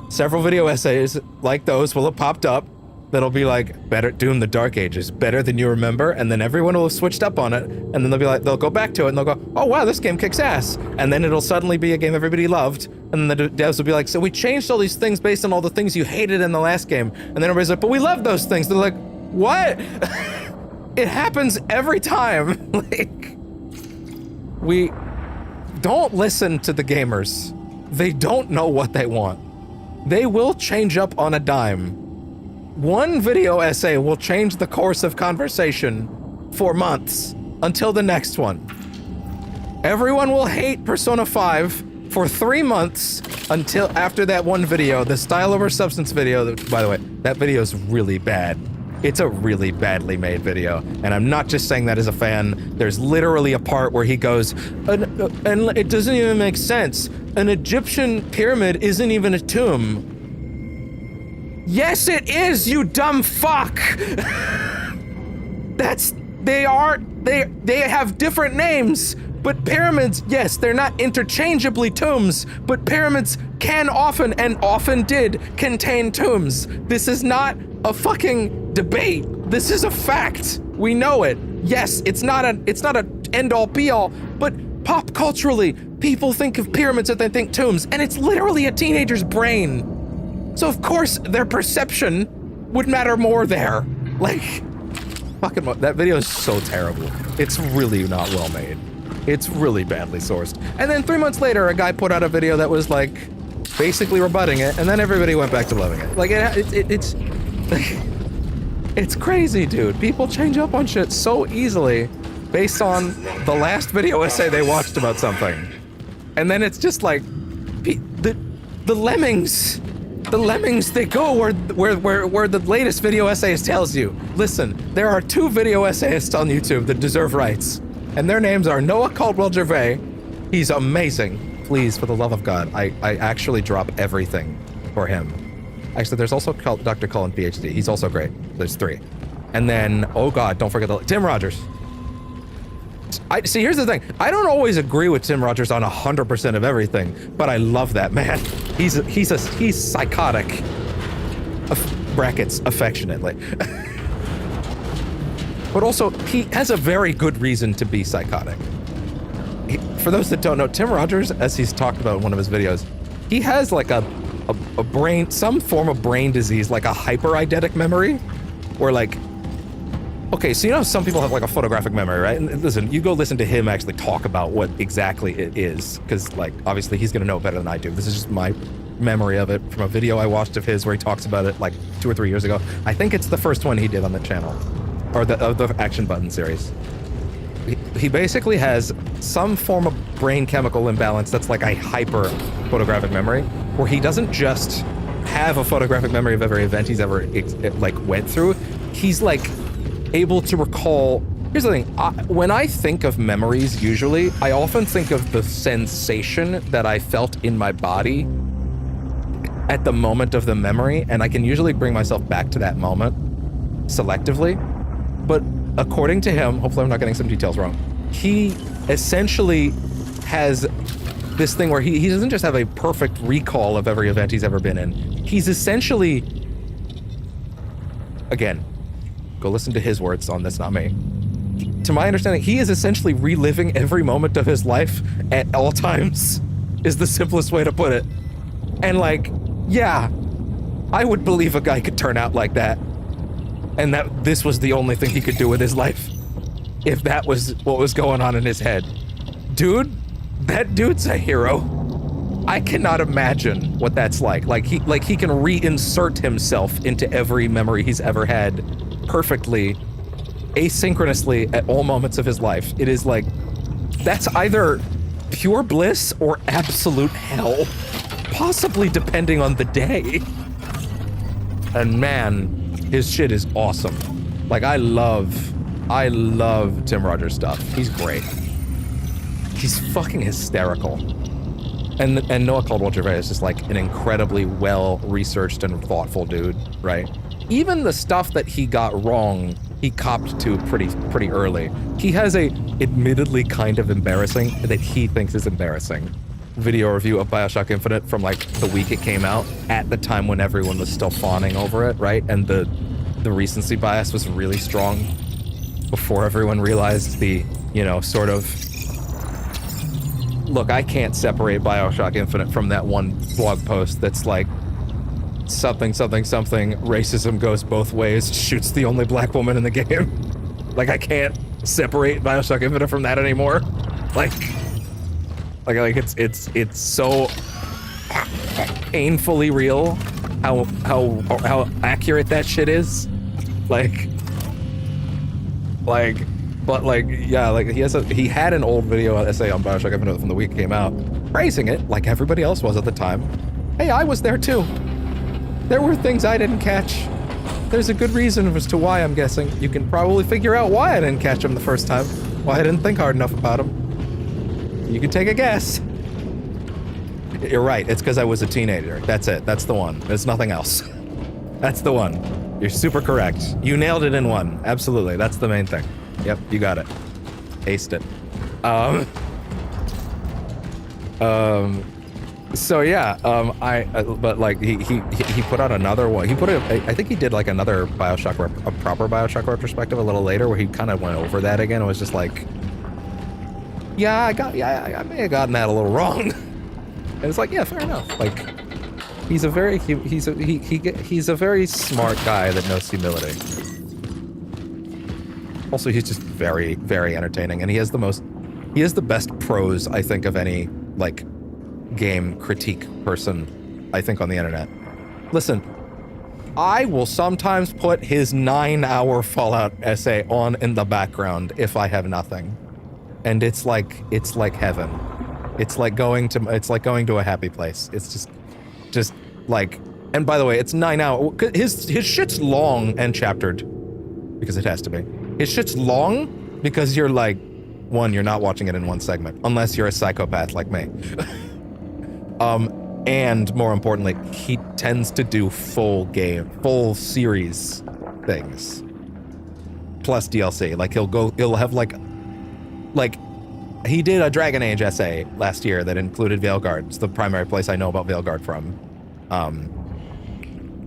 several video essays like those will have popped up that'll be like, better Doom the Dark Ages, better than you remember, and then everyone will have switched up on it, and then they'll be like, they'll go back to it and they'll go, oh wow, this game kicks ass, and then it'll suddenly be a game everybody loved, and then the devs will be like, so we changed all these things based on all the things you hated in the last game, and then everybody's like, but we love those things. They're like, what? It happens every time. Like, we don't listen to the gamers. They don't know what they want. They will change up on a dime. One video essay will change the course of conversation for months until the next one. Everyone will hate Persona 5 for 3 months until after that one video, the style over substance video. By the way, that video is really bad. It's a really badly made video, and I'm not just saying that as a fan. There's literally a part where he goes, and it doesn't even make sense. An Egyptian pyramid isn't even a tomb. Yes, it is, you dumb fuck! They have different names, but pyramids, yes, they're not interchangeably tombs, but pyramids can often, and often did, contain tombs. This is not a fucking debate. This is a fact. We know it. Yes, it's not a end-all be-all, but pop culturally, people think of pyramids and they think tombs, and it's literally a teenager's brain. So of course their perception would matter more there. Like, fucking, that video is so terrible. It's really not well made. It's really badly sourced. And then 3 months later, a guy put out a video that was like, basically rebutting it, and then everybody went back to loving it. Like, it's it's crazy, dude. People change up on shit so easily based on the last video essay they watched about something. And then it's just like, the lemmings, they go where the latest video essayist tells you. Listen, there are 2 video essayists on YouTube that deserve rights, and their names are Noah Caldwell-Gervais. He's amazing. Please, for the love of God, I actually drop everything for him. Actually, there's also Dr. Cullen, PhD. He's also great. There's 3. And then, oh God, don't forget Tim Rogers. See, here's the thing. I don't always agree with Tim Rogers on 100% of everything, but I love that man. He's psychotic. Brackets, affectionately. But also, he has a very good reason to be psychotic. For those that don't know, Tim Rogers, as he's talked about in one of his videos, he has like a brain, some form of brain disease, like a hyper-eidetic memory, where like, okay, so you know some people have like a photographic memory, right? And listen, you go listen to him actually talk about what exactly it is, because like, obviously he's gonna know better than I do. This is just my memory of it from a video I watched of his where he talks about it like 2 or 3 years ago. I think it's the first one he did on the channel, or the Action Button series. He basically has some form of brain chemical imbalance that's like a hyper photographic memory, where he doesn't just have a photographic memory of every event he's ever like went through. He's like able to recall. Here's the thing, when I think of memories, usually I often think of the sensation that I felt in my body at the moment of the memory, and I can usually bring myself back to that moment selectively. But according to him, hopefully I'm not getting some details wrong, he essentially has this thing where he doesn't just have a perfect recall of every event he's ever been in. He's essentially, again, go listen to his words on this, not me. To my understanding, he is essentially reliving every moment of his life at all times, is the simplest way to put it. And like, yeah, I would believe a guy could turn out like that, and that this was the only thing he could do with his life. if that was what was going on in his head. Dude, that dude's a hero. I cannot imagine what that's like. Like he can reinsert himself into every memory he's ever had perfectly, asynchronously at all moments of his life. It is like, that's either pure bliss or absolute hell, possibly depending on the day. And man, his shit is awesome. Like I love Tim Rogers stuff. He's great. He's fucking hysterical. And Noah Caldwell-Gervais is just like an incredibly well-researched and thoughtful dude, right? Even the stuff that he got wrong, he copped to pretty early. He has a admittedly kind of embarrassing, that he thinks is embarrassing, video review of BioShock Infinite from like the week it came out, at the time when everyone was still fawning over it, right? And the recency bias was really strong before everyone realized the, you know, sort of, look, I can't separate BioShock Infinite from that one blog post that's like, something, racism goes both ways, shoots the only black woman in the game. Like, I can't separate BioShock Infinite from that anymore. Like it's so painfully real how accurate that shit is. He had an old video essay on BioShock Infinite from the week it came out, praising it like everybody else was at the time. Hey, I was there too. There were things I didn't catch. There's a good reason as to why, I'm guessing. You can probably figure out why I didn't catch them the first time, why I didn't think hard enough about them. You can take a guess. You're right, it's because I was a teenager. That's it, that's the one. There's nothing else. That's the one. You're super correct. You nailed it in one. Absolutely, that's the main thing. Yep, you got it. Aced it. So yeah, but like he put out another one. I think he did like another BioShock, a proper BioShock retrospective a little later, where he kind of went over that again. It was just like, I may have gotten that a little wrong. And it's like, yeah, fair enough. Like, he's a very smart guy that knows humility. Also, he's just very, very entertaining, and he has the best prose, I think, of any like game critique person, I think, on the internet. Listen, I will sometimes put his 9-hour Fallout essay on in the background if I have nothing, and it's like heaven. It's like going to a happy place. It's just like, and by the way, it's 9 hours. His shit's long and chaptered because it has to be. His shit's long because you're like, one, you're not watching it in one segment unless you're a psychopath like me. And more importantly, he tends to do full series things. Plus DLC. Like he'll have like he did a Dragon Age essay last year that included Veilguard. It's the primary place I know about Veilguard from.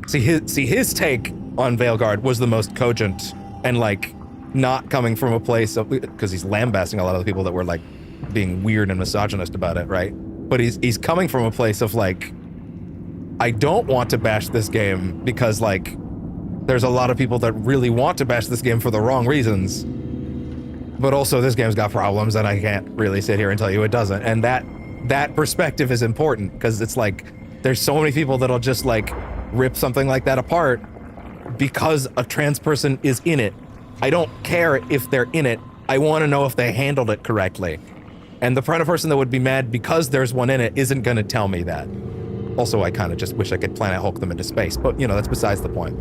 See his take on Veilguard was the most cogent and like not coming from a place of, because he's lambasting a lot of the people that were like being weird and misogynist about it, right? But he's coming from a place of like, I don't want to bash this game because like there's a lot of people that really want to bash this game for the wrong reasons. But also this game's got problems and I can't really sit here and tell you it doesn't. And that perspective is important because it's like there's so many people that'll just like rip something like that apart because a trans person is in it. I don't care if they're in it. I want to know if they handled it correctly. And the kind of person that would be mad because there's one in it isn't going to tell me that. Also, I kind of just wish I could Planet Hulk them into space, but you know, that's besides the point.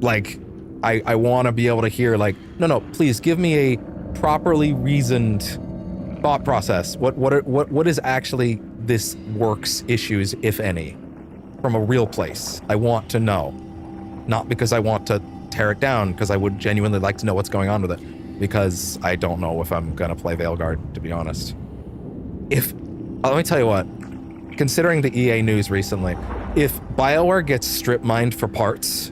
Like, I want to be able to hear like, no, please give me a properly reasoned thought process. What is actually this work's issues, if any, from a real place? I want to know, not because I want to tear it down, because I would genuinely like to know what's going on with it, because I don't know if I'm gonna play Veilguard, to be honest. Let me tell you what, considering the EA news recently, if BioWare gets strip mined for parts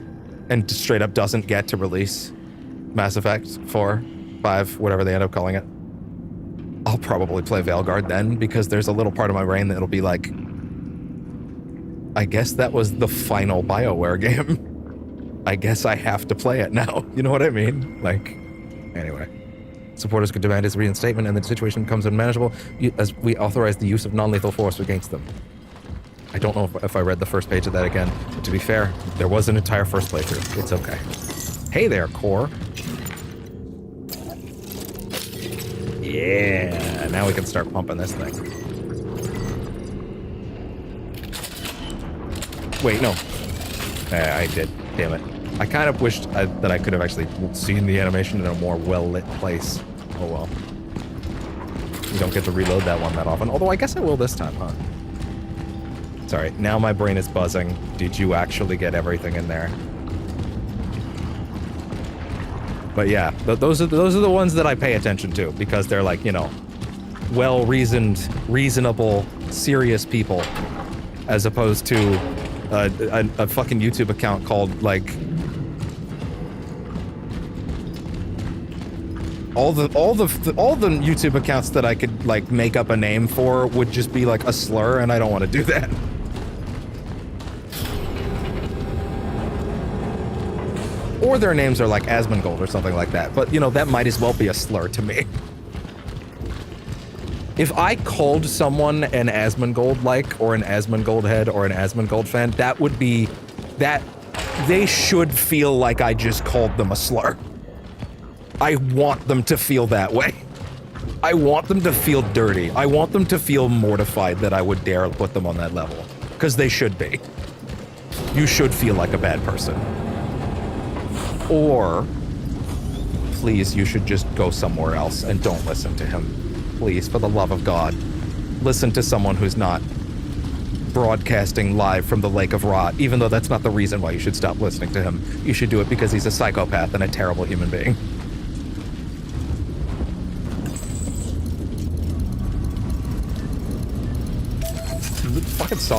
and straight up doesn't get to release Mass Effect 4, 5, whatever they end up calling it, I'll probably play Veilguard then, because there's a little part of my brain that'll be like, I guess that was the final BioWare game. I guess I have to play it now. You know what I mean? Like, Anyway. Supporters could demand his reinstatement and the situation becomes unmanageable as we authorize the use of non-lethal force against them. I don't know if I read the first page of that again, but to be fair, there was an entire first playthrough. It's okay. Hey there, Core. Yeah, now we can start pumping this thing. Wait, no. I did. Damn it. I kind of wished that I could have actually seen the animation in a more well-lit place. Oh well. You don't get to reload that one that often. Although I guess I will this time, huh? Sorry, now my brain is buzzing. Did you actually get everything in there? But yeah, those are the ones that I pay attention to because they're like, you know, well-reasoned, reasonable, serious people, as opposed to a fucking YouTube account called like all the YouTube accounts that I could like make up a name for would just be like a slur, and I don't want to do that. Or their names are like Asmongold or something like that, but you know, that might as well be a slur to me. If I called someone an Asmongold like, or an Asmongold head, or an Asmongold fan, that would be, that, they should feel like I just called them a slur. I want them to feel that way. I want them to feel dirty. I want them to feel mortified that I would dare put them on that level. Because they should be. You should feel like a bad person. Or, please, you should just go somewhere else and don't listen to him. Please, for the love of God. Listen to someone who's not broadcasting live from the Lake of Rot, even though that's not the reason why you should stop listening to him. You should do it because he's a psychopath and a terrible human being.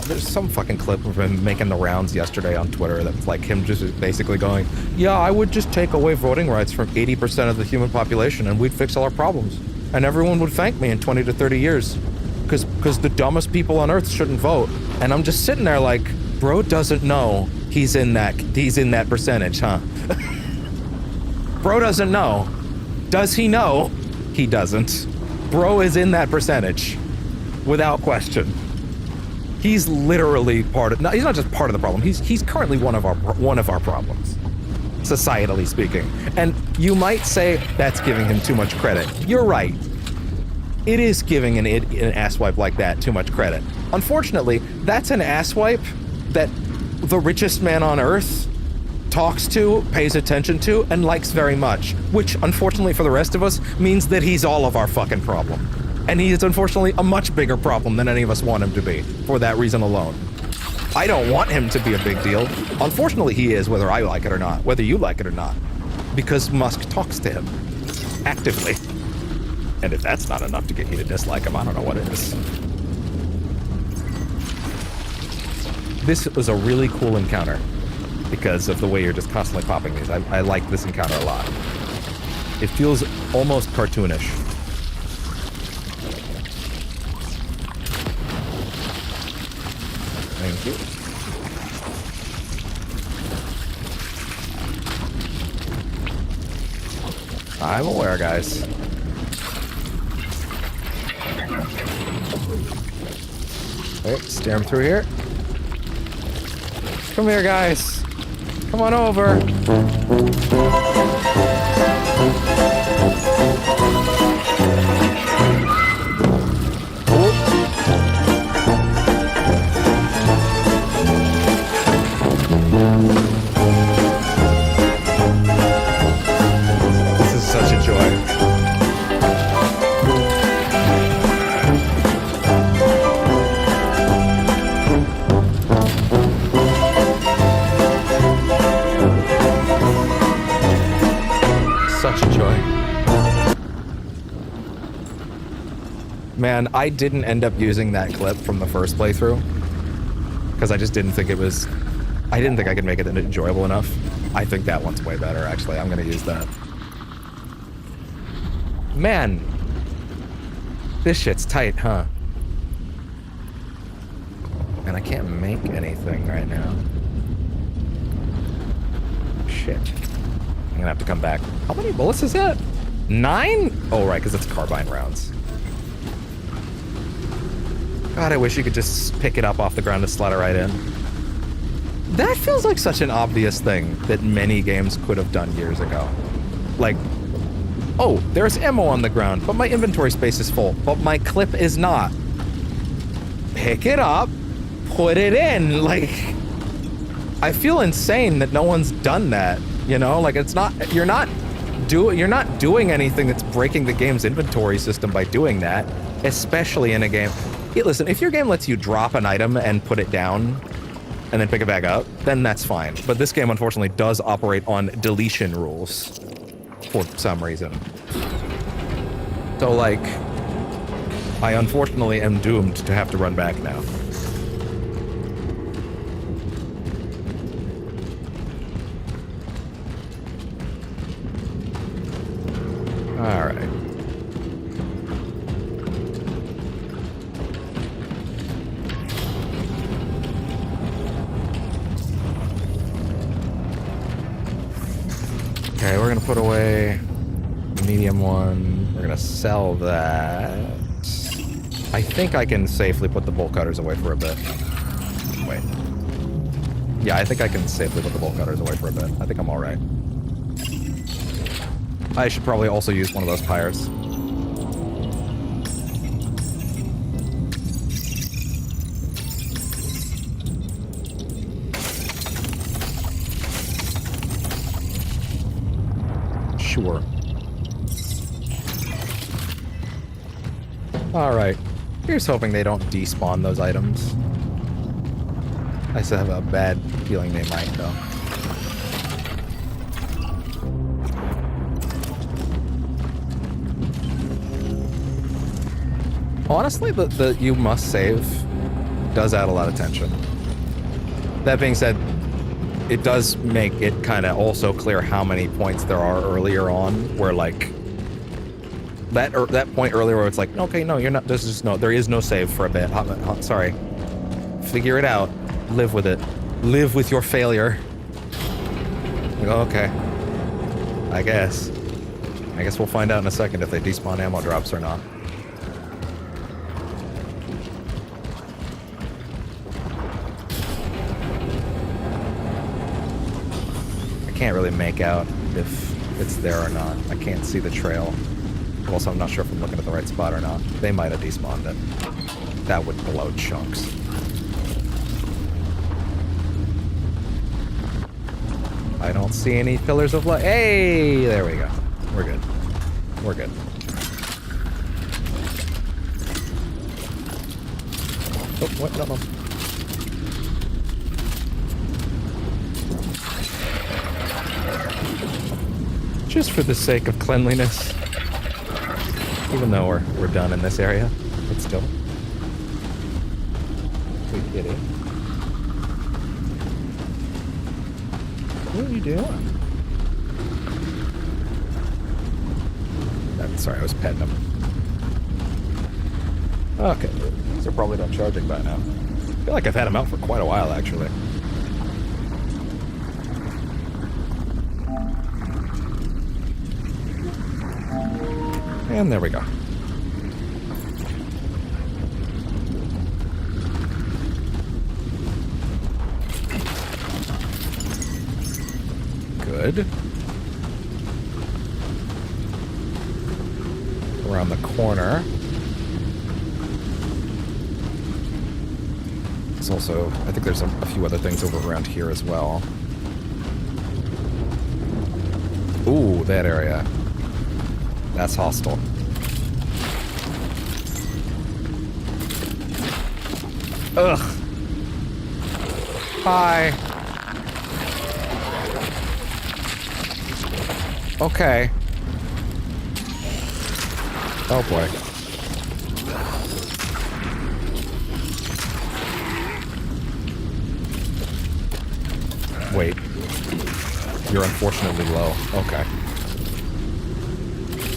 There's some fucking clip of him making the rounds yesterday on Twitter that's like him just basically going, yeah, I would just take away voting rights from 80% of the human population and we'd fix all our problems. And everyone would thank me in 20 to 30 years. Because the dumbest people on Earth shouldn't vote. And I'm just sitting there like, bro doesn't know he's in that percentage, huh? Bro doesn't know. Does he know? He doesn't. Bro is in that percentage. Without question. He's literally part of, no, he's not just part of the problem. He's currently one of our problems, societally speaking. And you might say that's giving him too much credit. You're right. It is giving an asswipe like that too much credit. Unfortunately, that's an asswipe that the richest man on Earth talks to, pays attention to, and likes very much. Which, unfortunately for the rest of us, means that he's all of our fucking problem. And he is unfortunately a much bigger problem than any of us want him to be, for that reason alone. I don't want him to be a big deal. Unfortunately, he is, whether I like it or not, whether you like it or not. Because Musk talks to him. Actively. And if that's not enough to get you to dislike him, I don't know what is. This was a really cool encounter, because of the way you're just constantly popping these. I like this encounter a lot. It feels almost cartoonish. Thank you. I'm aware, guys. Wait, steer him through here. Come here, guys. Come on over. This is such a joy. Such a joy. Man, I didn't end up using that clip from the first playthrough because I just didn't think it was... I didn't think I could make it enjoyable enough. I think that one's way better, actually. I'm gonna use that. Man. This shit's tight, huh? And I can't make anything right now. Shit. I'm gonna have to come back. How many bullets is that? 9? Oh, right, because it's carbine rounds. God, I wish you could just pick it up off the ground and slot it right in. That feels like such an obvious thing that many games could have done years ago. Like, oh, there's ammo on the ground, but my inventory space is full, but my clip is not. Pick it up, put it in. Like, I feel insane that no one's done that, you know? Like, it's not, you're not doing anything that's breaking the game's inventory system by doing that, especially in a game. Hey, listen, if your game lets you drop an item and put it down and then pick it back up, then that's fine. But this game, unfortunately, does operate on deletion rules for some reason. So, like, I unfortunately am doomed to have to run back now. All right. Okay, we're gonna put away the medium one. We're gonna sell that. I think I can safely put the bolt cutters away for a bit. Wait. Yeah, I think I can safely put the bolt cutters away for a bit. I think I'm all right. I should probably also use one of those pyres. Sure. Alright. Here's hoping they don't despawn those items. I still have a bad feeling they might, though. Honestly, the you must save does add a lot of tension. That being said, it does make it kind of also clear how many points there are earlier on where, like, that point earlier where it's like, okay, no, you're not, there is no save for a bit. Sorry. Figure it out. Live with it. Live with your failure. Like, okay. I guess we'll find out in a second if they despawn ammo drops or not. Can't really make out if it's there or not. I can't see the trail. Also, I'm not sure if I'm looking at the right spot or not. They might have despawned it. That would blow chunks. I don't see any pillars of light. Hey, there we go. We're good. We're good. Oh, what? No. Just for the sake of cleanliness. Even though we're done in this area, but still. Sweet kitty. What are you doing? Sorry, I was petting him. Okay, these are probably done charging by now. I feel like I've had them out for quite a while, actually. And there we go. Good. Around the corner. There's also, I think there's a few other things over around here as well. Ooh, that area. That's hostile. Ugh. Hi. Okay. Oh boy. Wait. You're unfortunately low. Okay.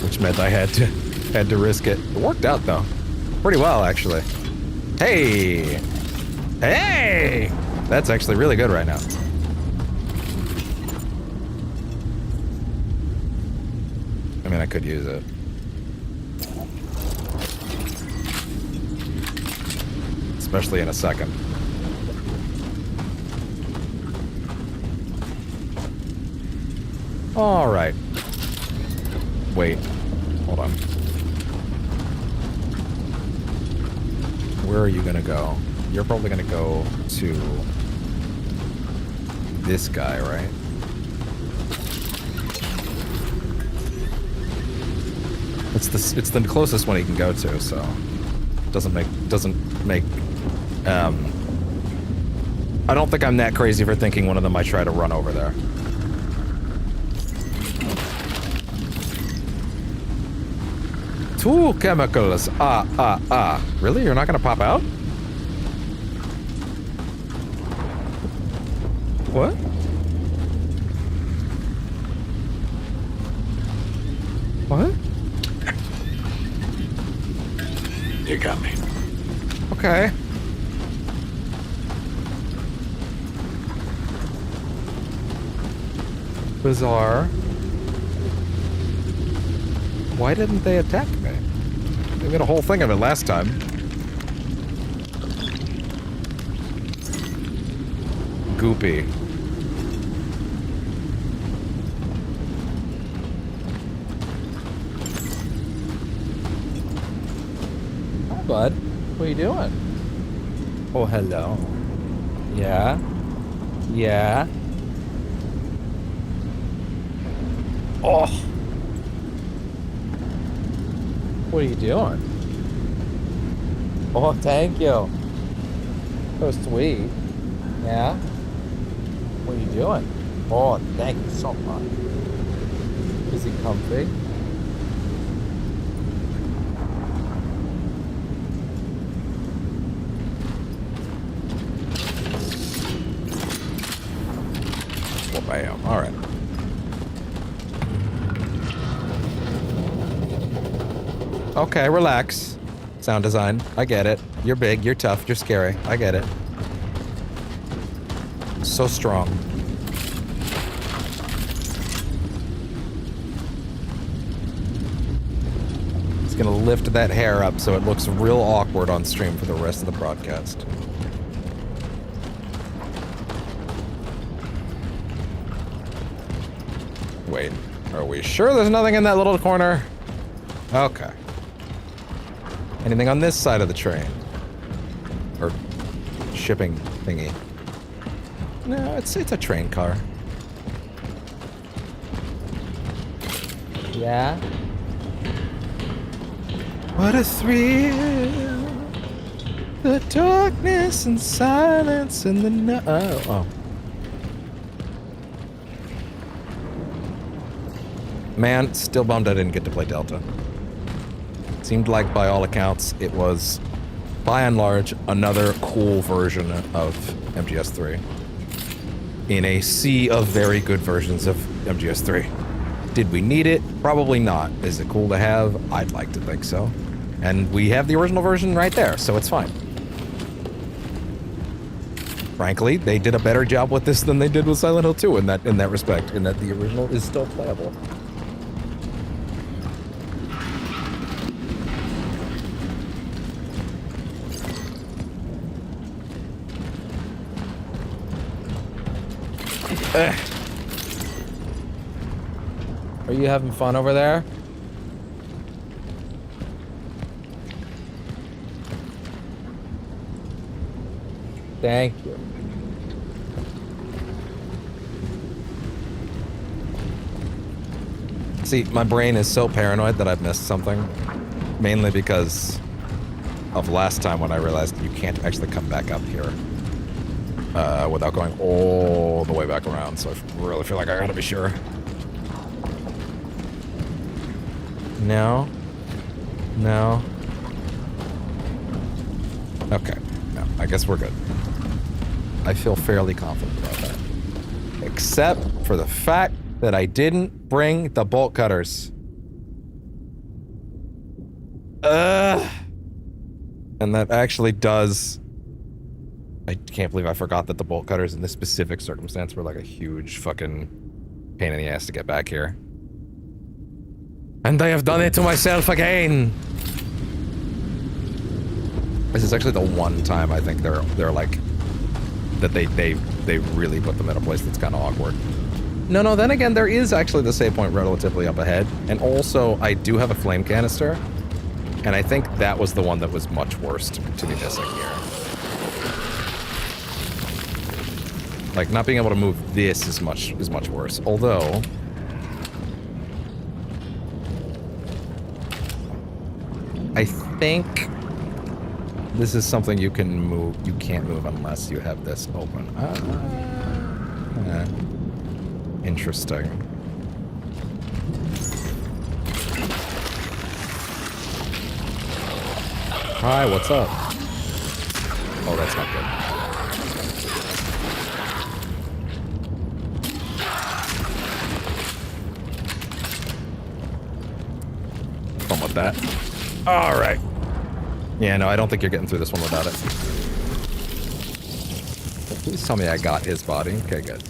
Which meant I had to risk it. It worked out though. Pretty well, actually. Hey! Hey! That's actually really good right now. I mean, I could use it. Especially in a second. Alright. Wait. Hold on. Where are you gonna go? You're probably gonna go to this guy, right? It's the closest one he can go to, so doesn't make I don't think I'm that crazy for thinking one of them might try to run over there. Two chemicals. Really? You're not gonna pop out? What? What? You got me. Okay. Bizarre. Why didn't they attack me? They made a whole thing of it last time. Goopy. Hi, bud. What are you doing? Oh, hello. Yeah? Yeah? Oh! What are you doing? Oh, thank you. So sweet. Yeah? What are you doing? Oh, thank you so much. Is he comfy? Well, bam. All right. Okay, relax. Sound design. I get it. You're big, you're tough, you're scary. I get it. So strong. It's gonna lift that hair up so it looks real awkward on stream for the rest of the broadcast. Wait, are we sure there's nothing in that little corner? Okay. Anything on this side of the train? Or shipping thingy? No, it's a train car. Yeah? What a thrill! The darkness and silence and the night. Oh. Man, still bummed I didn't get to play Delta. Seemed like, by all accounts, it was, by and large, another cool version of MGS3. In a sea of very good versions of MGS3. Did we need it? Probably not. Is it cool to have? I'd like to think so. And we have the original version right there, so it's fine. Frankly, they did a better job with this than they did with Silent Hill 2 in that respect, in that the original is still playable. Are you having fun over there? Thank you. See, my brain is so paranoid that I've missed something. Mainly because of last time when I realized you can't actually come back up here. Without going all the way back around, so I really feel like I gotta be sure. No. No. Okay. No, I guess we're good. I feel fairly confident about that. Except for the fact that I didn't bring the bolt cutters. And that actually does... I can't believe I forgot that the bolt cutters in this specific circumstance were like a huge fucking pain in the ass to get back here. And I have done it to myself again! This is actually the one time I think they're like... that they really put them in a place that's kind of awkward. No, then again, there is actually the save point relatively up ahead. And also, I do have a flame canister. And I think that was the one that was much worse to be missing here. Like, not being able to move this is much worse. Although... I think... this is something you can move. You can't move unless you have this open. Interesting. Hi, what's up? Oh, that's not good. Fun with that. All right. Yeah, no, I don't think you're getting through this one without it. Well, please tell me I got his body. Okay, good.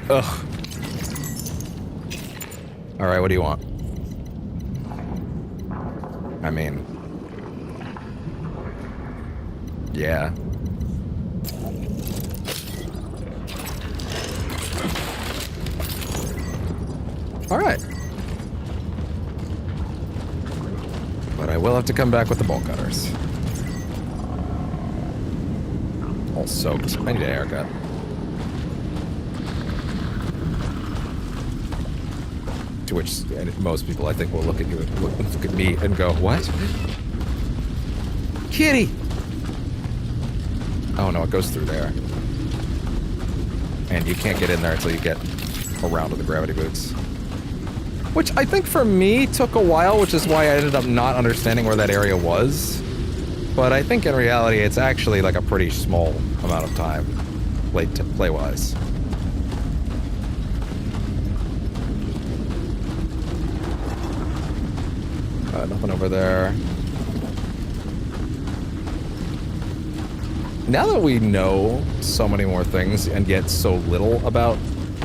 Ugh. Alright, what do you want? I mean... yeah. Alright. But I will have to come back with the bolt cutters. All soaked. I need a haircut. To which most people, I think, will look at you, look at me, and go, "What? Kitty!" Oh no, it goes through there, and you can't get in there until you get around to the gravity boots. Which I think for me took a while, which is why I ended up not understanding where that area was. But I think in reality, it's actually like a pretty small amount of time, play-wise. Nothing over there. Now that we know so many more things and yet so little about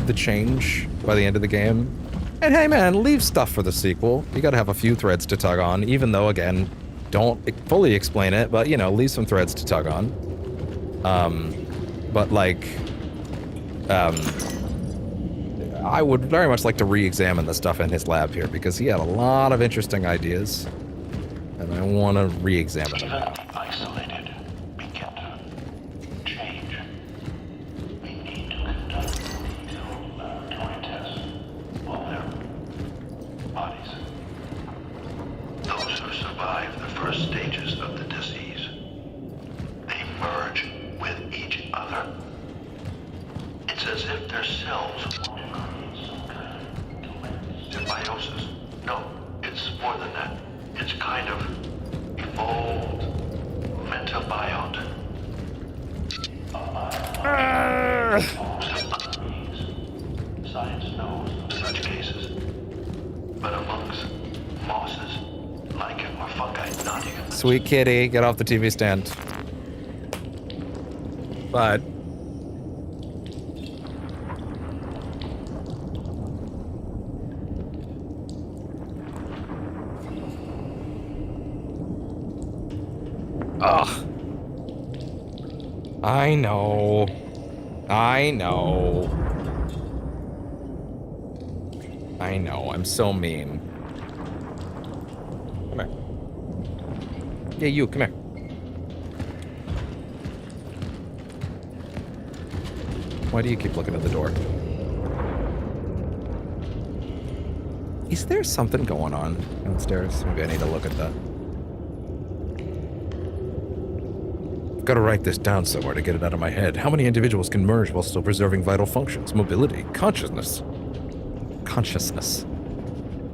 the change by the end of the game, and hey man, leave stuff for the sequel. You gotta have a few threads to tug on, even though, again, don't fully explain it, but, you know, leave some threads to tug on. But, like, I would very much like to re-examine the stuff in his lab here, because he had a lot of interesting ideas, and I want to re-examine them. Isolated, begin to change. We need to conduct detailed laboratory tests on their bodies. Those who survive the first stages of the disease, they merge with each other. It's as if their cells symbiosis. No, it's more than that. It's kind of evolved metabiota. Science knows of such cases. But amongst mosses, lichen, or fungi, not even. Sweet kitty, get off the TV stand. But... ugh. I know. I know. I know, I'm so mean. Come here. Yeah, you, come here. Why do you keep looking at the door? Is there something going on downstairs? Maybe I need to look at that. Gotta write this down somewhere to get it out of my head. How many individuals can merge while still preserving vital functions, mobility, consciousness? Consciousness.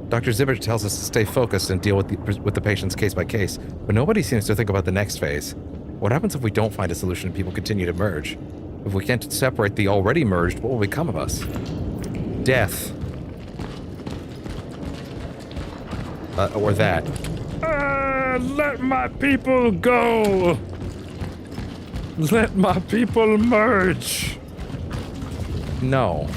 Dr. Zibber tells us to stay focused and deal with the patients case by case, but nobody seems to think about the next phase. What happens if we don't find a solution and people continue to merge? If we can't separate the already merged, what will become of us? Death. Or that. Let my people go! Let my people merge! No.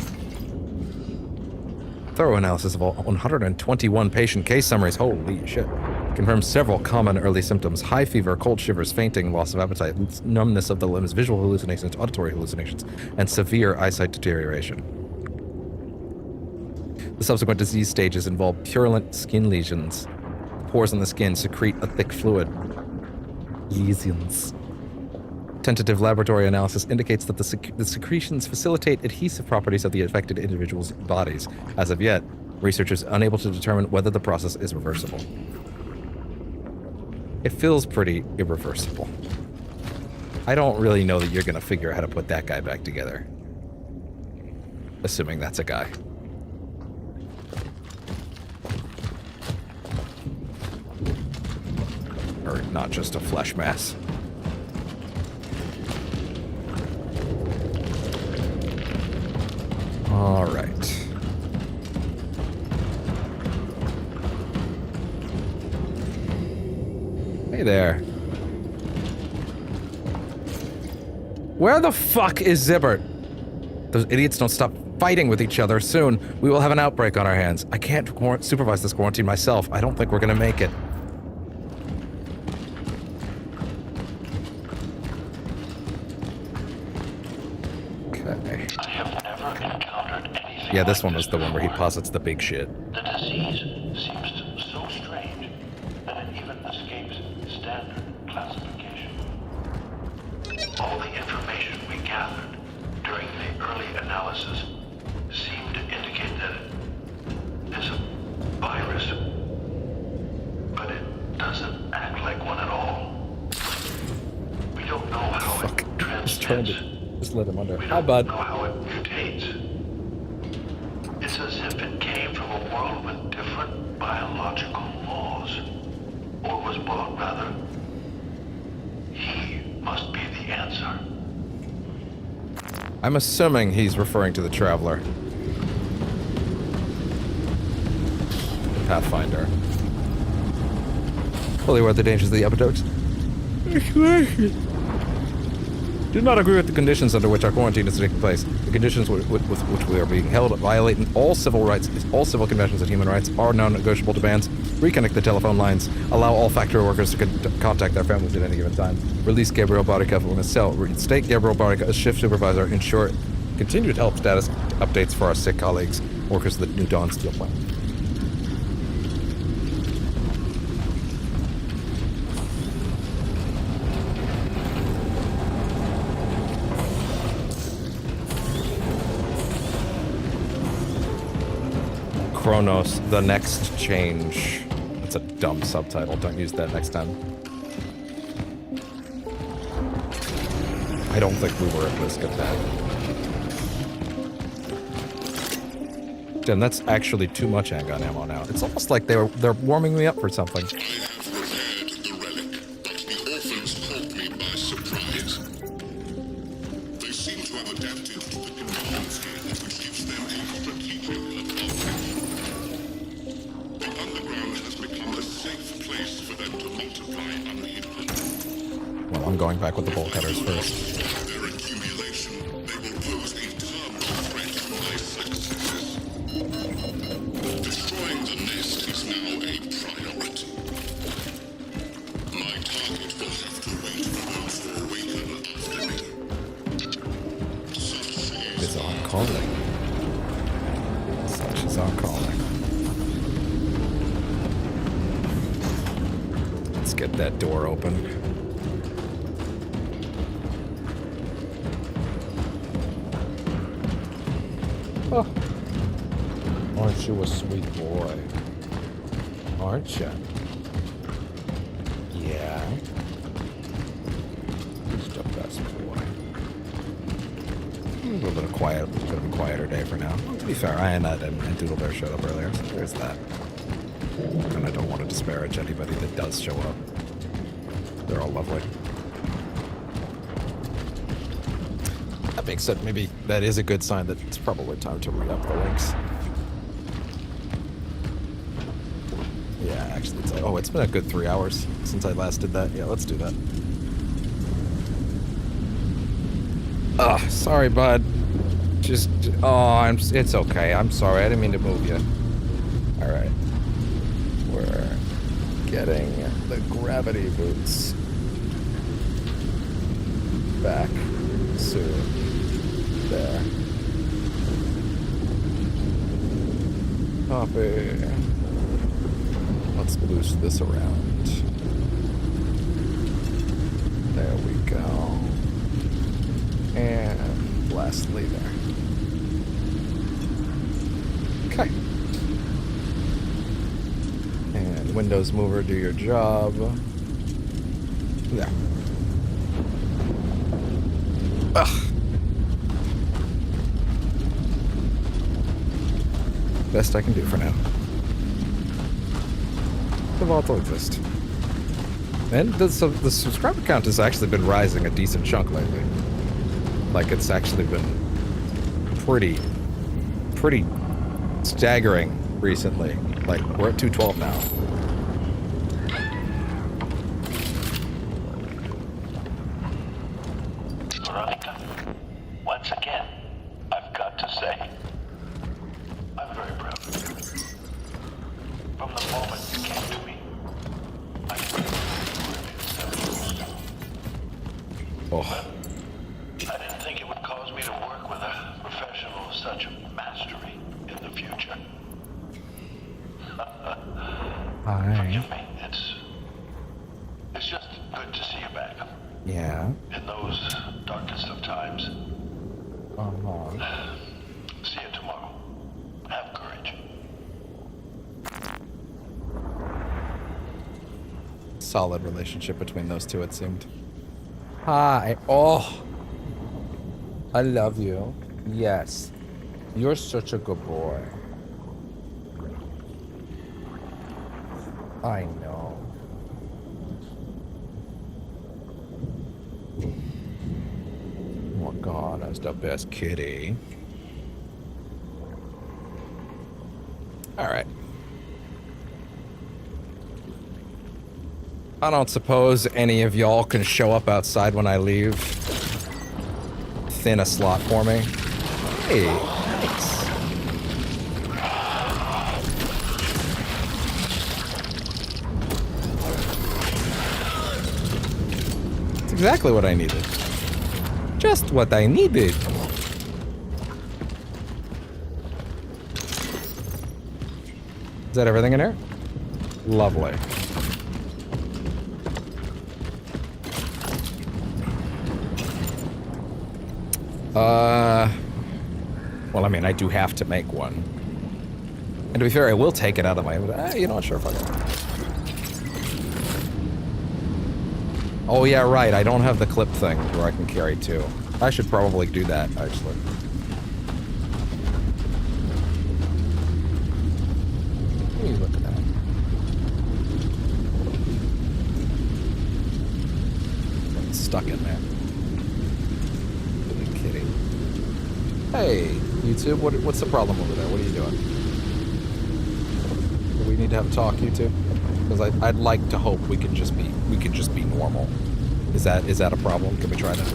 thorough analysis of all 121 patient case summaries, holy shit, confirms several common early symptoms: high fever, cold shivers, fainting, loss of appetite, numbness of the limbs, visual hallucinations, auditory hallucinations, and severe eyesight deterioration. The subsequent disease stages involve purulent skin lesions. Pores on the skin secrete a thick fluid. Lesions. Tentative laboratory analysis indicates that the secretions facilitate adhesive properties of the affected individual's bodies. As of yet, researchers are unable to determine whether the process is reversible. It feels pretty irreversible. I don't really know that you're going to figure out how to put that guy back together. Assuming that's a guy. Or not just a flesh mass. All right. Hey there. Where the fuck is Zibbert? Those idiots don't stop fighting with each other. Soon, we will have an outbreak on our hands. I can't supervise this quarantine myself. I don't think we're gonna make it. Okay. I have never encountered anything. Yeah, this one was the one where he posits the big shit. The disease seems so strange that it even escapes standard classification. All the information we gathered during the early analysis seemed to indicate that it is a virus, but it doesn't act like one at all. We don't know how it transmits. Just let him under. We Hi, don't bud. know how it mutates. It's as if it came from a world with different biological laws. Or was Bond, rather. He must be the answer. I'm assuming he's referring to the Traveler. The Pathfinder. Fully aware of the dangers of the epitopes. Do not agree with the conditions under which our quarantine is taking place. The conditions with which we are being held violate all civil rights, all civil conventions and human rights, are non-negotiable demands. Reconnect the telephone lines. Allow all factory workers to contact their families at any given time. Release Gabriel Barica from his cell. Reinstate Gabriel Barica as shift supervisor. Ensure continued health status updates for our sick colleagues, workers of the New Dawn steel plant. Cronos, the next change. That's a dumb subtitle. Don't use that next time. I don't think we were at risk of that. Damn, that's actually too much handgun ammo now. It's almost like they're warming me up for something. I have repaired the relic, but the orphans caught me by surprise. They seem to have adapted to the conditions here, which gives them a strategic advantage. The underground has become a safe place for them to multiply unhindered. Well, I'm going back with the bolt cutters first. Their accumulation, they will pose a terminal threat to my successes. Destroying the nest is now a priority. My target will have to wait for those who awaken after me. Such It's our calling. Such is our calling. Let's get that door open. Oh. Aren't you a sweet boy? Aren't you? Yeah. Just a best boy. A little bit of a quieter day for now. Well, to be fair, Ionette and Doodle Bear showed up earlier, so there's that. And I don't want to disparage anybody that does show up. They're all lovely. That being said, maybe that is a good sign that it's probably time to re-up the links. Yeah, actually, it's like, oh, it's been a good 3 hours since I last did that. Yeah, let's do that. Ugh, sorry, bud. It's okay. I'm sorry. I didn't mean to move you. All right. We're getting the gravity boots back soon. There. Copy. Let's boost this around. There we go. And lastly there. Okay. And Windows Mover, do your job. There. Ugh. Best I can do for now. The vault will exist. And the subscriber count has actually been rising a decent chunk lately. Like, it's actually been pretty staggering recently. Like, we're at 212 now. Veronica, once again, I've got to say, I'm very proud of you. From the moment you came to me, I knew you were an exceptional. Oh. I didn't think it would cause me to work with a professional of such mastery in the future. Hi. Forgive me, it's just good to see you back. Yeah. In those darkest of times. See you tomorrow. Have courage. Solid relationship between those two, it seemed. Hi. Oh. I love you. Yes. You're such a good boy. I know. Oh my god, that's the best kitty. Alright. I don't suppose any of y'all can show up outside when I leave. Thin a slot for me. Hey, nice. That's exactly what I needed. Just what I needed. Is that everything in here? Lovely. Well, I mean, I do have to make one. And to be fair, I will take it out of my... you know what, sure, fuck it. Oh, yeah, right, I don't have the clip thing where I can carry two. I should probably do that, actually. Hey, look at that. It's stuck in there. Little kitty. Hey, YouTube, what's the problem over there? What are you doing? Do we need to have a talk, YouTube? Because I'd like to hope we can just be normal. Is that a problem? Can we try that?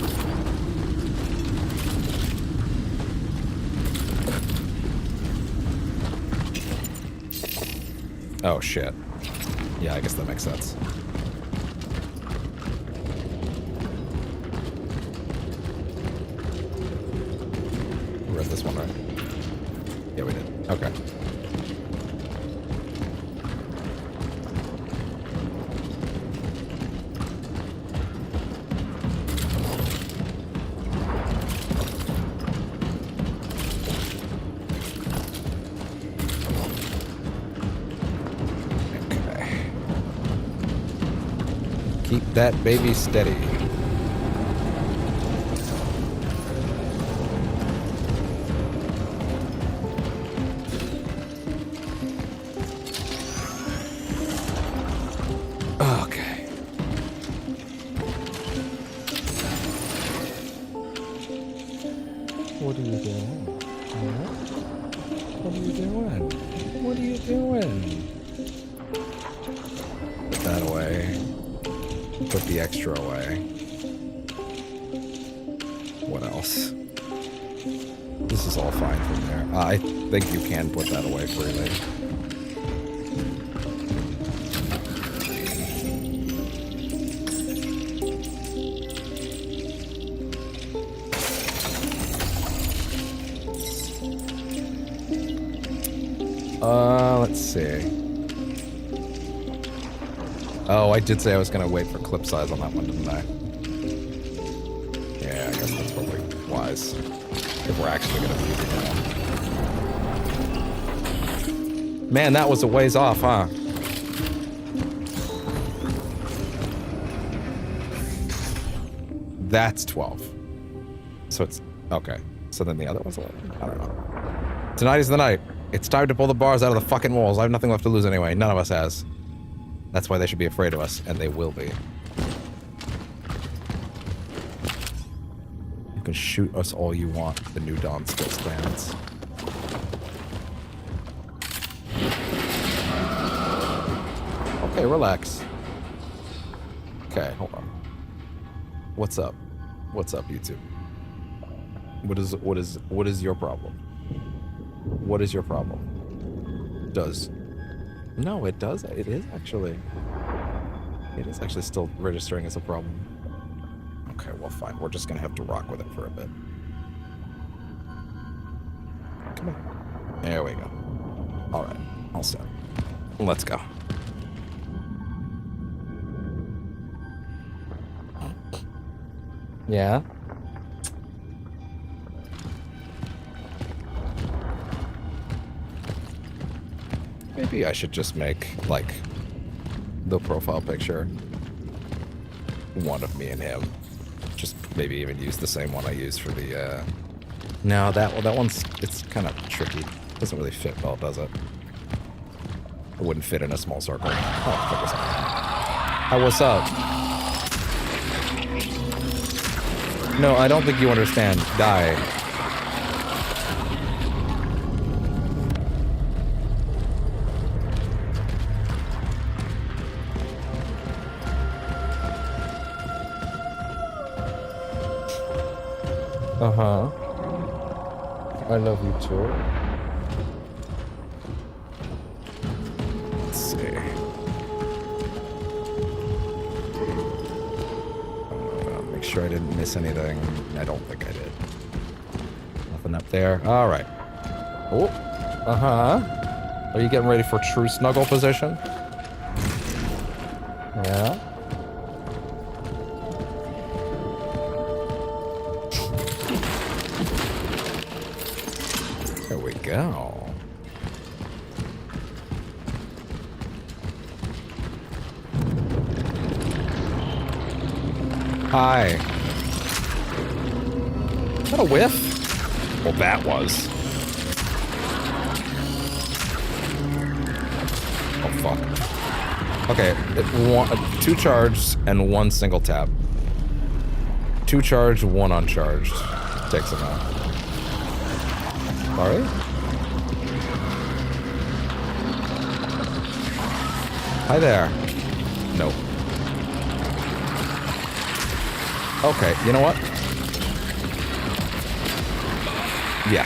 Oh shit. Yeah, I guess that makes sense. We read this one, right? Yeah, we did. Okay. Keep that baby steady. Okay. What are you doing? Huh? What are you doing? What are you doing? Put that away. Put the extra away. What else? This is all fine from there. I think you can put that away freely. Let's see. Oh, I did say I was gonna wait for clip size on that one, didn't I? Yeah, I guess that's probably wise. If we're actually gonna be using that. Man, that was a ways off, huh? That's 12. So it's... Okay. So then the other one's 11? I don't know. Tonight is the night. It's time to pull the bars out of the fucking walls. I have nothing left to lose anyway. None of us has. That's why they should be afraid of us, and they will be. You can shoot us all you want. The New Dawn still stands. Okay, relax. Okay, hold on. What's up? What's up, YouTube? What is your problem? What is your problem? No, it does. It is actually still registering as a problem. Okay, well, fine. We're just gonna have to rock with it for a bit. Come on. There we go. All right, all set. Let's go. Yeah. Maybe I should just make, like, the profile picture one of me and him. Just maybe even use the same one I used for the, No, that one's, it's kind of tricky. Doesn't really fit well, does it? It wouldn't fit in a small circle. Oh, fuck this up. Hi, what's up? No, I don't think you understand. Die. Uh-huh. I love you too. Let's see. Make sure I didn't miss anything. I don't think I did. Nothing up there. All right. Oh. Uh-huh. Are you getting ready for true snuggle position? Yeah. There we go. Hi. Is that a whiff? Well, that was. Oh, fuck. Okay, 2 charged and 1 single tap. 2 charged, 1 uncharged. Takes a minute. Sorry? Hi there. No. Okay, you know what? Yeah.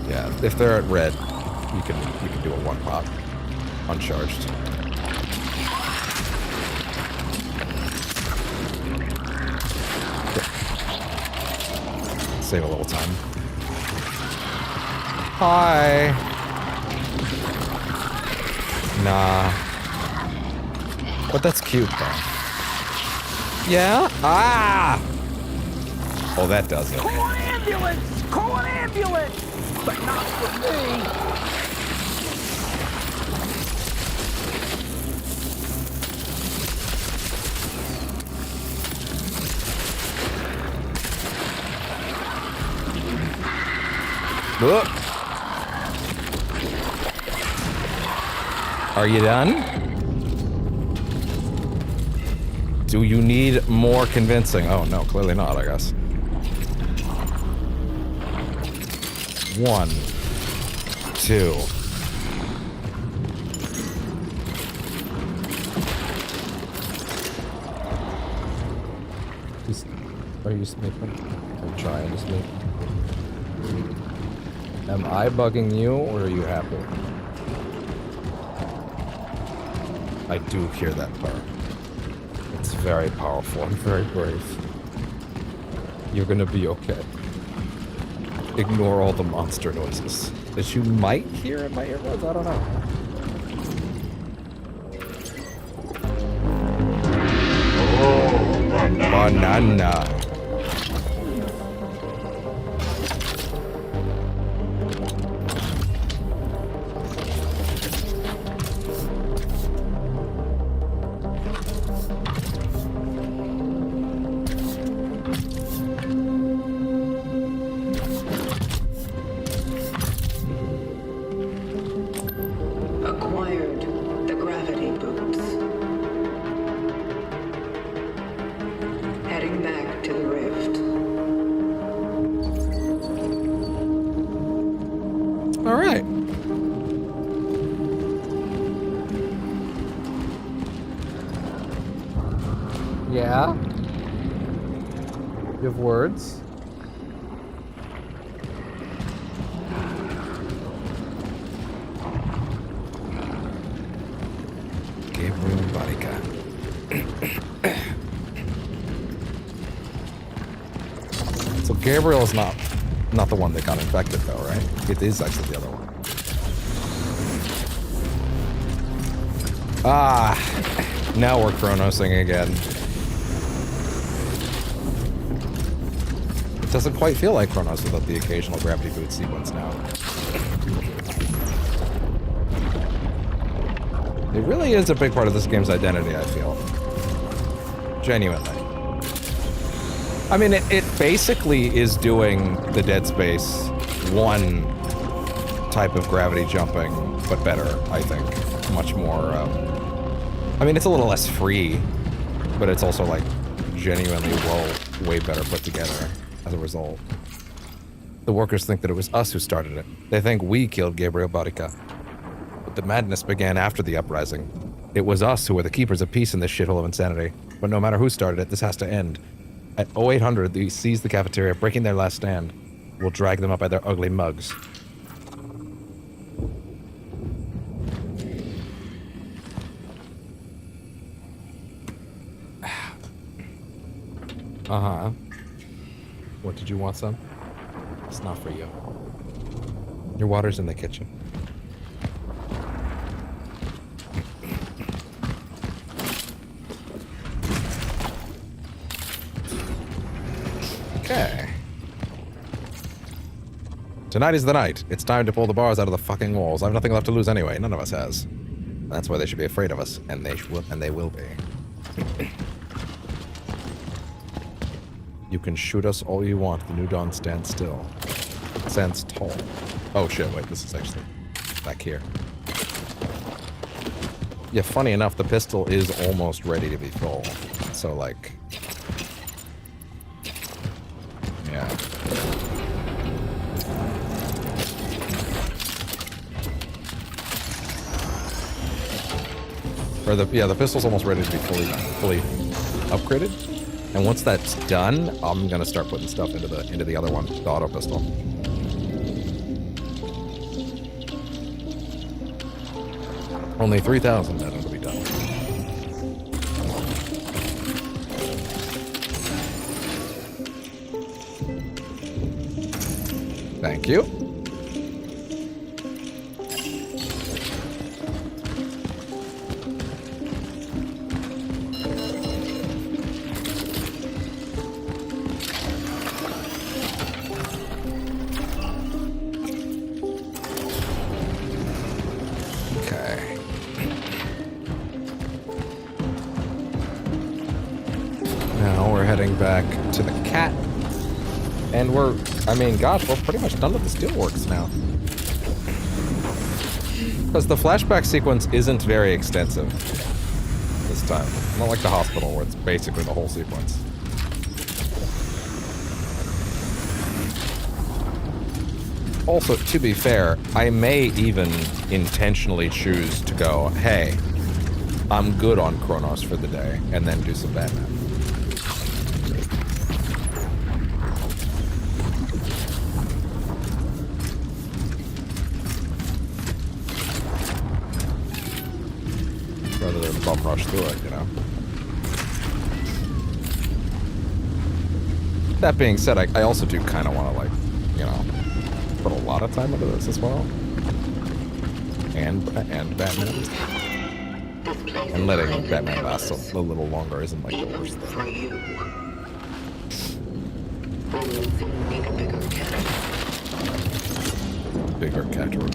Yeah, if they're at red, you can do a 1 pop. Uncharged. Save a little time. Hi. Nah. But that's cute, though. Yeah? Ah! Oh, that does it. Call an ambulance! Call an ambulance! But not for me! Look. Are you done? Do you need more convincing? Oh, no, clearly not, I guess. 1, 2. Are you sleeping? I'm trying to sleep. Am I bugging you, or are you happy? I do hear that part. It's very powerful and very brave. You're gonna be okay. Ignore all the monster noises that you might hear in my earbuds. I don't know. Banana. Acquired the gravity boots. Heading back to the rift. All right. Yeah. You have words? Gabriel Barica. So Gabriel is not the one that got infected though, right? It is actually the other one. Ah, now we're Chronosing again. It doesn't quite feel like Chronos without the occasional gravity boot sequence now. It really is a big part of this game's identity, I feel. Genuinely. I mean, it basically is doing the Dead Space 1 type of gravity jumping, but better, I think. Much more, I mean, it's a little less free, but it's also, like, genuinely way better put together as a result. The workers think that it was us who started it. They think we killed Gabriel Barica. But the madness began after the uprising. It was us who were the keepers of peace in this shithole of insanity. But no matter who started it, this has to end. At 0800, they seize the cafeteria, breaking their last stand. We'll drag them up by their ugly mugs. Uh-huh. What, did you want some? It's not for you. Your water's in the kitchen. Okay. Tonight is the night. It's time to pull the bars out of the fucking walls. I've nothing left to lose anyway. None of us has. That's why they should be afraid of us, and they will be. You can shoot us all you want. The New Dawn stands still. It stands tall. Oh shit, wait, this is actually back here. Yeah, funny enough, the pistol is almost ready to be full. So, like... yeah. Or the pistol's almost ready to be fully upgraded. And once that's done, I'm gonna start putting stuff into the other one, the auto pistol. Only 3,000 and it'll be done. Thank you. Back to the cat, and I mean, gosh, we're pretty much done with the Steelworks now. Because the flashback sequence isn't very extensive this time. Not like the hospital, where it's basically the whole sequence. Also, to be fair, I may even intentionally choose to go, hey, I'm good on Cronos for the day, and then do some Batman. rush through it, you know? That being said, I also do kind of want to, like, you know, put a lot of time into this as well. And Batman. And letting Batman last a little longer isn't, like, the worst thing. For you. Only need a bigger cat. Bigger cat room.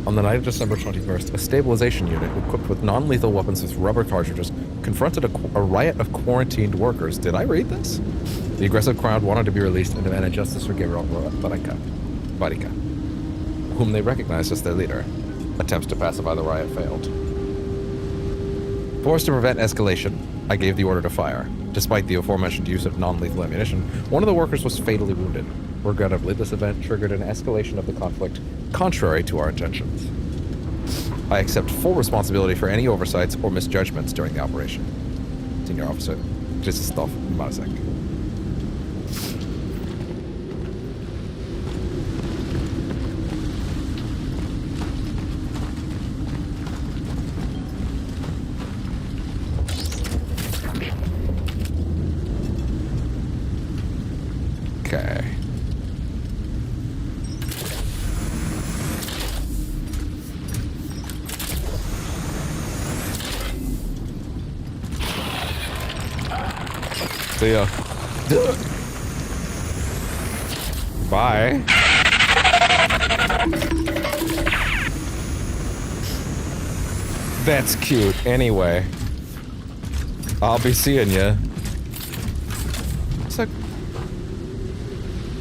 On the night of December 21st, a stabilization unit equipped with non-lethal weapons with rubber cartridges confronted a riot of quarantined workers. Did I read this? The aggressive crowd wanted to be released and demanded justice for Gabriel Barica, whom they recognized as their leader. Attempts to pacify the riot failed. Forced to prevent escalation, I gave the order to fire. Despite the aforementioned use of non-lethal ammunition, one of the workers was fatally wounded. Regrettably, this event triggered an escalation of the conflict contrary to our intentions. I accept full responsibility for any oversights or misjudgments during the operation. Senior Officer Krzysztof Marek. Okay. See ya. Bye. That's cute. Anyway, I'll be seeing ya. It's like,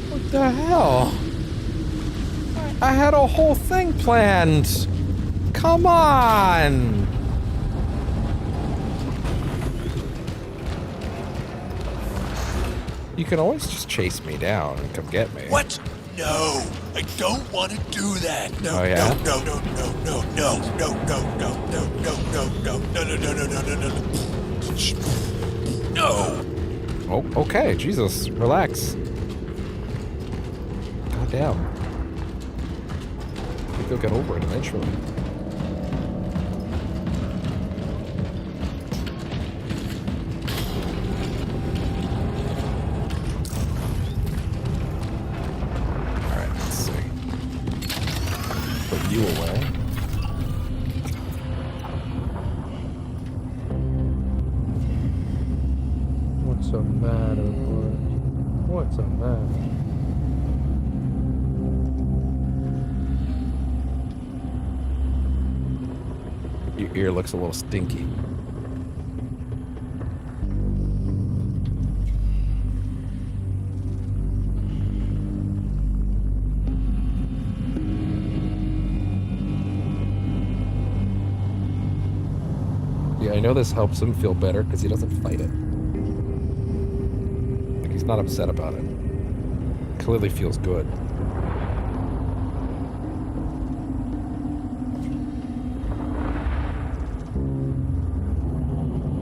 what the hell? I had a whole thing planned. Come on. You can always just chase me down and come get me. What? No, I don't want to do that. No, oh, yeah? no, no, no, no, no, no, no, no, no, no, no, no, no, no, no, no, no, no, no. Oh, okay, Jesus, relax. God damn. I think you'll get over it eventually. You away. What's the matter, boy? What's the matter? Your ear looks a little stinky. I know this helps him feel better because he doesn't fight it. Like, he's not upset about it. Clearly feels good.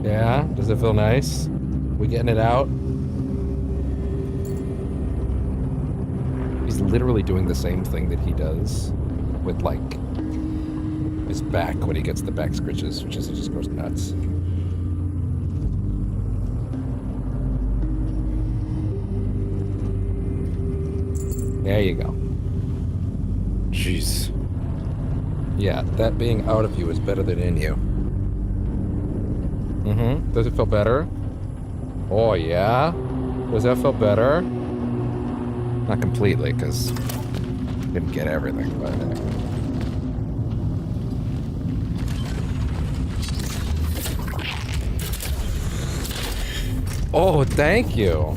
Yeah? Does it feel nice? We getting it out? He's literally doing the same thing that he does with, like, his back when he gets the back scritches, which is he just goes nuts. There you go. Jeez. Yeah, that being out of you is better than in you. Mm-hmm. Does it feel better? Oh, yeah? Does that feel better? Not completely, because didn't get everything, but... Oh, thank you.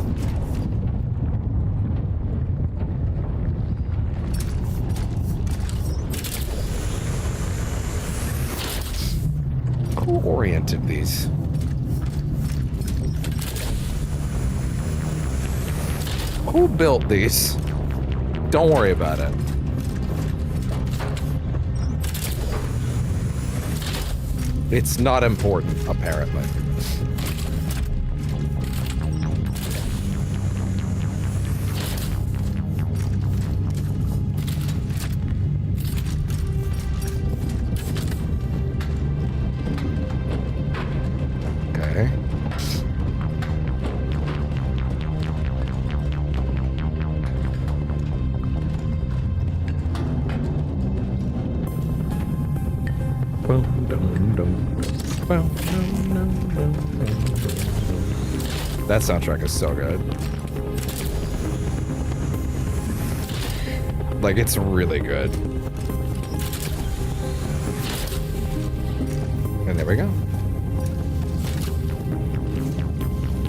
Who oriented these? Who built these? Don't worry about it. It's not important, apparently. That soundtrack is so good. Like, it's really good. And there we go.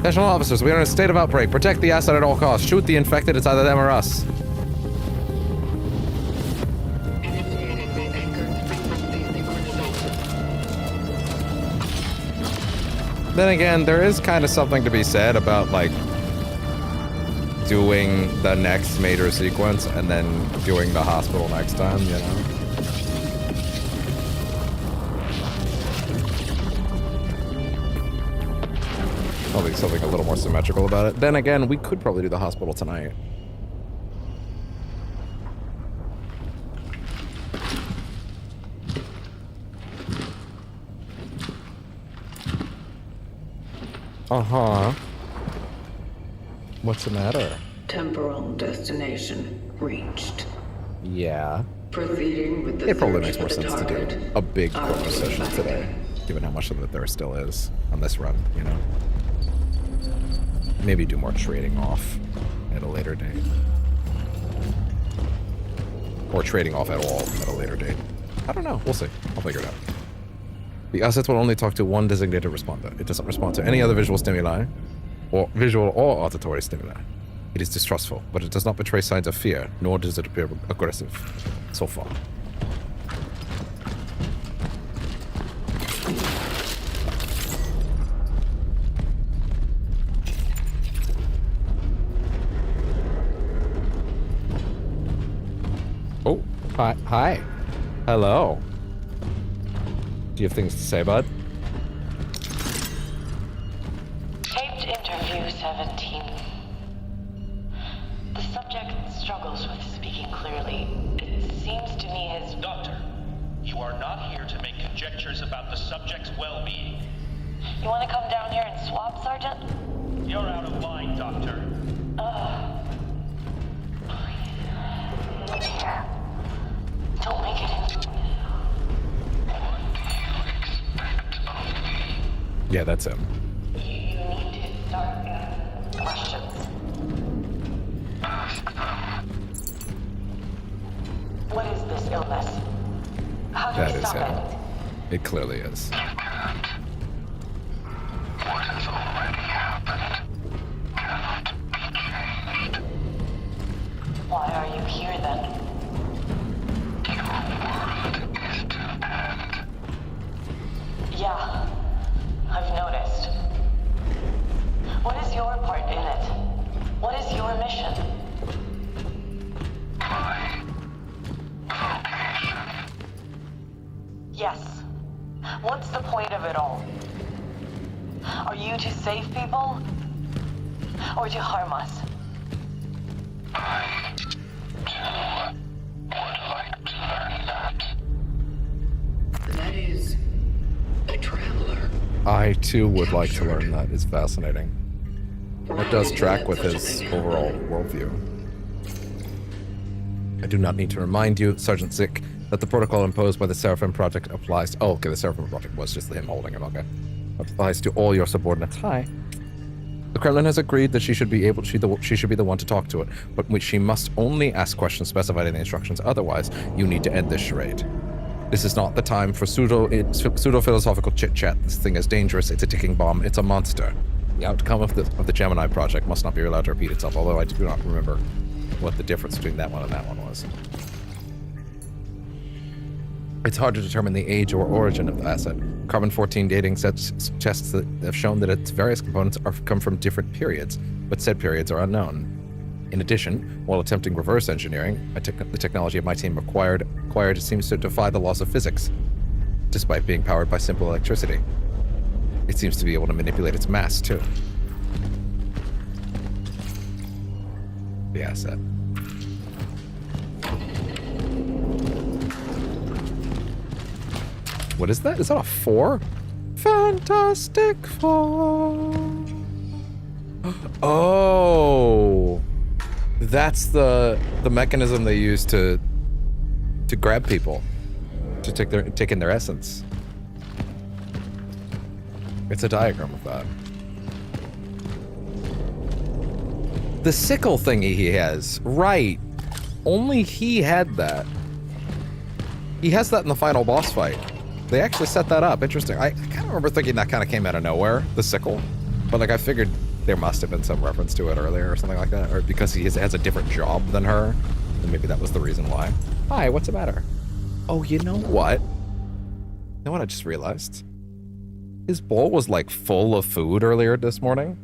National officers, we are in a state of outbreak. Protect the asset at all costs. Shoot the infected, it's either them or us. Initiating the anchored frequency synchronization. Then again, there is kind of something to be said about, like, doing the next major sequence and then doing the hospital next time, you know? Probably something a little more symmetrical about it. Then again, we could probably do the hospital tonight. Uh-huh. What's the matter? Temporal destination reached. Yeah. Proceeding with the It probably search makes more for the sense to target. do a big I'll Cronos session back today, again. given how much of it there still is on this run, you know? Maybe do more trading off at a later date. Or trading off at all at a later date. I don't know. We'll see. I'll figure it out. The assets will only talk to one designated responder. It doesn't respond to any other visual stimuli, or visual or auditory stimuli. It is distrustful, but it does not betray signs of fear, nor does it appear aggressive. So far. Oh, hi. Hello. Do you have things to say, bud? Taped interview 17. The subject struggles with speaking clearly. It seems to me his... Doctor, you are not here to make conjectures about the subject's well-being. You want to come down here and swap, Sergeant? You're out of line, Doctor. Here. Don't make it in. Yeah, that's him. You need to start asking questions. What is this illness? How do That we is stop him. it? It clearly is. What has already happened cannot be changed. Why are you here then? Your world is to end. Yeah, I've noticed. What is your part in it? What is your mission? My vocation. Yes. What's the point of it all? Are you to save people? Or to harm us? I would like to learn that. That is a traveler. I too would like to learn that. It's fascinating. It does track with his overall worldview. I do not need to remind you, Sergeant Zick, that the protocol imposed by the Seraphim Project applies... Oh, okay, the Seraphim Project was just him holding him, okay. Applies to all your subordinates. Hi. The Kremlin has agreed that she should be the one to talk to it, but she must only ask questions specified in the instructions. Otherwise, you need to end this charade. This is not the time for pseudo-philosophical chit-chat. This thing is dangerous. It's a ticking bomb. It's a monster. The outcome of the Gemini Project must not be allowed to repeat itself, although I do not remember what the difference between that one and that one was. It's hard to determine the age or origin of the asset. Carbon-14 dating suggests that have shown that its various components come from different periods, but said periods are unknown. In addition, while attempting reverse engineering, the technology of my team acquired seems to defy the laws of physics, despite being powered by simple electricity. It seems to be able to manipulate its mass, too. The asset. What is that? Is that a 4? Fantastic Four. Oh, that's the mechanism they use to grab people, to take in their essence. It's a diagram of that. The sickle thingy he has. Right. Only he had that. He has that in the final boss fight. They actually set that up. Interesting. I kind of remember thinking that kind of came out of nowhere, the sickle. But like I figured there must have been some reference to it earlier or something like that. Or because he has a different job than her. And maybe that was the reason why. Hi, what's the matter? Oh, you know what? You know what I just realized? His bowl was like full of food earlier this morning.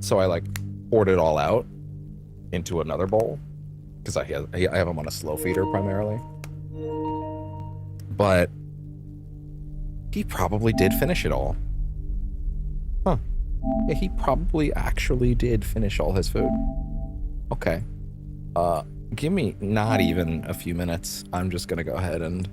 So I like poured it all out into another bowl. Because I have him on a slow feeder primarily. But he probably did finish it all. Huh. Yeah, he probably actually did finish all his food. Okay. Give me not even a few minutes. I'm just gonna go ahead and...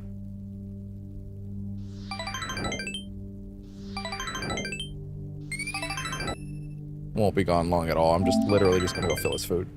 Won't be gone long at all. I'm just literally just gonna go fill his food.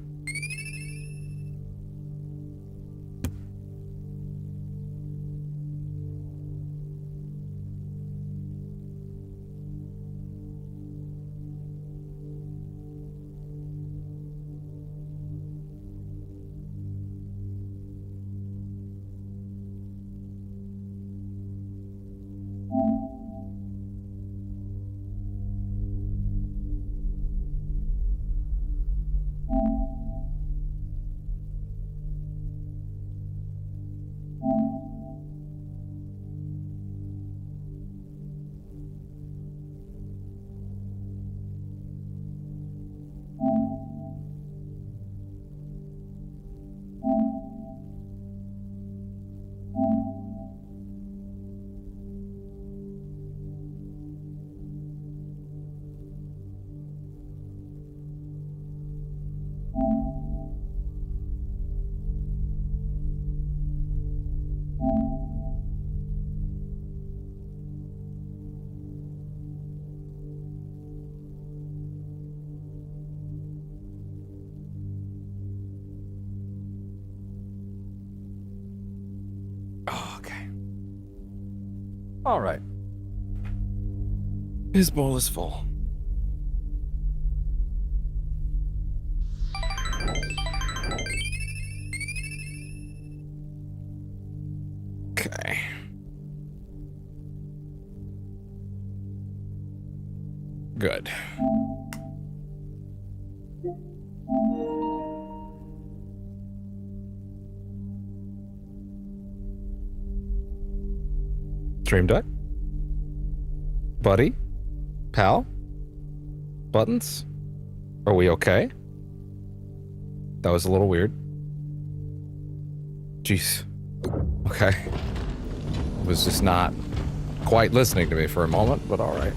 All right. His bowl is full. Okay. Good. Stream Deck? Buddy? Pal? Buttons? Are we okay? That was a little weird. Jeez. Okay. Was just not quite listening to me for a moment, but alright.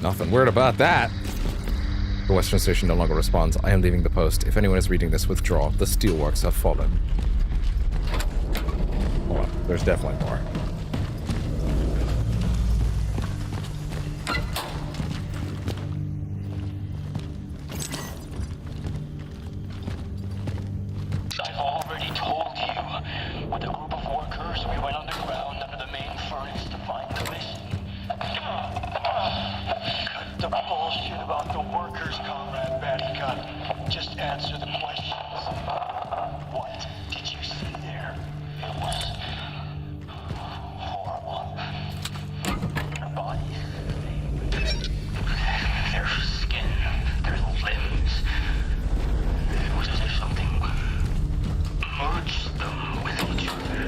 Nothing weird about that. The Western Station no longer responds. I am leaving the post. If anyone is reading this, withdraw. The Steelworks have fallen. Hold on. There's definitely more. I've already told you. With a group of workers, we went underground under the main furnace to find the mission. Cut the bullshit about the workers, Comrade Battycut. Just answer the questions. What did you see there? It was horrible. Their bodies, their skin, their limbs. It was as if something merged them with each other.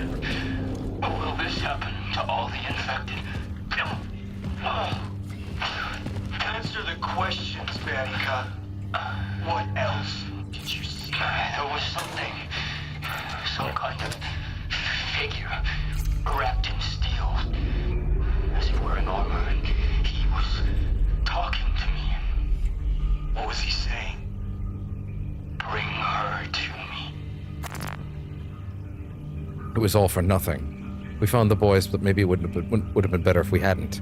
Will this happen to all the infected? Answer the questions, Battycut. What else did you see? There was something. Some kind of figure wrapped in steel. As if wearing armor, and he was talking to me. What was he saying? Bring her to me. It was all for nothing. We found the boys, but maybe it would have been better if we hadn't.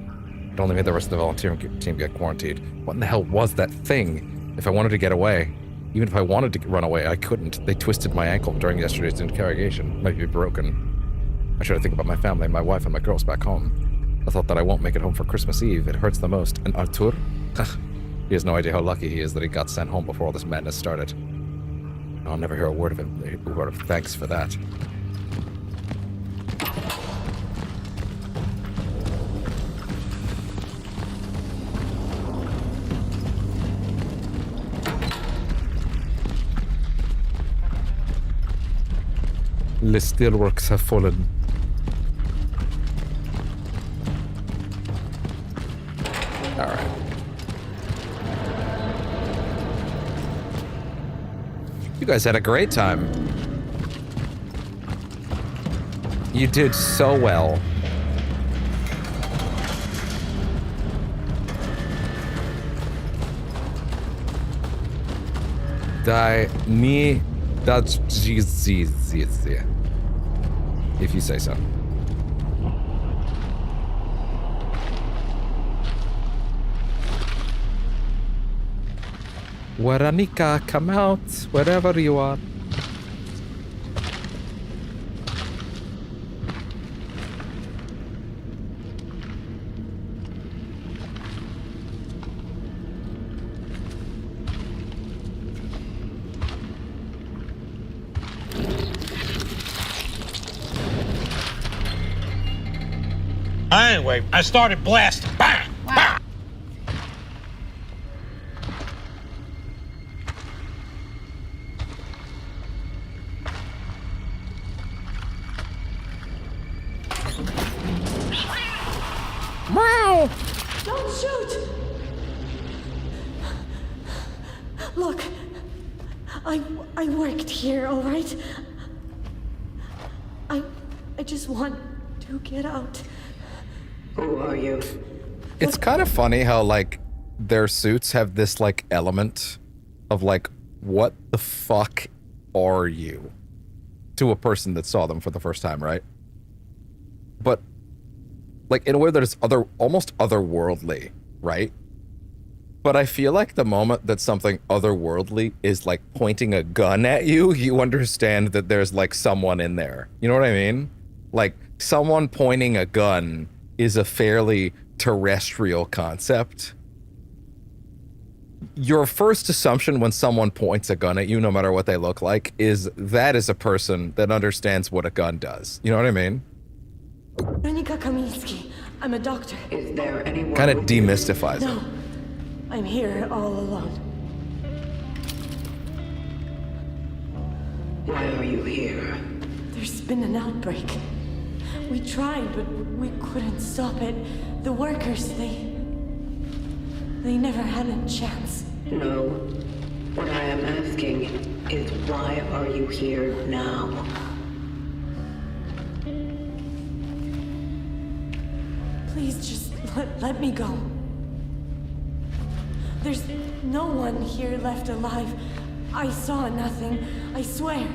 It only made the rest of the volunteering team get quarantined. What in the hell was that thing? If I wanted to get away, Even if I wanted to run away, I couldn't. They twisted my ankle during yesterday's interrogation. Might be broken. I should think about my family, my wife, and my girls back home. I thought that I won't make it home for Christmas Eve. It hurts the most. And Artur? He has no idea how lucky he is that he got sent home before all this madness started. I'll never hear a word of him. A word of thanks for that. The Steelworks have fallen. Alright. You guys had a great time. You did so well. That's if you say so. Waranika, come out, wherever you are. Anyway, I started blasting. Bang! Bang! Wow! Don't shoot! Look, I worked here, all right? I just want to get out. Who are you? It's kind of funny how, like, their suits have this, like, element of, like, what the fuck are you? To a person that saw them for the first time, right? But, like, in a way that is almost otherworldly, right? But I feel like the moment that something otherworldly is, like, pointing a gun at you, you understand that there's, like, someone in there. You know what I mean? Like, someone pointing a gun is a fairly terrestrial concept. Your first assumption when someone points a gun at you, no matter what they look like, is that is a person that understands what a gun does. You know what I mean? Veronika Kamiński. I'm a doctor. Is there anyone? Kind of demystifies it. No, I'm here all alone. Why are you here? There's been an outbreak. We tried, but we couldn't stop it. The workers, they never had a chance. No. What I am asking is why are you here now? Please just let me go. There's no one here left alive. I saw nothing, I swear.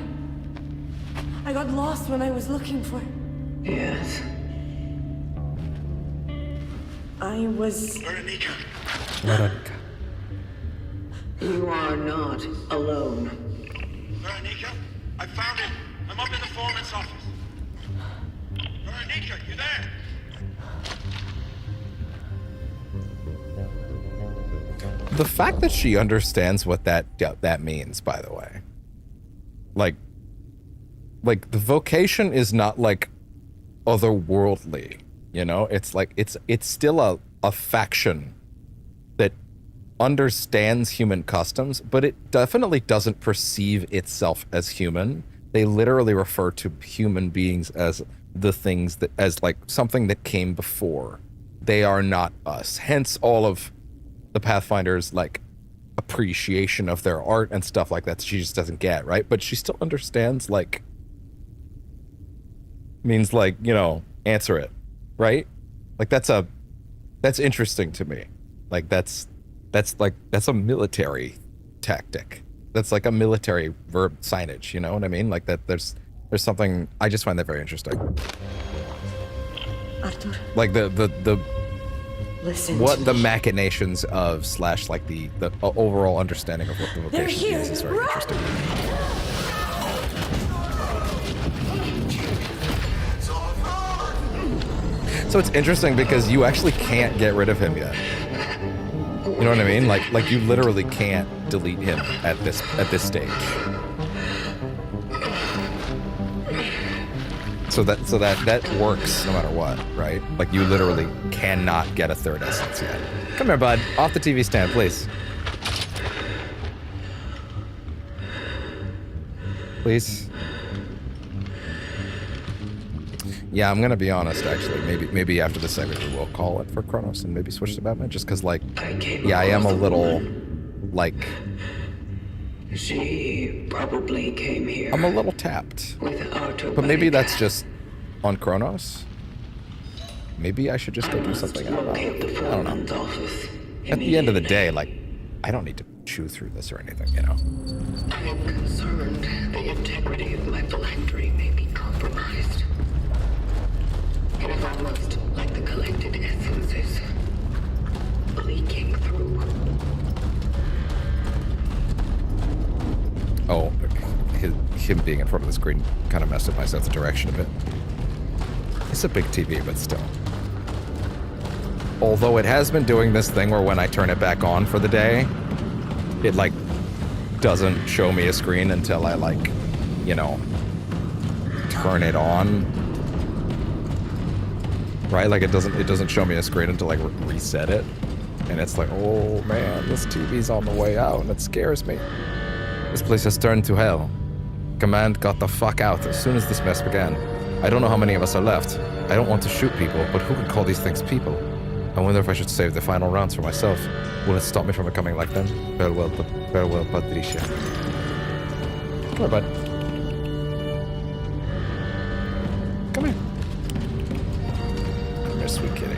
I got lost when I was looking for... Yes. I was... Veronika. Veronika. You are not alone. Veronika, I found it. I'm up in the foreman's office. Veronika, you there? The fact that she understands what that means, by the way. Like the vocation is not, like, otherworldly, you know? It's like, it's still a faction that understands human customs, but it definitely doesn't perceive itself as human. They literally refer to human beings as the things that, as, like, something that came before. They are not us. Hence all of the Pathfinder's, like, appreciation of their art and stuff like that. She just doesn't get, right? But she still understands, like, means, like, you know, answer it, right? Like, that's interesting to me. Like, that's a military tactic. That's like a military verb signage, you know what I mean? Like, that there's something, I just find that very interesting. Artur. Like the Listen. what the machinations of / like the overall understanding of what the vocation is very interesting. So it's interesting because you actually can't get rid of him yet. You know what I mean? Like you literally can't delete him at this stage. So that works no matter what, right? Like you literally cannot get a third essence yet. Come here, bud. Off the TV stand, please. Please. Yeah, I'm gonna be honest. Actually, maybe after the segment we will call it for Cronos and maybe switch to Batman, just because like, yeah, I am a little like. She probably came here. I'm a little tapped. But maybe that's just on Cronos. Maybe I should just go do something. I don't know. At the end of the day, like, I don't need to chew through this or anything, you know? I am concerned the integrity of my phylactery may be compromised. It is almost like the collected essences leaking through. Oh, him being in front of the screen kind of messed up my sense of direction a bit. It's a big TV, but still. Although it has been doing this thing where when I turn it back on for the day, it like doesn't show me a screen until I like, you know, turn it on. Right? Like it doesn't show me a screen until I reset it. And it's like, oh man, this TV's on the way out and it scares me. This place has turned to hell. Command got the fuck out as soon as this mess began. I don't know how many of us are left. I don't want to shoot people, but who could call these things people? I wonder if I should save the final rounds for myself. Will it stop me from becoming like them? Farewell, Patricia. Come here, bud. Come here. Come here, sweet kitty.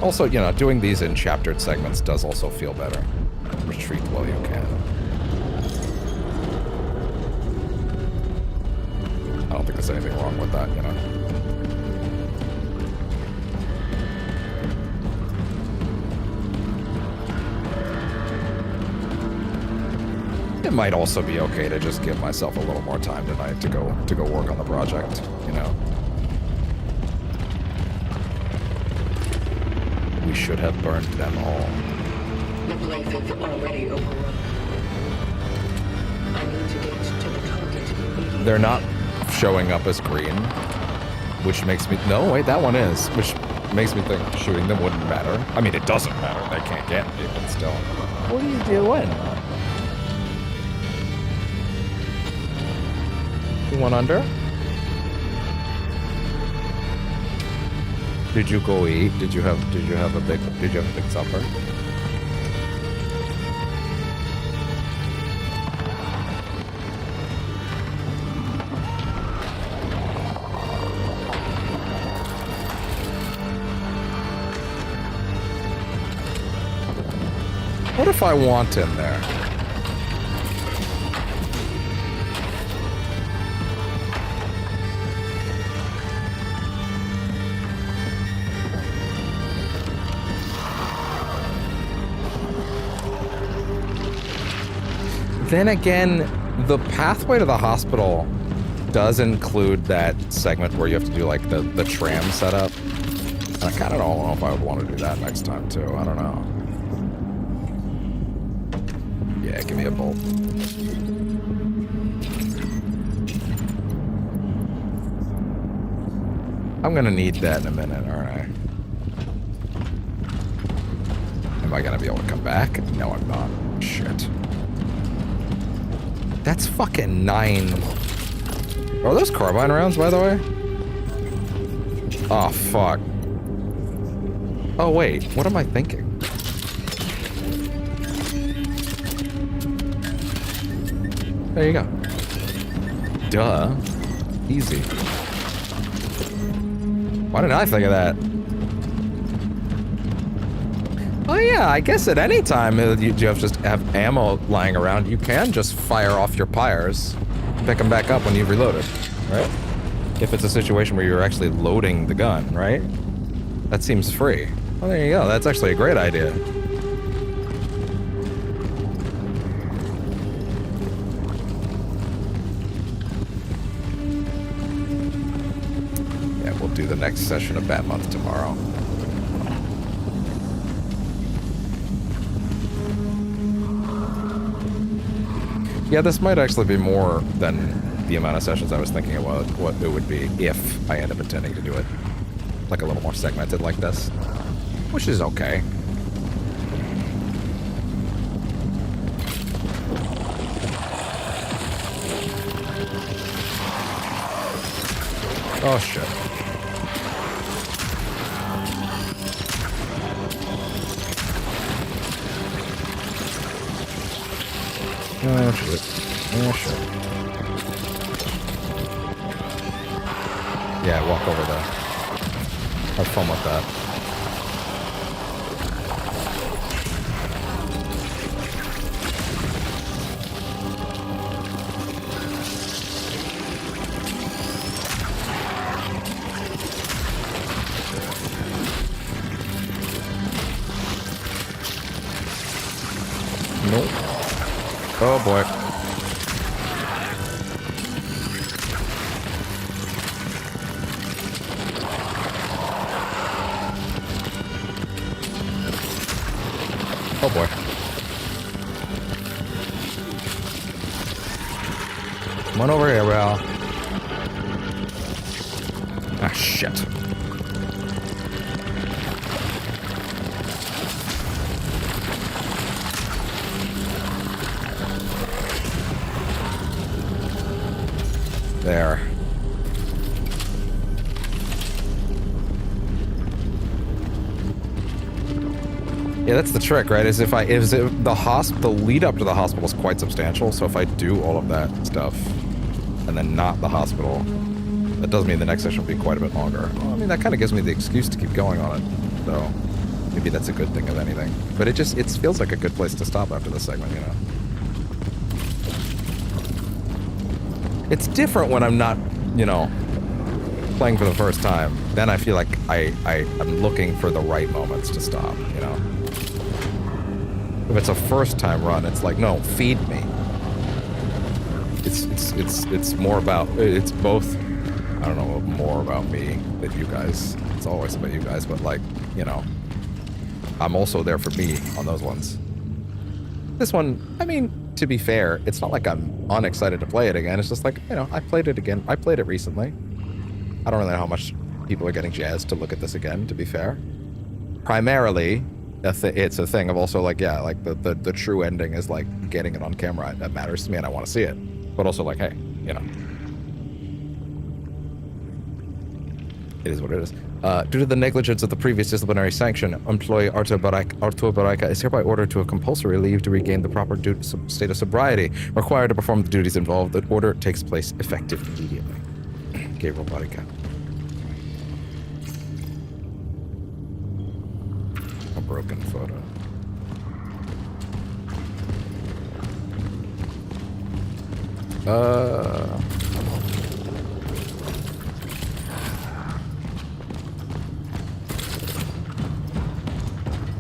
Also, you know, doing these in chaptered segments does also feel better. Retreat while you can. I don't think there's anything wrong with that, you know. It might also be okay to just give myself a little more time tonight to go work on the project, you know. We should have burned them all. The place is already overrun. I need to get to the target immediately. They're not showing up as green, which makes me... No, wait, that one is. Which makes me think shooting them wouldn't matter. I mean, it doesn't matter. They can't get me, but still. What are you doing? You went under? Did you go eat? Did you have a big supper? What if I want in there? Then again, the pathway to the hospital does include that segment where you have to do like the tram setup. And I kind of don't know if I would want to do that next time too. I don't know. Yeah, give me a bolt. I'm gonna need that in a minute, aren't I? Am I gonna be able to come back? No, I'm not. Shit. That's fucking 9. Are those carbine rounds, by the way? Oh, fuck. Oh, wait. What am I thinking? There you go. Duh. Easy. Why didn't I think of that? Oh yeah, I guess at any time you just have ammo lying around, you can just fire off your pyres, pick them back up when you've reloaded, right? If it's a situation where you're actually loading the gun, right? That seems free. Well, there you go. That's actually a great idea. Yeah, we'll do the next session of Bat Month tomorrow. Yeah, this might actually be more than the amount of sessions I was thinking it was, what it would be if I end up intending to do it. Like a little more segmented like this. Which is okay. Oh shit. Oh shit. Oh shit. Yeah, walk over there. Have fun with that. Nope. Oh boy. Oh boy. Come on over here, Ral. Ah, shit. There. Yeah, that's the trick, right? Is if the lead up to the hospital is quite substantial, so if I do all of that stuff and then not the hospital, that does mean the next session will be quite a bit longer. Well, I mean, that kind of gives me the excuse to keep going on it, so maybe that's a good thing, if anything. But it feels like a good place to stop after this segment, you know? It's different when I'm not, you know, playing for the first time. Then I feel like I'm looking for the right moments to stop, you know? If it's a first time run, it's like, no, feed me. It's more about, it's both, I don't know, more about me than you guys. It's always about you guys, but like, you know, I'm also there for me on those ones. This one, I mean, to be fair, it's not like I'm unexcited to play it again. It's just like, you know, I played it again. I played it recently. I don't really know how much people are getting jazzed to look at this again, to be fair. Primarily, it's a thing of also like, yeah, like the true ending is like getting it on camera. That matters to me and I want to see it. But also like, hey, you know. It is what it is. Due to the negligence of the previous disciplinary sanction, employee Artur Baraka is hereby ordered to a compulsory leave to regain the proper state of sobriety required to perform the duties involved. The order takes place effective immediately. Gabriel Baraka. A broken photo.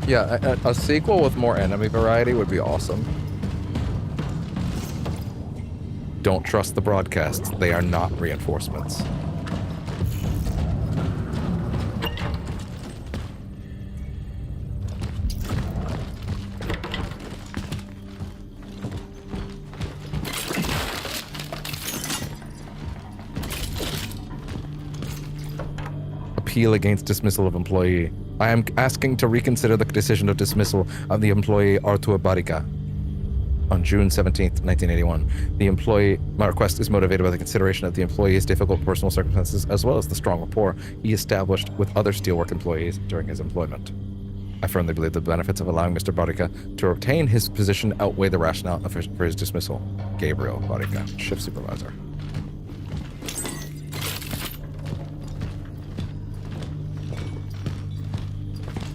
Yeah, a sequel with more enemy variety would be awesome. Don't trust the broadcasts. They are not reinforcements. Appeal against dismissal of employee. I am asking to reconsider the decision of dismissal of the employee Artur Barika on June 17th, 1981. My request is motivated by the consideration of the employee's difficult personal circumstances as well as the strong rapport he established with other Steelworks employees during his employment. I firmly believe the benefits of allowing Mr. Barika to retain his position outweigh the rationale for his dismissal. Gabriel Barika, shift supervisor.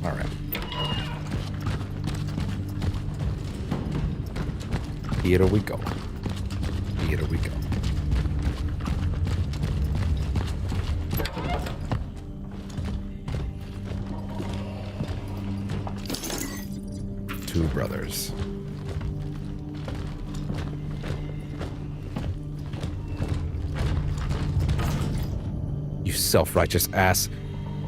All right. Here we go. Here we go. two brothers. You self-righteous ass.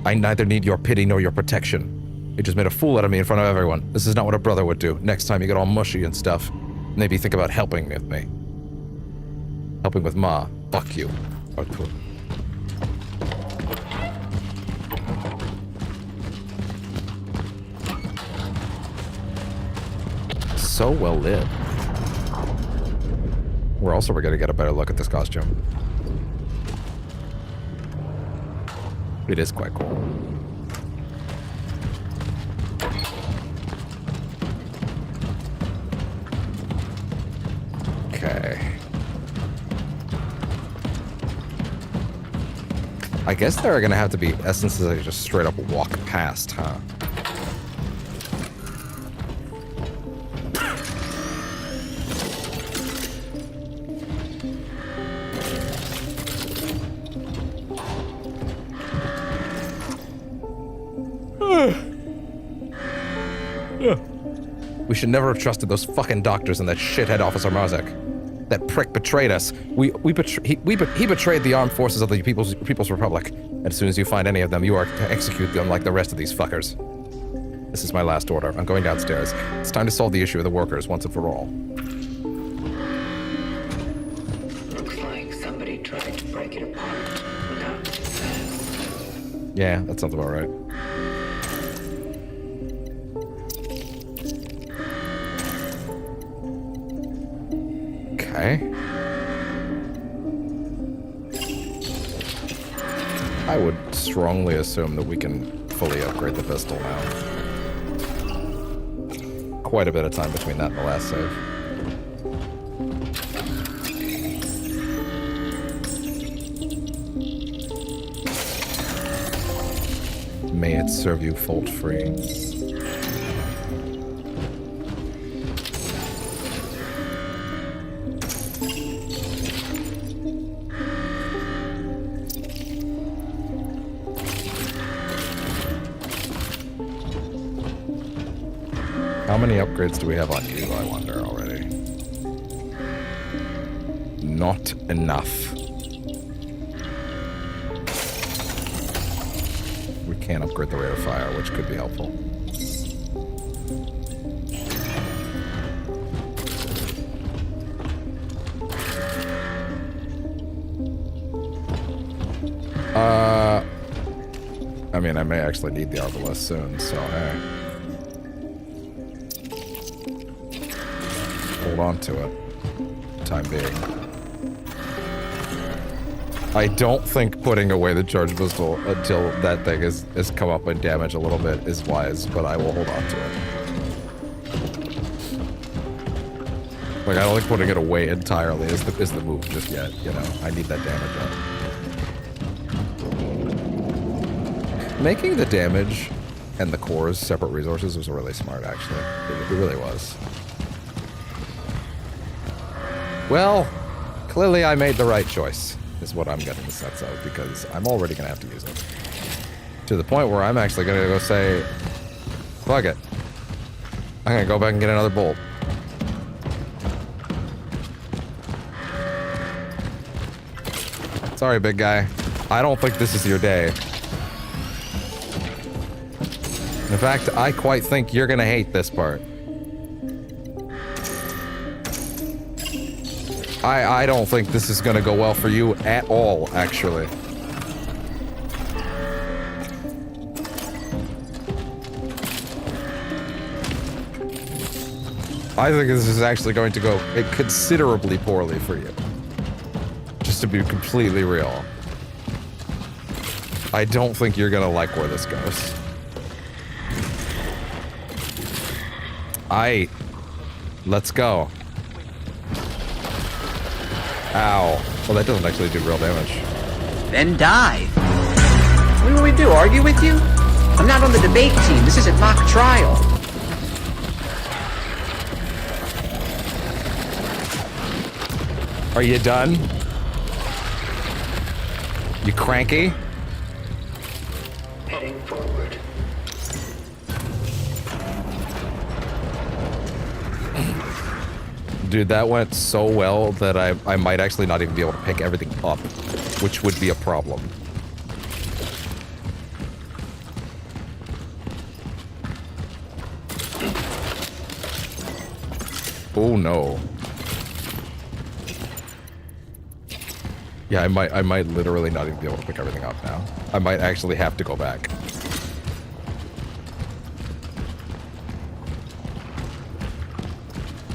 I neither need your pity nor your protection. You just made a fool out of me in front of everyone. This is not what a brother would do. Next time you get all mushy and stuff, maybe think about helping with me. Helping with Ma. Fuck you. Arthur. So well lit. We're also gonna get a better look at this costume. It is quite cool. Okay. I guess there are gonna have to be essences that just straight up walk past, huh? We should never have trusted those fucking doctors and that shithead Officer Marzek. That prick betrayed us. He betrayed the armed forces of the People's Republic. And as soon as you find any of them, you are to execute them like the rest of these fuckers. This is my last order. I'm going downstairs. It's time to solve the issue of the workers once and for all. Looks like somebody tried to break it apart without success. Yeah, that sounds about right. Okay. I would strongly assume that we can fully upgrade the pistol now. Quite a bit of time between that and the last save. May it serve you fault-free. How many upgrades do we have on you, I wonder, already? Not enough. We can't upgrade the rate of fire, which could be helpful. I mean, I may actually need the Arbalest soon, so hey. Hold on to it. Time being. I don't think putting away the charge pistol until that thing is come up in damage a little bit is wise, but I will hold on to it. Like, I don't think putting it away entirely is the move just yet, you know? I need that damage up. Making the damage and the cores separate resources was really smart, actually. It really was. Well, clearly I made the right choice, is what I'm getting the sense of, because I'm already going to have to use it. To the point where I'm actually going to go say, fuck it. I'm going to go back and get another bolt. Sorry, big guy. I don't think this is your day. In fact, I quite think you're going to hate this part. I don't think this is gonna go well for you at all, actually. I think this is actually going to go considerably poorly for you. Just to be completely real. I don't think you're gonna like where this goes. Let's go. Ow. Well, that doesn't actually do real damage. Then die. What do we do, argue with you? I'm not on the debate team. This isn't mock trial. Are you done? You cranky? Heading forward. Dude, that went so well that I might actually not even be able to pick everything up, which would be a problem. Oh no. Yeah, I might literally not even be able to pick everything up now. I might actually have to go back.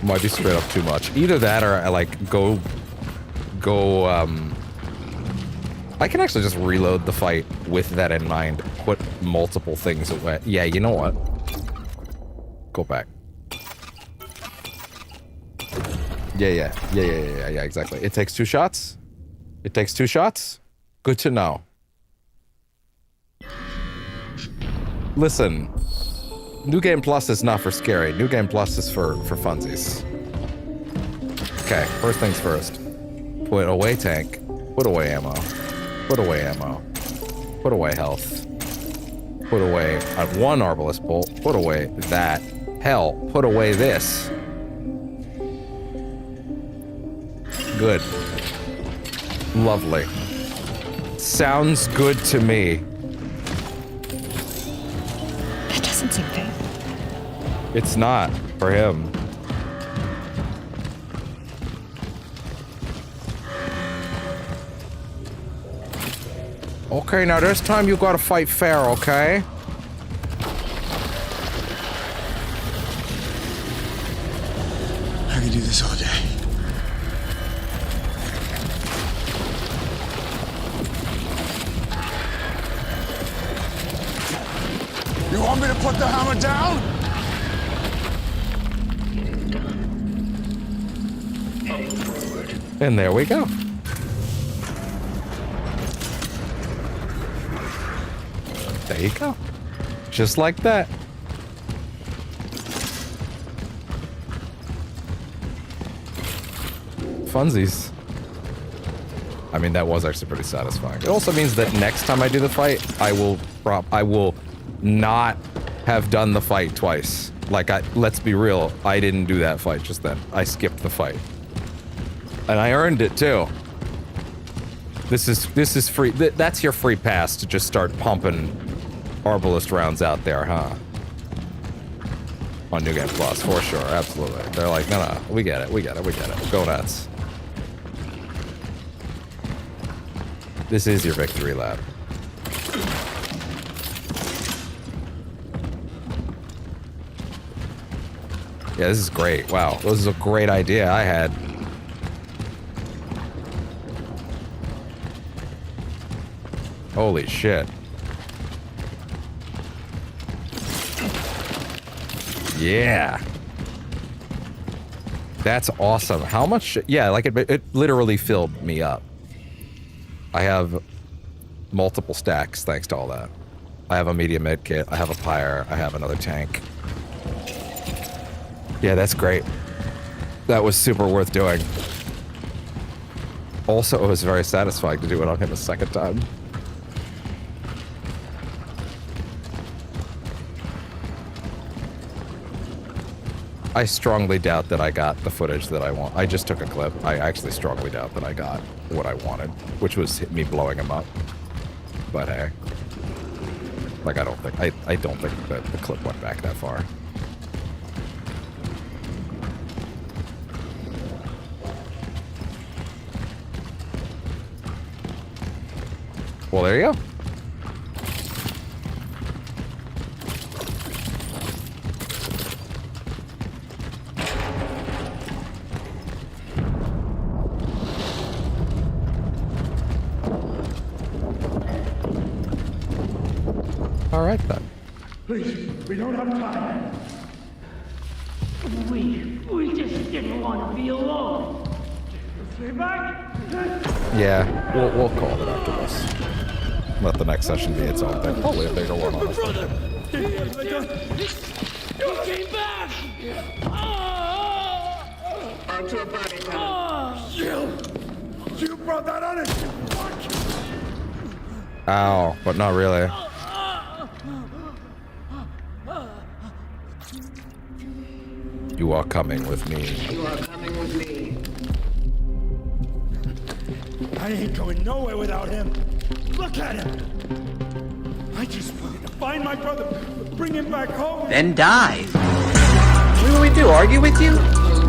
Might be straight up too much. Either that or I like go I can actually just reload the fight with that in mind. Put multiple things away. Yeah, you know what? Go back. Yeah, exactly. It takes 2 shots? It takes 2 shots? Good to know. Listen. New Game Plus is not for scary. New Game Plus is for funsies. Okay, first things first. Put away tank. Put away ammo. Put away ammo. Put away health. Put away 1 Arbalest bolt. Put away that. Hell, put away this. Good. Lovely. Sounds good to me. That doesn't seem fair. It's not for him. Okay, now this time you gotta fight fair, okay? I could do this all day. You want me to put the hammer down? And there we go. There you go. Just like that. Funsies. I mean, that was actually pretty satisfying. It also means that next time I do the fight, I will not have done the fight twice. Like, let's be real, I didn't do that fight just then. I skipped the fight. And I earned it too. This is free. That's your free pass to just start pumping Arbalest rounds out there, huh? On New Game Plus, for sure, absolutely. They're like, no, we get it. Go nuts. This is your victory lap. Yeah, this is great. Wow, this is a great idea I had. Holy shit. Yeah. That's awesome. How much? Yeah, like it literally filled me up. I have multiple stacks thanks to all that. I have a medium med kit. I have a pyre. I have another tank. Yeah, that's great. That was super worth doing. Also, it was very satisfying to do it on him a second time. I strongly doubt that I got the footage that I want. I just took a clip. I actually strongly doubt that I got what I wanted, which was me blowing him up. But hey, like I don't think that the clip went back that far. Well, there you go. All right then. Please, we don't have time. We just didn't want to be alone. Stay back. Yeah, we'll call it after this. Let the next session be its own thing. Probably a bigger one, honestly. You came back. Onto a body count. You brought that on us. Ow, but not really. You are coming with me. You are coming with me. I ain't going nowhere without him. Look at him. I just wanted to find my brother, bring him back home. Then die. What do we do, argue with you?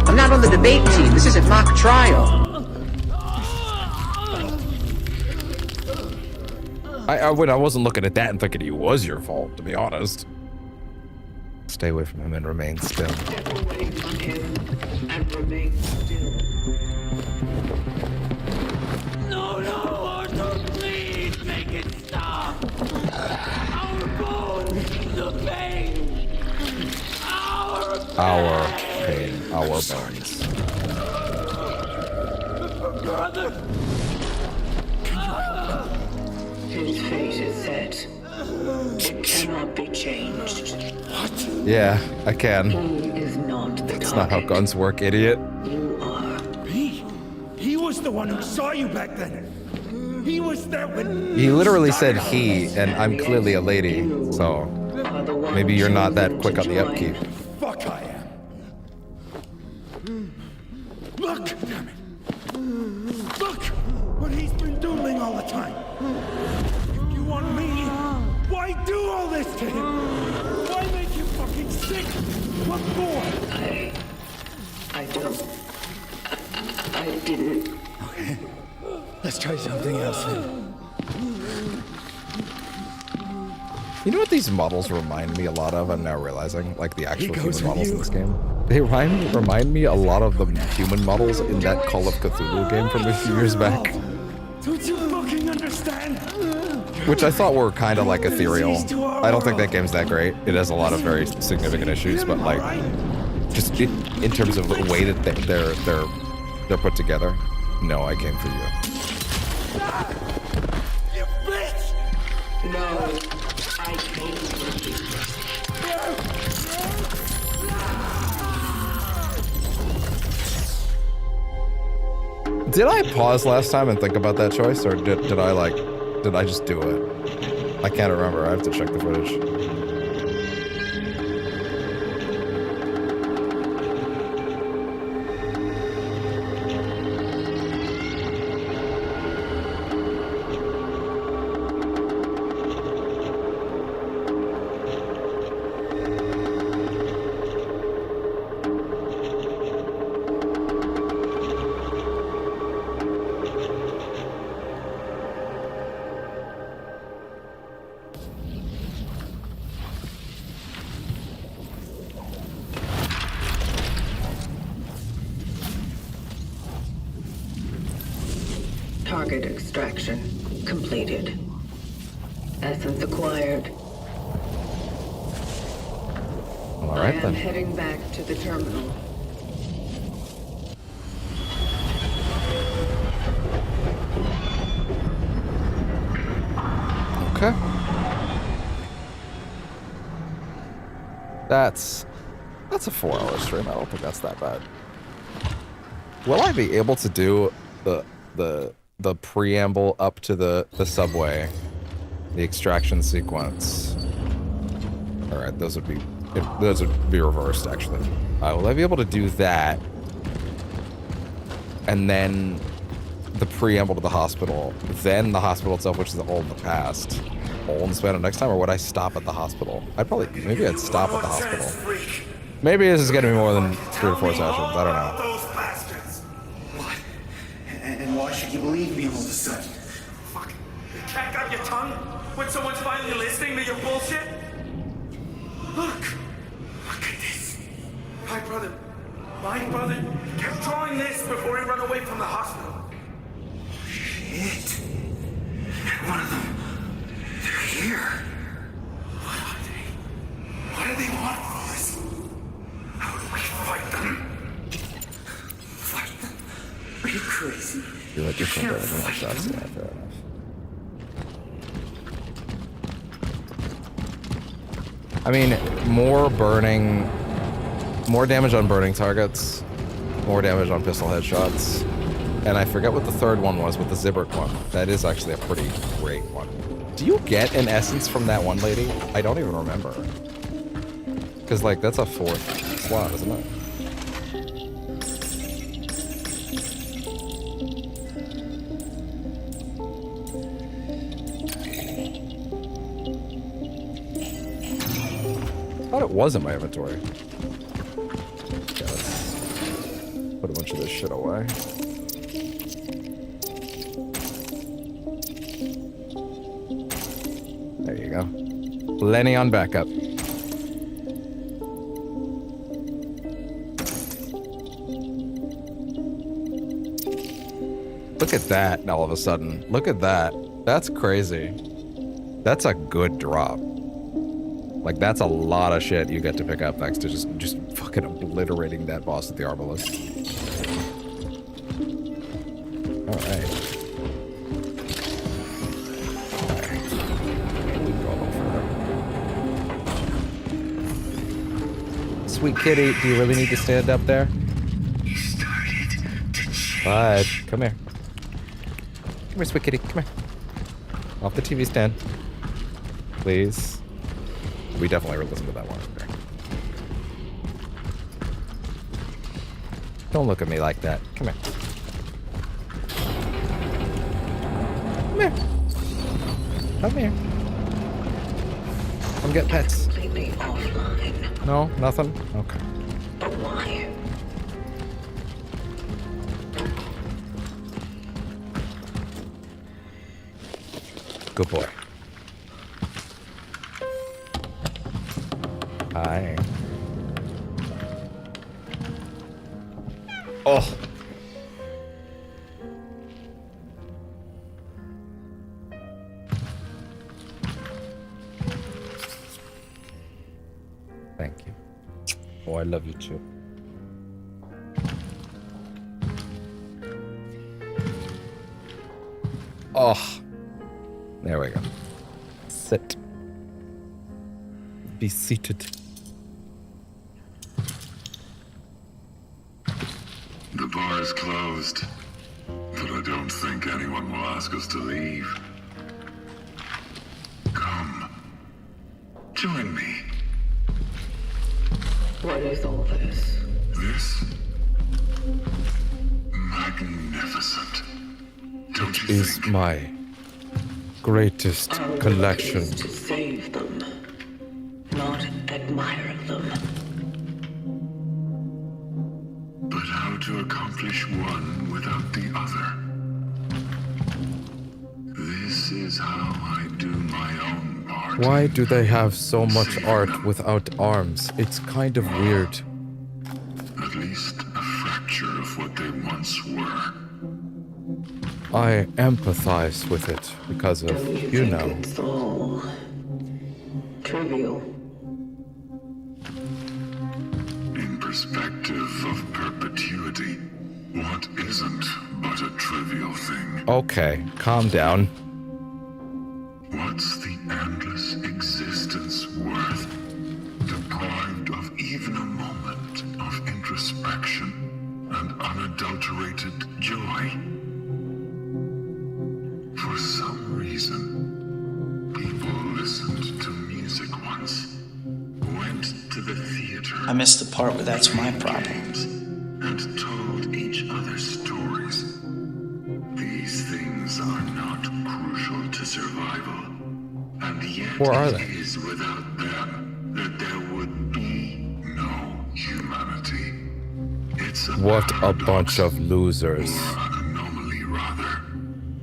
I'm not on the debate team. This isn't mock trial. I wasn't looking at that and thinking it was your fault, to be honest. Stay away from him and remain still. Step away from him and remain still. No, Arthur, please make it stop. Our bones, the pain. Our pain, our bones. Brother. His fate is set. It cannot be changed. What? Yeah, I can. He is not the That's not how guns work, idiot. You are. He was the one who saw you back then. He was there when... He literally said he, and I'm clearly a lady, so maybe you're not that quick on the upkeep. Fuck I am. Look, damn it. Look what he's been doing all the time. If you want me, why do all this to him? Why make him fucking sick? What for? I don't. I didn't. Okay. Let's try something else then. You know what these models remind me a lot of? I'm now realizing, like the actual human models in this game. They remind me a lot of the human models in that Call of Cthulhu game from a few years back. Don't you fucking understand? Which I thought were kind of like ethereal. I don't think that game's that great. It has a lot of very significant issues, but like, just in terms of the way that they're put together. No, I came for you. You bitch! No, I came for you. Did I pause last time and think about that choice, or did I just do it? I can't remember. I have to check the footage. Target extraction completed. Essence acquired. All I right am then. heading back to the terminal. Okay. That's a 4-hour stream. I don't think that's that bad. Will I be able to do the preamble up to the subway, the extraction sequence? All right, those would be reversed actually. Will I be able to do that, and then the preamble to the hospital, then the hospital itself, which is all in the past, all in the span of next time, or would I stop at the hospital? Maybe I'd stop at the hospital. Maybe this is gonna be more than 3 or 4 sessions. I don't know. What? And why should you believe me all of a sudden? Fuck. You can't got your tongue when someone's finally listening to your bullshit? Look at this. My brother kept drawing this before he ran away from the hospital. Shit. One of them. They're here. What are they? What do they want from us? How do we fight them? Fight them? Are you crazy? You're like, you're from there. Fair enough. I mean, more damage on burning targets, more damage on pistol headshots, and I forget what the third one was with the Zibbert one. That is actually a pretty great one. Do you get an essence from that one lady? I don't even remember. Because, like, that's a 4th slot, isn't it? was in my inventory. Okay, let's put a bunch of this shit away. There you go. Plenty on backup. Look at that all of a sudden. Look at that. That's crazy. That's a good drop. Like, that's a lot of shit you get to pick up thanks to just fucking obliterating that boss with the Arbalest. Alright. Sweet kitty, do you really need to stand up there? Bud, come here. Come here, sweet kitty, come here. Off the TV stand. Please. We definitely listened to that one. Okay. Don't look at me like that. Come here. Come here. Come here. Come get pets. Completely offline. No, nothing? Okay. But why? Good boy. Hi. Oh. Thank you. Oh, I love you too. Oh. There we go. Sit. Be seated. The bar is closed, but I don't think anyone will ask us to leave. Come. Join me. What is all this? This? Magnificent. Don't you Is think? my greatest collection. Is to save them, not admire them. But how to accomplish one without the other? This is how I do my own part. Why do they have so much art without arms? It's kind of weird. At least a fracture of what they once were. I empathize with it because of, you know. It's all trivial. In perspective of perpetuity, what isn't but a trivial thing? Okay, calm down. What's the endless existence worth, deprived of even a moment of introspection and unadulterated joy? For some reason, people listened to music once, went to the theater. I missed the part where that's my problem. And told each other stories. These things are not crucial to survival, and yet Or are it they? is without them that there would be no humanity. It's a What a paradox, bunch of losers. or an anomaly, rather.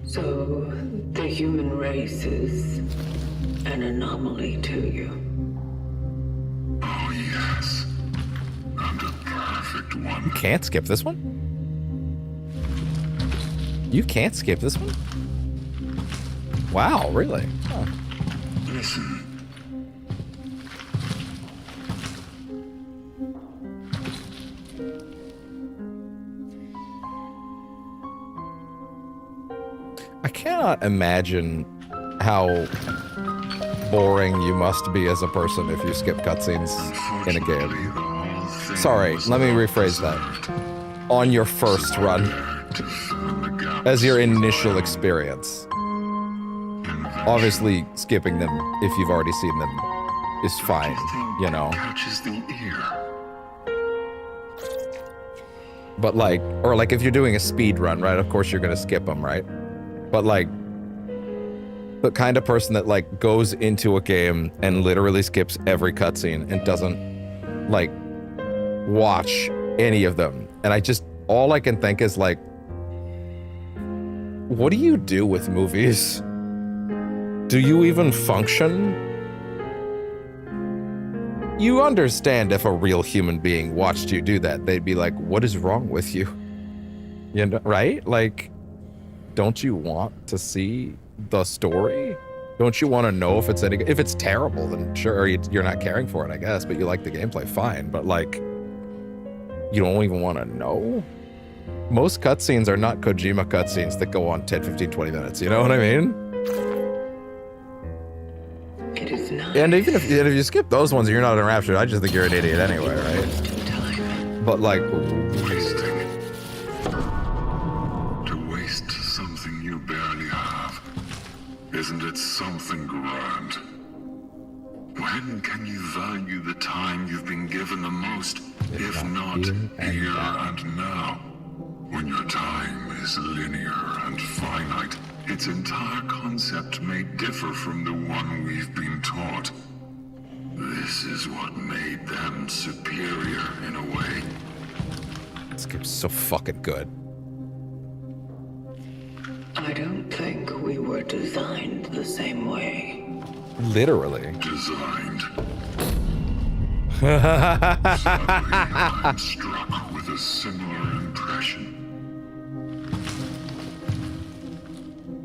So, the human race is an anomaly to you. Oh yes, and a perfect one. You can't skip this one? You can't skip this one? Wow, really? Huh. Listen. I cannot imagine how boring you must be as a person if you skip cutscenes in a game. Sorry, let me rephrase that. On your first run. As your initial experience. Obviously, skipping them, if you've already seen them, is fine, you know? Catches the ear. But like, or like if you're doing a speed run, right? Of course you're gonna skip them, right? But like, the kind of person that like goes into a game and literally skips every cutscene and doesn't like watch any of them. And I just, all I can think is like, what do you do with movies? Do you even function? You understand if a real human being watched you do that, they'd be like, what is wrong with you? You know, right? Like, don't you want to see the story? Don't you want to know if it's if it's terrible, then sure, you're not caring for it, I guess, but you like the gameplay, fine. But like, you don't even want to know? Most cutscenes are not Kojima cutscenes that go on 10, 15, 20 minutes, you know what I mean? It is not. And even if you skip those ones and you're not enraptured, I just think you're an idiot anyway, right? But like, Wasting. To waste something you barely have. Isn't it something grand? When can you value the time you've been given the most, if not here and now? When your time is linear and finite, its entire concept may differ from the one we've been taught. This is what made them superior in a way. This game's so fucking good. I don't think we were designed the same way. Literally. Designed. Sadly, I'm struck with a similar impression.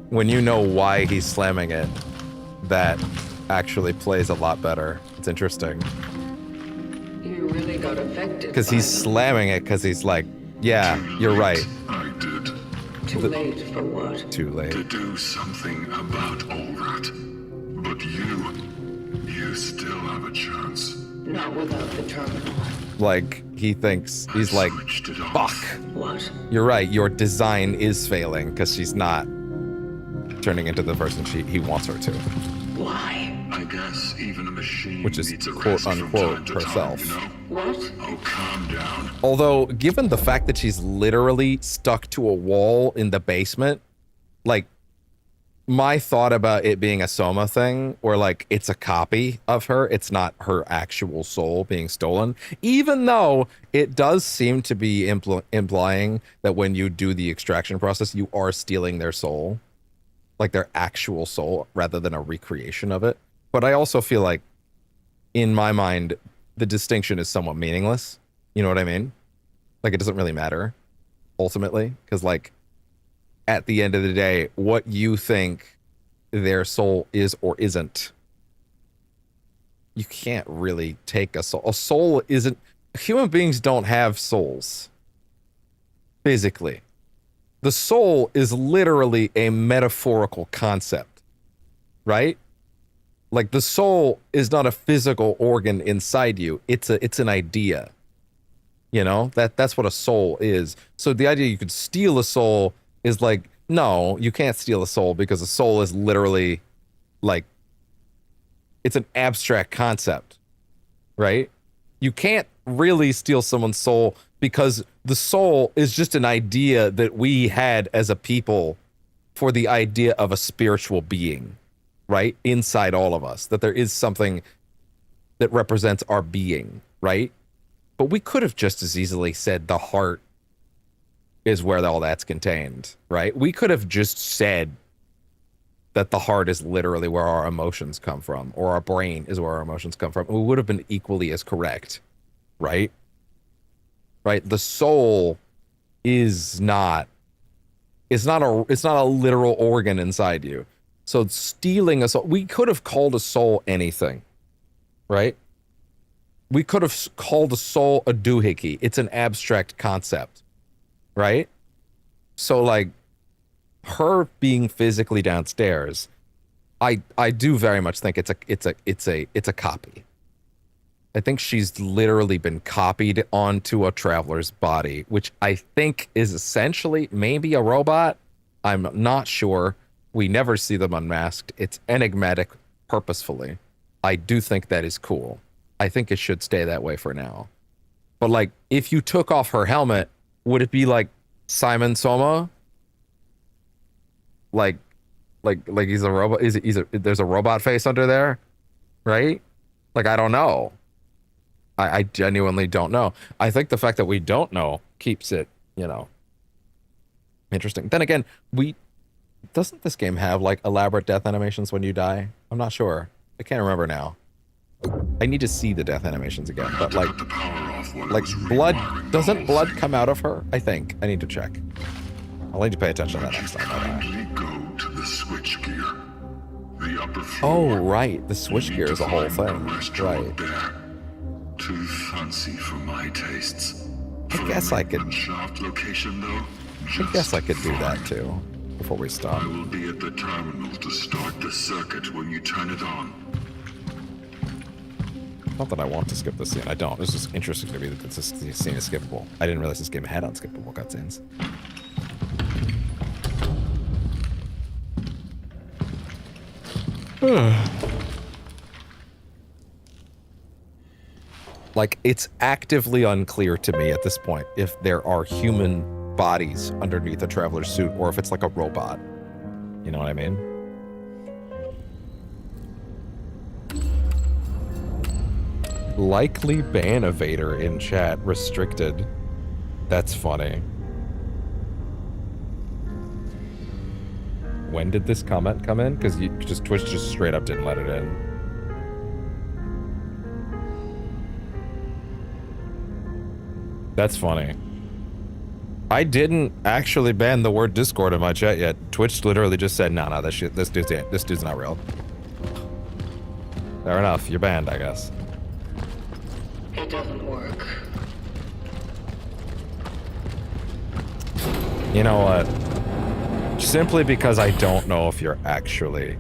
When you know why he's slamming it, that actually plays a lot better. It's interesting. You really got affected. Because he's slamming it because he's like, yeah, you're right. I did. Too late for what? Too late. To do something about all that. But you still have a chance. Not without the terminal. Like, he thinks, he's like, fuck. What? You're right, your design is failing because she's not turning into the person he wants her to. Why? I guess even a machine Which is needs a quote rest from unquote time to herself. time, you know? What? Oh, calm down. Although, given the fact that she's literally stuck to a wall in the basement, like, my thought about it being a Soma thing, or like it's a copy of her, it's not her actual soul being stolen, even though it does seem to be implying that when you do the extraction process, you are stealing their soul, like their actual soul, rather than a recreation of it. But I also feel like, in my mind, the distinction is somewhat meaningless. You know what I mean? Like, it doesn't really matter, ultimately, because like, at the end of the day, what you think their soul is or isn't, you can't really take a soul. A soul isn't... Human beings don't have souls. Physically. The soul is literally a metaphorical concept. Right? Like, the soul is not a physical organ inside you. It's an idea. You know? That's what a soul is. So the idea you could steal a soul is like, no, you can't steal a soul because a soul is literally like, it's an abstract concept, right? You can't really steal someone's soul because the soul is just an idea that we had as a people for the idea of a spiritual being, right? Inside all of us, that there is something that represents our being, right? But we could have just as easily said the heart is where all that's contained, right? We could have just said that the heart is literally where our emotions come from, or our brain is where our emotions come from. We would have been equally as correct, right? Right? The soul is not, it's not a literal organ inside you. So stealing a soul, we could have called a soul anything, right? We could have called a soul a doohickey. It's an abstract concept. Right? So like, her being physically downstairs, I do very much think it's a copy. I think she's literally been copied onto a traveler's body, which I think is essentially maybe a robot. I'm not sure. We never see them unmasked. It's enigmatic purposefully. I do think that is cool. I think it should stay that way for now. But like, if you took off her helmet, would it be like Simon Soma? Like Like he's a robot. There's a robot face under there, right? Like, I don't know. I genuinely don't know. I think the fact that we don't know keeps it, you know, interesting. Then again, doesn't this game have like elaborate death animations when you die? I'm not sure. I can't remember now. I need to see the death animations again, but like blood, doesn't blood come out of her? I think. I need to check. I'll need to pay attention to that next time. Kindly go to the switchgear. The upper floor. Oh, right. The switchgear is a whole thing. Right. Too fancy for my tastes. I guess I could. Shaft location though. I guess I could do that too. Before we stop. I will be at the terminal to start the circuit when you turn it on. Not that I want to skip this scene. I don't. It's just interesting to me that this scene is skippable. I didn't realize this game had unskippable cutscenes. Like, it's actively unclear to me at this point if there are human bodies underneath a traveler's suit or if it's like a robot. You know what I mean? Likely ban evader in chat. Restricted. That's funny. When did this comment come in? Because Twitch just straight up didn't let it in. That's funny. I didn't actually ban the word Discord in my chat yet. Twitch literally just said, no, this dude's not real. Fair enough. You're banned, I guess. It doesn't work. You know what? Simply because I don't know if you're actually...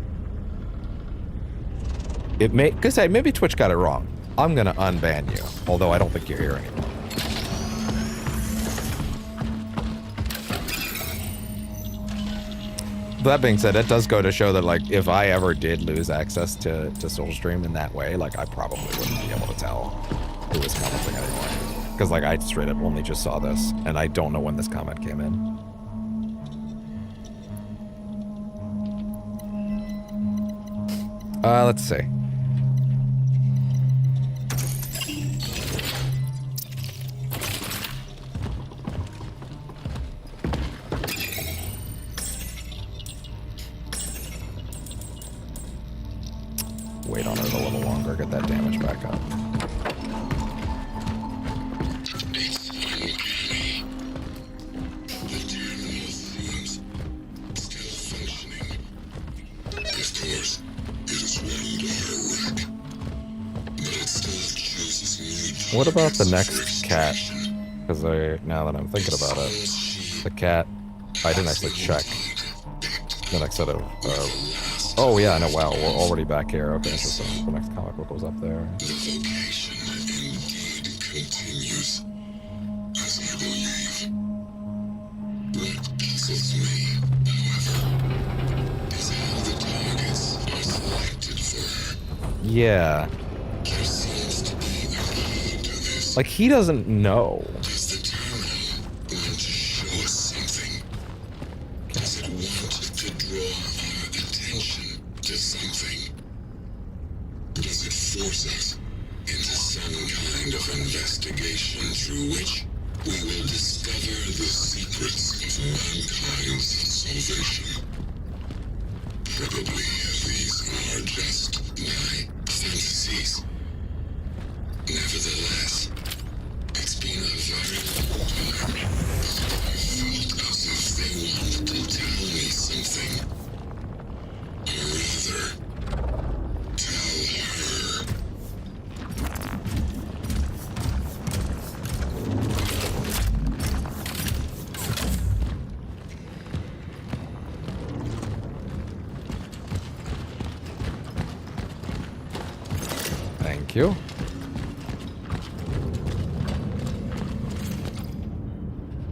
Because maybe Twitch got it wrong. I'm gonna unban you. Although I don't think you're here anymore. That being said, it does go to show that, like, if I ever did lose access to Soulstream in that way, like, I probably wouldn't be able to tell who was commenting anymore. Because, like, I straight up only just saw this, and I don't know when this comment came in. Let's see. Wait on it a little longer, get that damage back up. What about the next cat? Because now that I'm thinking about it, the cat, I didn't actually check the next set of, oh yeah, no, wow, we're already back here. Okay, so the next comic book was up there. The vocation indeed continues as I believe. What puzzles me, however, is how the targets are selected for her. Yeah. There seems to be a key to this. Like, he doesn't know. Does the terminal want to show us something? Does it want to draw our attention to something? Does it force us into some kind of investigation through which we will discover the secrets of mankind's salvation? Probably these are just my fantasies. Nevertheless, it's been a very long time. I felt as if they wanted to tell me something. Or rather, tell her. Thank you.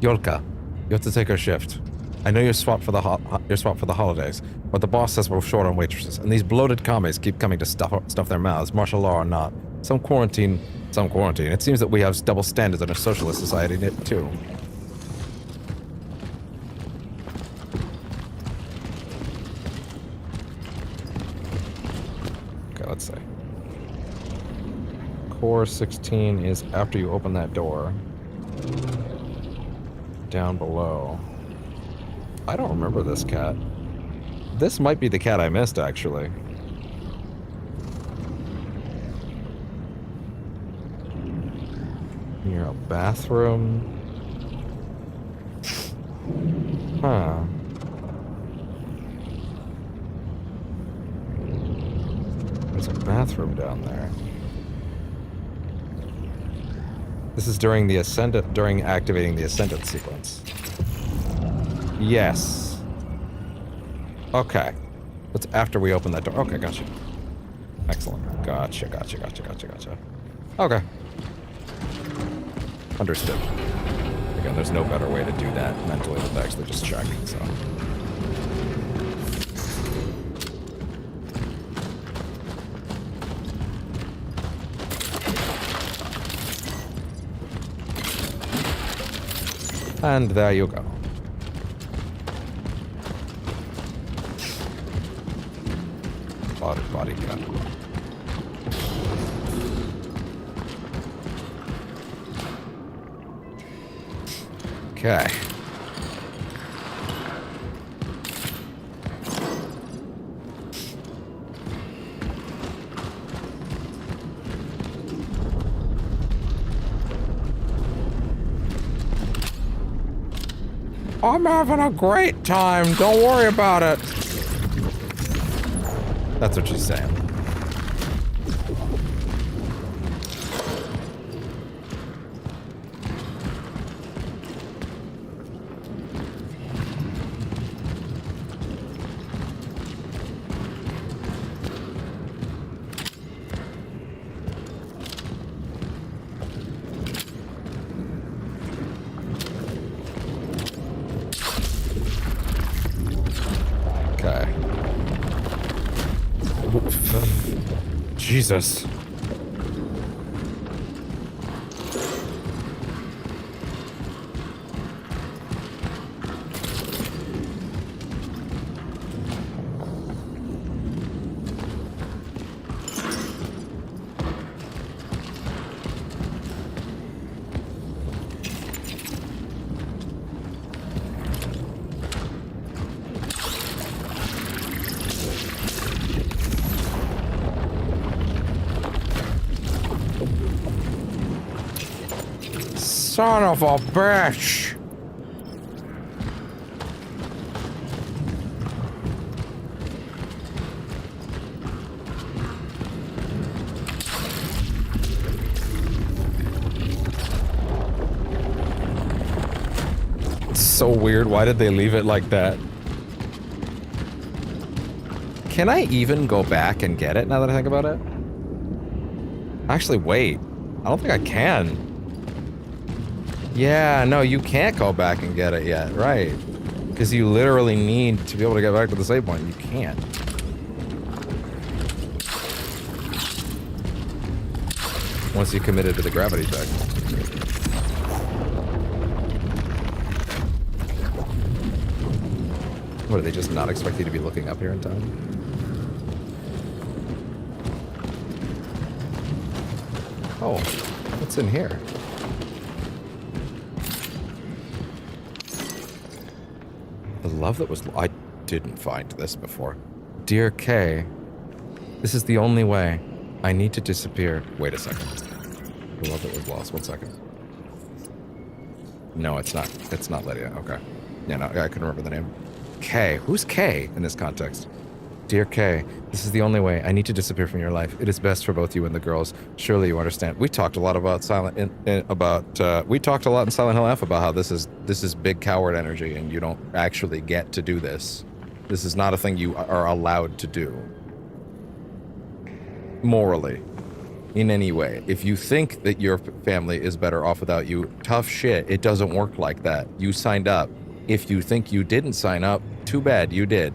Yolka, you have to take her shift. I know you're swamped for the holidays, but the boss says we're short on waitresses, and these bloated commies keep coming to stuff their mouths, martial law or not. Some quarantine. It seems that we have double standards in a socialist society too. let's see. Core 16 is after you open that door. Down below. I don't remember this cat. This might be the cat I missed, actually. Near a bathroom. Huh. There's a bathroom down there. This is during the ascendant, during activating the ascendant sequence. Yes. Okay. That's after we open that door. Okay, gotcha. Excellent. Gotcha. Okay. Understood. Again, there's no better way to do that mentally than to actually just check, so. And there you go. Body gun. Okay. I'm having a great time. Don't worry about it. That's what she's saying. Jesus. Son of a bitch! It's so weird. Why did they leave it like that? Can I even go back and get it now that I think about it? Actually, wait. I don't think I can. Yeah, no, you can't go back and get it yet, right? Because you literally need to be able to get back to the save point. You can't. Once you committed to the gravity check. What, do they just not expect you to be looking up here in time? Oh, what's in here? The love that was... I didn't find this before. Dear Kay, this is the only way. I need to disappear. Wait a second. The love that was lost. 1 second. No, it's not. It's not Lydia. Okay. Yeah, no, I couldn't remember the name. Kay. Who's Kay in this context? Dear Kay, this is the only way. I need to disappear from your life. It is best for both you and the girls. Surely you understand. We talked a lot about we talked a lot in Silent Hill F about how this is big coward energy, and you don't actually get to do this. This is not a thing you are allowed to do. Morally, in any way. If you think that your family is better off without you, tough shit. It doesn't work like that. You signed up. If you think you didn't sign up, too bad, you did.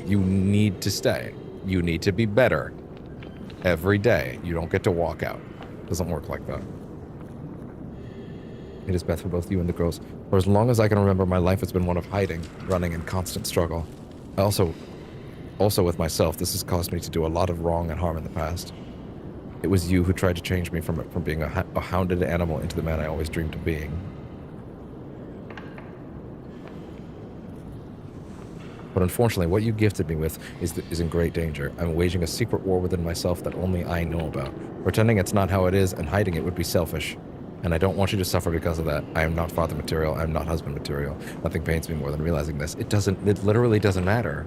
You need to stay. You need to be better. Every day. You don't get to walk out. It doesn't work like that. It is best for both you and the girls. For as long as I can remember, my life has been one of hiding, running, and constant struggle. I also also with myself. This has caused me to do a lot of wrong and harm in the past. It was you who tried to change me from being a hounded animal into the man I always dreamed of being. But unfortunately, what you gifted me with is in great danger. I'm waging a secret war within myself that only I know about. Pretending it's not how it is and hiding it would be selfish. And I don't want you to suffer because of that. I am not father material. I am not husband material. Nothing pains me more than realizing this. It literally doesn't matter.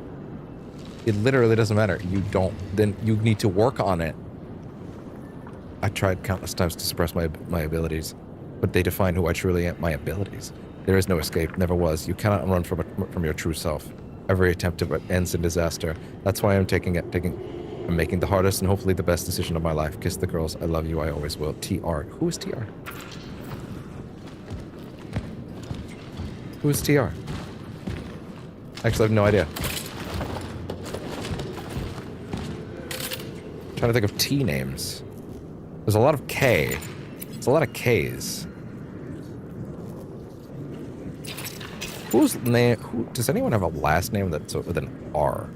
It literally doesn't matter. Then you need to work on it. I tried countless times to suppress my abilities, but they define who I truly am, my abilities. There is no escape, never was. You cannot run from your true self. Every attempt to ends in disaster. That's why I'm I'm making the hardest and hopefully the best decision of my life. Kiss the girls. I love you. I always will. TR. Who is TR? Who is TR? Actually, I have no idea. I'm trying to think of T names. There's a lot of K. There's a lot of Ks. Whose name? Does anyone have a last name that's with an R?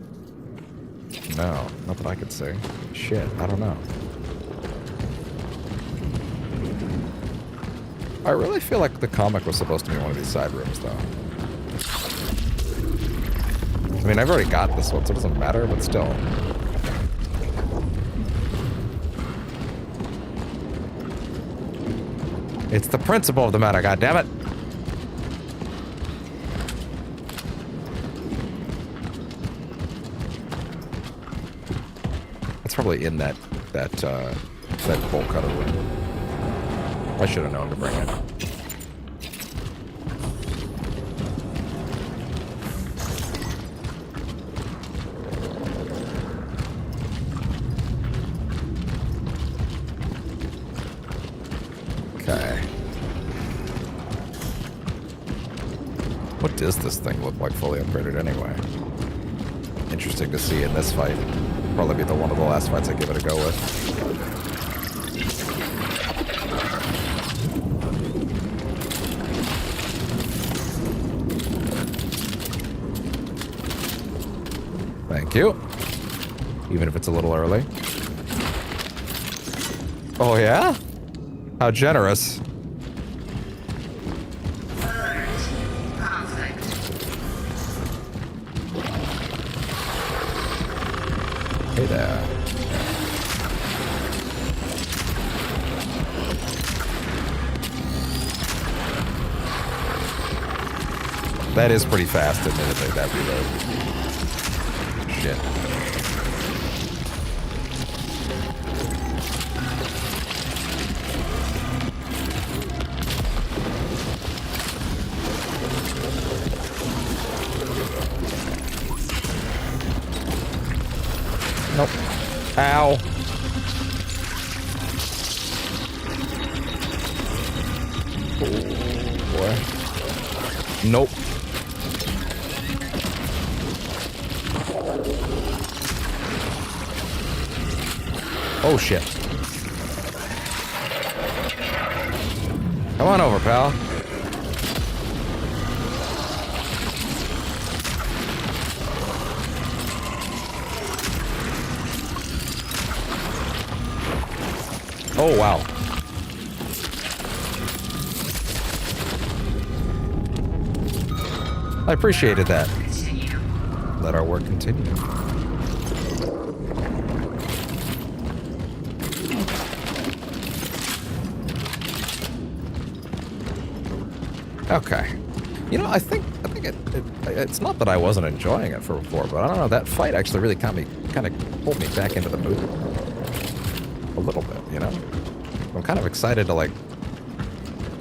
No, not that I could say. Shit, I don't know. I really feel like the comic was supposed to be one of these side rooms, though. I mean, I've already got this one, so it doesn't matter, but still. It's the principle of the matter, goddammit! It's probably in that bolt cutter room. I should have known to bring it. Okay. What does this thing look like fully upgraded anyway? Interesting to see in this fight. Probably be one of the last fights I give it a go with. Thank you. Even if it's a little early. Oh yeah? How generous. Hey there. That is pretty fast, admittedly, that reload. Shit. Nope. Ow. Oh, boy. Nope. Oh, shit. Come on over, pal. Oh, wow. I appreciated that. Let our work continue. Okay. You know, I think it's not that I wasn't enjoying it for before, but I don't know, that fight actually really kind of pulled me back into the mood. A little bit, you know? I'm kind of excited to, like...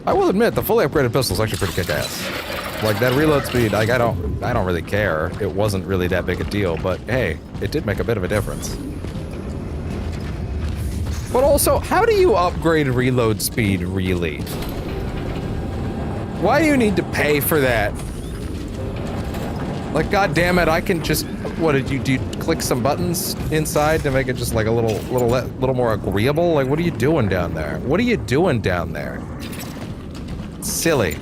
I will admit, the fully upgraded pistol is actually pretty kick-ass. Like, that reload speed, like, I don't really care. It wasn't really that big a deal, but hey, it did make a bit of a difference. But also, how do you upgrade reload speed, really? Why do you need to pay for that? Like, goddammit, I can just... What, do you click some buttons inside to make it just like a little more agreeable? Like, what are you doing down there? What are you doing down there? It's silly.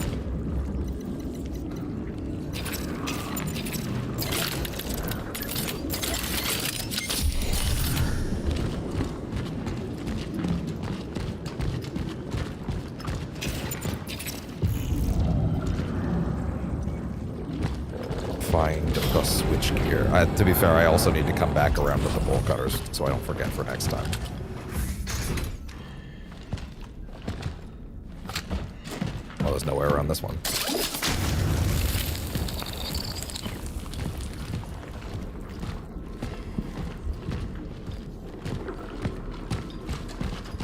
find the switch gear. To be fair, I also need to come back around with the bolt cutters so I don't forget for next time. Oh, there's no way around this one.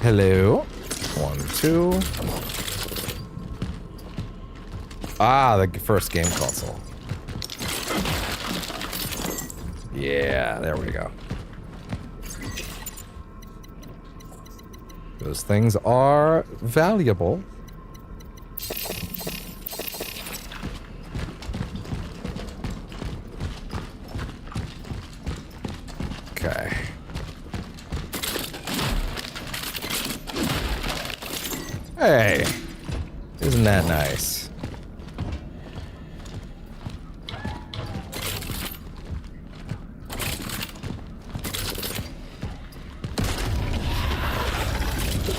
Hello. 1, 2. Ah, the first game console. Yeah, there we go. Those things are valuable. Okay. Hey, isn't that nice?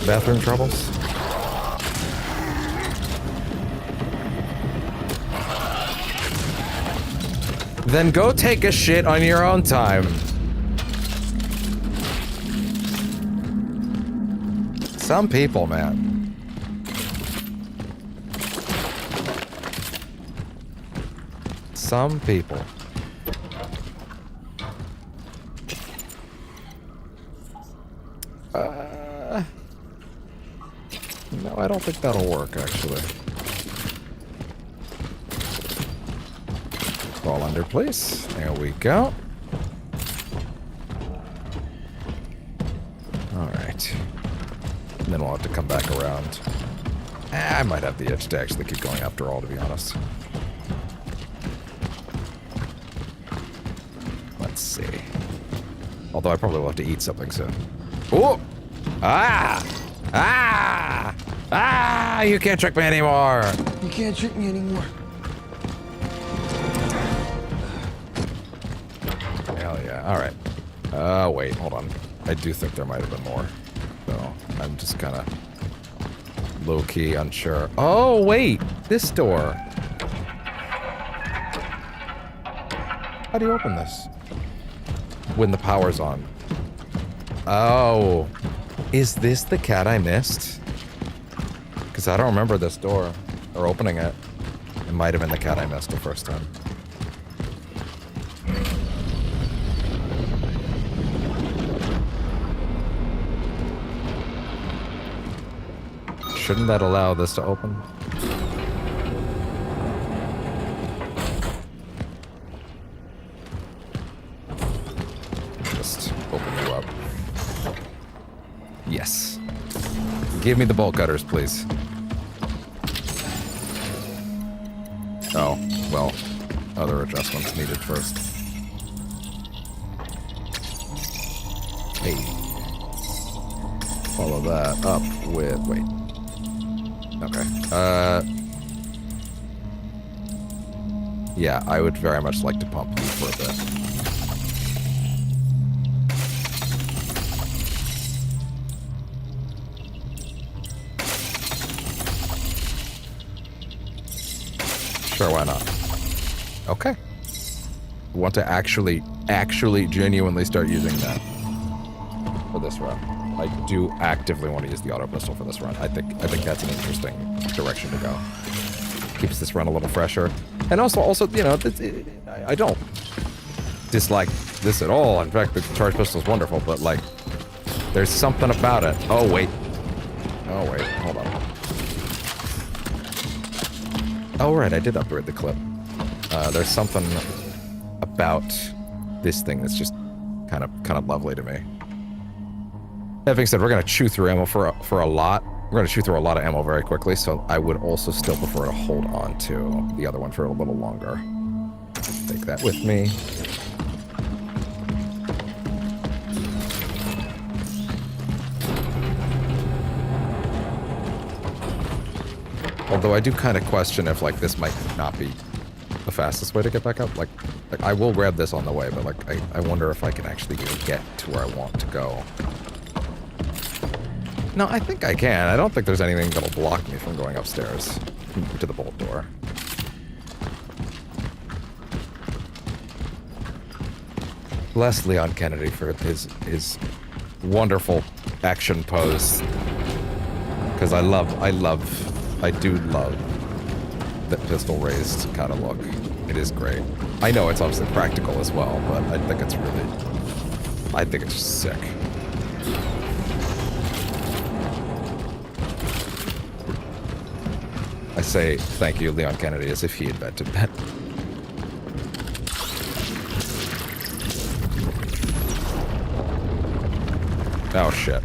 Bathroom troubles? Then go take a shit on your own time. Some people, man. Some people. No, I don't think that'll work, actually. Fall under, please. There we go. Alright. And then we'll have to come back around. I might have the itch to actually keep going after all, to be honest. Let's see. Although I probably will have to eat something soon. Oh! Ah! Ah! Ah! You can't trick me anymore! You can't trick me anymore. Hell yeah. Alright. Wait, hold on. I do think there might have been more. So, I'm just kind of low-key unsure. Oh, wait! This door! How do you open this? When the power's on. Oh. Is this the cat I missed? Because I don't remember this door. Or opening it. It might have been the cat I missed the first time. Shouldn't that allow this to open? Just open you up. Yes. Give me the bolt cutters, please. Oh, well, other adjustments needed first. Hey. Follow that up with, wait. Okay. Yeah, I would very much like to pump you for a bit. Sure, why not? Okay. Want to actually genuinely start using that for this run. I do actively want to use the auto pistol for this run. I think that's an interesting direction to go. Keeps this run a little fresher. And also, you know, I don't dislike this at all. In fact, the charge pistol is wonderful, but like, there's something about it. Oh, wait. Oh, wait. Hold on. Oh, right. I did upgrade the clip. There's something about this thing that's just kind of lovely to me. That being said, we're going to chew through ammo for a lot. We're going to chew through a lot of ammo very quickly, so I would also still prefer to hold on to the other one for a little longer. Take that with me. Although I do kind of question if, like, this might not be the fastest way to get back up. Like I will grab this on the way, but, like, I wonder if I can actually get to where I want to go. No, I think I can. I don't think there's anything that'll block me from going upstairs to the bolt door. Bless Leon Kennedy for his wonderful action pose. Because I do love that pistol raised kind of look. It is great. I know it's obviously practical as well, but I think it's sick. I say thank you, Leon Kennedy, as if he invented that. Oh shit.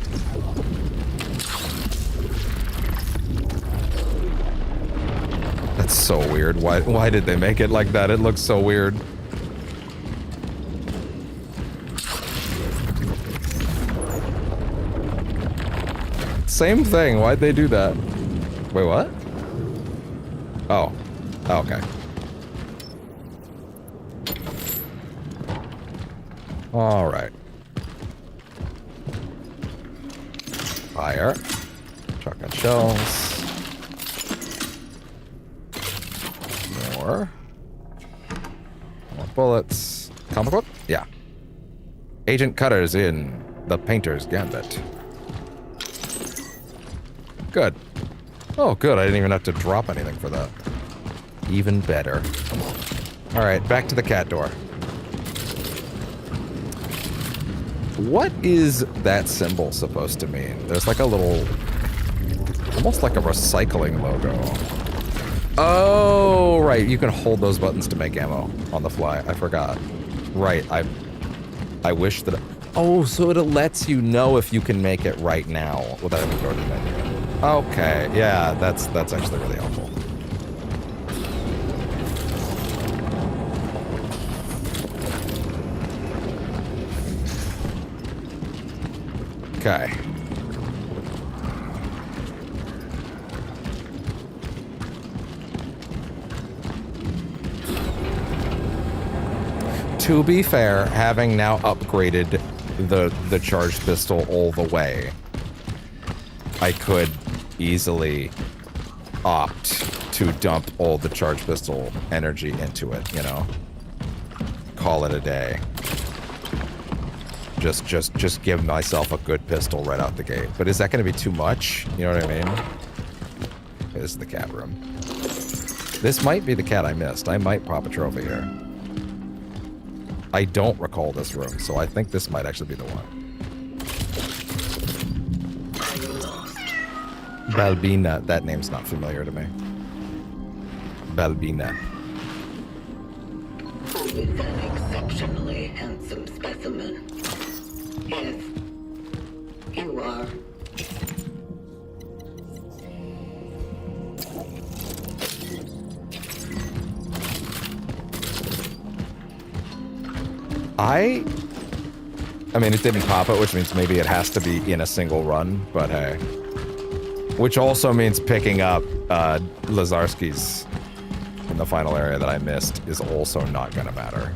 That's so weird. Why did they make it like that? It looks so weird. Same thing. Why'd they do that? Wait, what? Oh. Okay. All right. Fire. Shotgun shells. More bullets. Comic book? Yeah. Agent Cutter's in The Painter's Gambit. Good. Oh, good. I didn't even have to drop anything for that. Even better. Alright, back to the cat door. What is that symbol supposed to mean? There's like a little... almost like a recycling logo. Oh, right. You can hold those buttons to make ammo on the fly. I forgot. Right. I wish that... oh, so it lets you know if you can make it right now without having to go to the menu. Okay. Yeah, that's actually really helpful. Okay. To be fair, having now upgraded the charged pistol all the way, I could easily opt to dump all the charged pistol energy into it, you know? Call it a day. Just give myself a good pistol right out the gate. But is that going to be too much? You know what I mean? This is the cat room. This might be the cat I missed. I might pop a trophy here. I don't recall this room, so I think this might actually be the one. Balbina. That name's not familiar to me. Balbina. With an exceptionally handsome specimen. Yes, you are. I mean, it didn't pop it, which means maybe it has to be in a single run, but hey. Which also means picking up Lazarski's in the final area that I missed is also not gonna matter.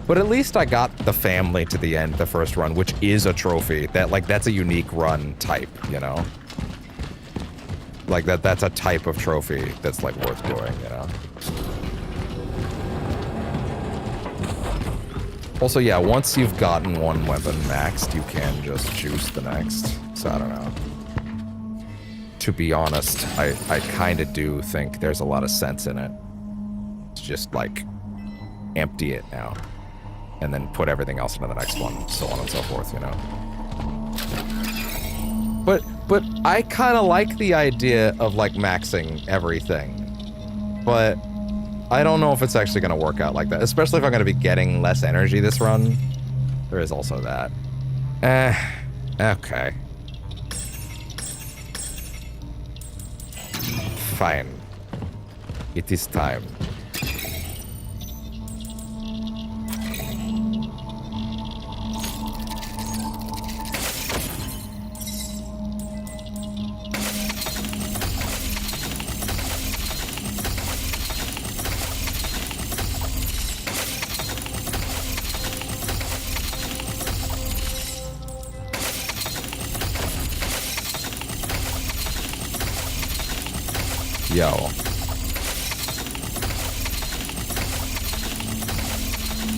But at least I got the family to the end, the first run, which is a trophy. That's a unique run type, you know? Like, that's a type of trophy that's, like, worth doing, you know? Also, yeah, once you've gotten one weapon maxed, you can just choose the next. So, I don't know. To be honest, I kind of do think there's a lot of sense in it. To just, like, empty it now. And then put everything else into the next one, so on and so forth, you know? But I kind of like the idea of, like, maxing everything. But I don't know if it's actually going to work out like that, especially if I'm going to be getting less energy this run. There is also that. Okay. Fine. It is time. Yo.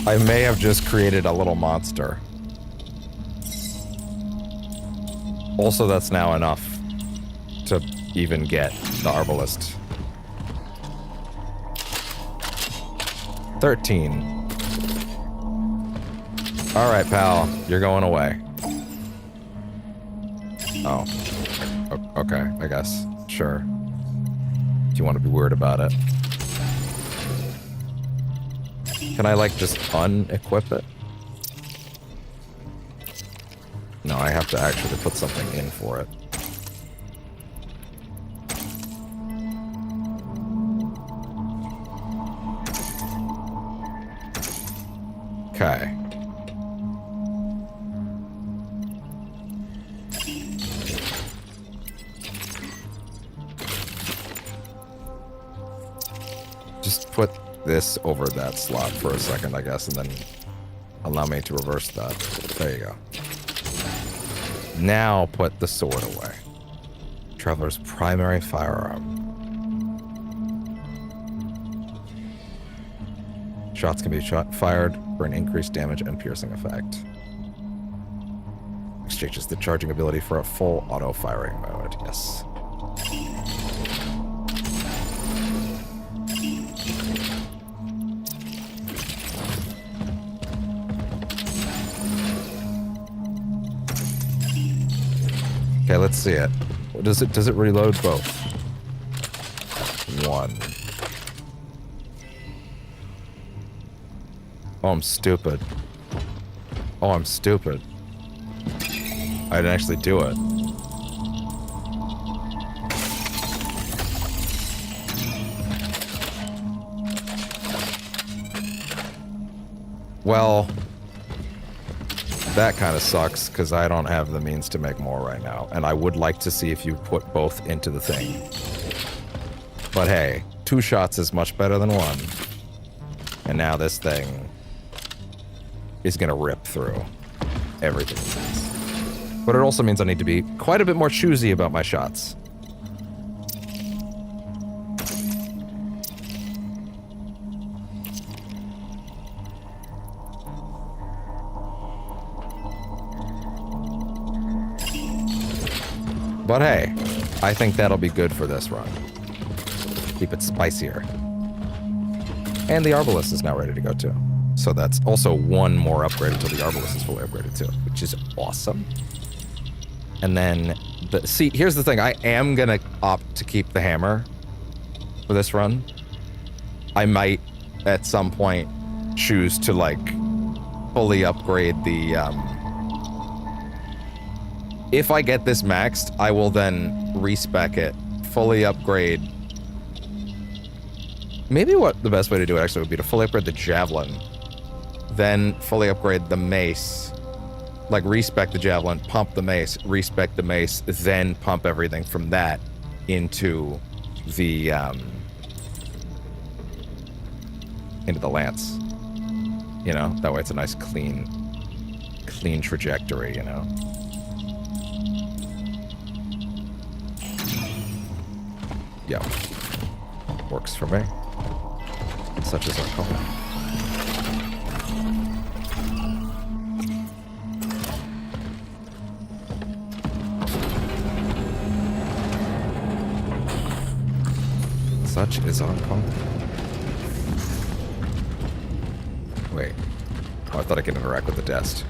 I may have just created a little monster. Also, that's now enough to even get the Arbalist. 13. Alright, pal. You're going away. Oh. Okay, I guess. Sure. If you want to be weird about it. Can I, like, just unequip it? No, I have to actually put something in for it. Okay. Just put this over that slot for a second, I guess, and then allow me to reverse that. There you go. Now put the sword away. Traveler's primary firearm. Shots can be fired for an increased damage and piercing effect. Exchanges the charging ability for a full auto-firing mode. Yes. Okay, let's see it. Does it reload both? One. Oh, I'm stupid. Oh, I'm stupid. I didn't actually do it. Well, that kind of sucks, because I don't have the means to make more right now. And I would like to see if you put both into the thing. But hey, 2 shots is much better than 1. And now this thing is going to rip through everything. But it also means I need to be quite a bit more choosy about my shots. But hey, I think that'll be good for this run. Keep it spicier. And the Arbalist is now ready to go too. So that's also 1 more upgrade until the Arbalist is fully upgraded too, which is awesome. And then, see, here's the thing. I am going to opt to keep the hammer for this run. I might, at some point, choose to, like, fully upgrade the, if I get this maxed, I will then respec it, fully upgrade. Maybe what the best way to do it actually would be to fully upgrade the Javelin, then fully upgrade the Mace, like respec the Javelin, pump the Mace, respec the Mace, then pump everything from that into the Lance. You know, that way it's a nice clean trajectory, you know. Yeah, works for me. Such as our call. Such is our call. Wait. Oh, I thought I could interact with the desk.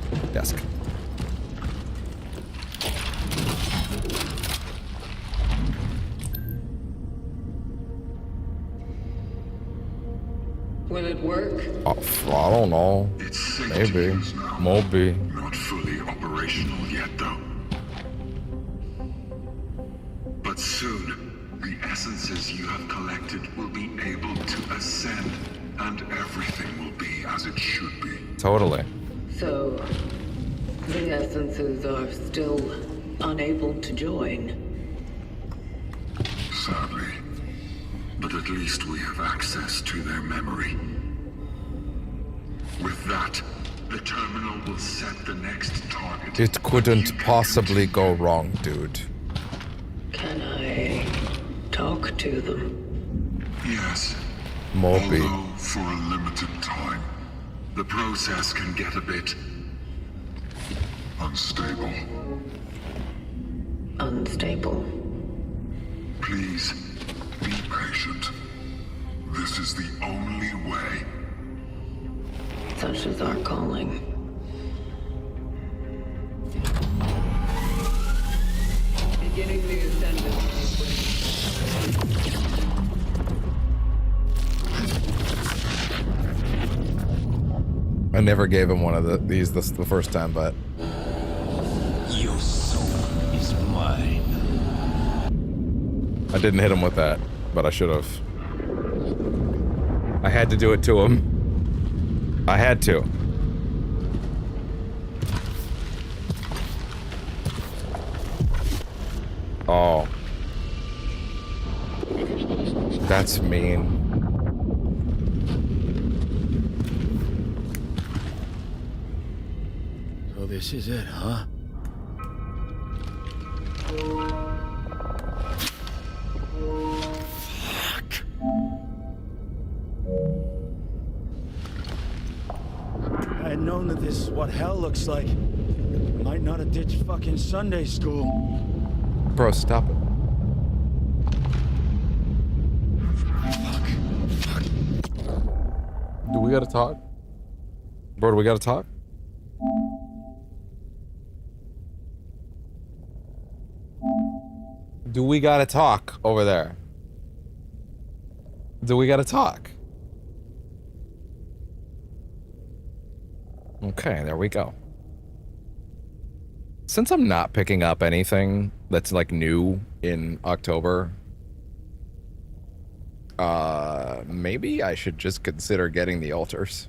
Will it work? I don't know. Maybe. Maybe. Not fully operational yet, though. But soon, the essences you have collected will be able to ascend, and everything will be as it should be. Totally. So, the essences are still unable to join. Sadly. But at least we have access to their memory. With that, the terminal will set the next target. It couldn't possibly go wrong, dude. Can I talk to them? Yes. Moby. Although for a limited time. The process can get a bit unstable. Unstable. Please, be patient. This is the only way. Such is our calling. Beginning the ascendant. I never gave him one of these the first time, but Your soul is mine. I didn't hit him with that, but I should have. I had to do it to him. I had to. Oh. That's mean. So this is it, huh? Fuck. I had known that this is what hell looks like. I might not have ditched fucking Sunday school. Bro, stop it. Do we gotta talk? Bro, do we gotta talk? Do we gotta talk over there? Do we gotta talk? Okay, there we go. Since I'm not picking up anything that's like new in October, maybe I should just consider getting the altars.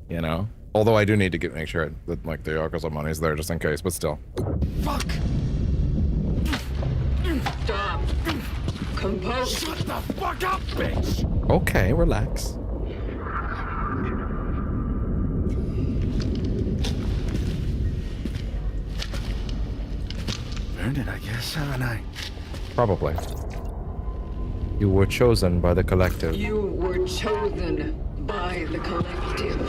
You know? Although I do need to make sure that like the Yakuza money's there just in case, but still. Fuck! Stop. Compose. Shut the fuck up, bitch! Okay, relax. Earned it, I guess, haven't I? Probably. You were chosen by the collective. You were chosen by the collective.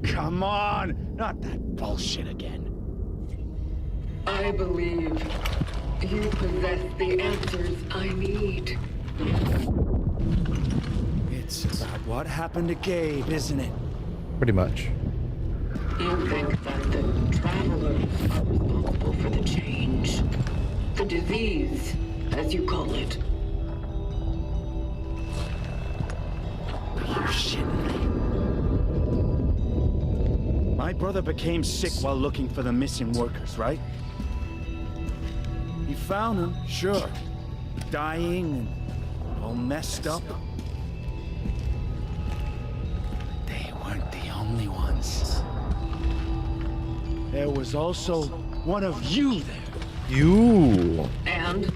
Come on! Not that bullshit again. I believe you possess the answers I need. It's about what happened to Gabe, isn't it? Pretty much. You think that the travelers are responsible for the change. The disease, as you call it. You're shitting me. My brother became sick while looking for the missing workers, right? He found them, sure. Dying and all messed up. They weren't the only ones. There was also one of you there. You. And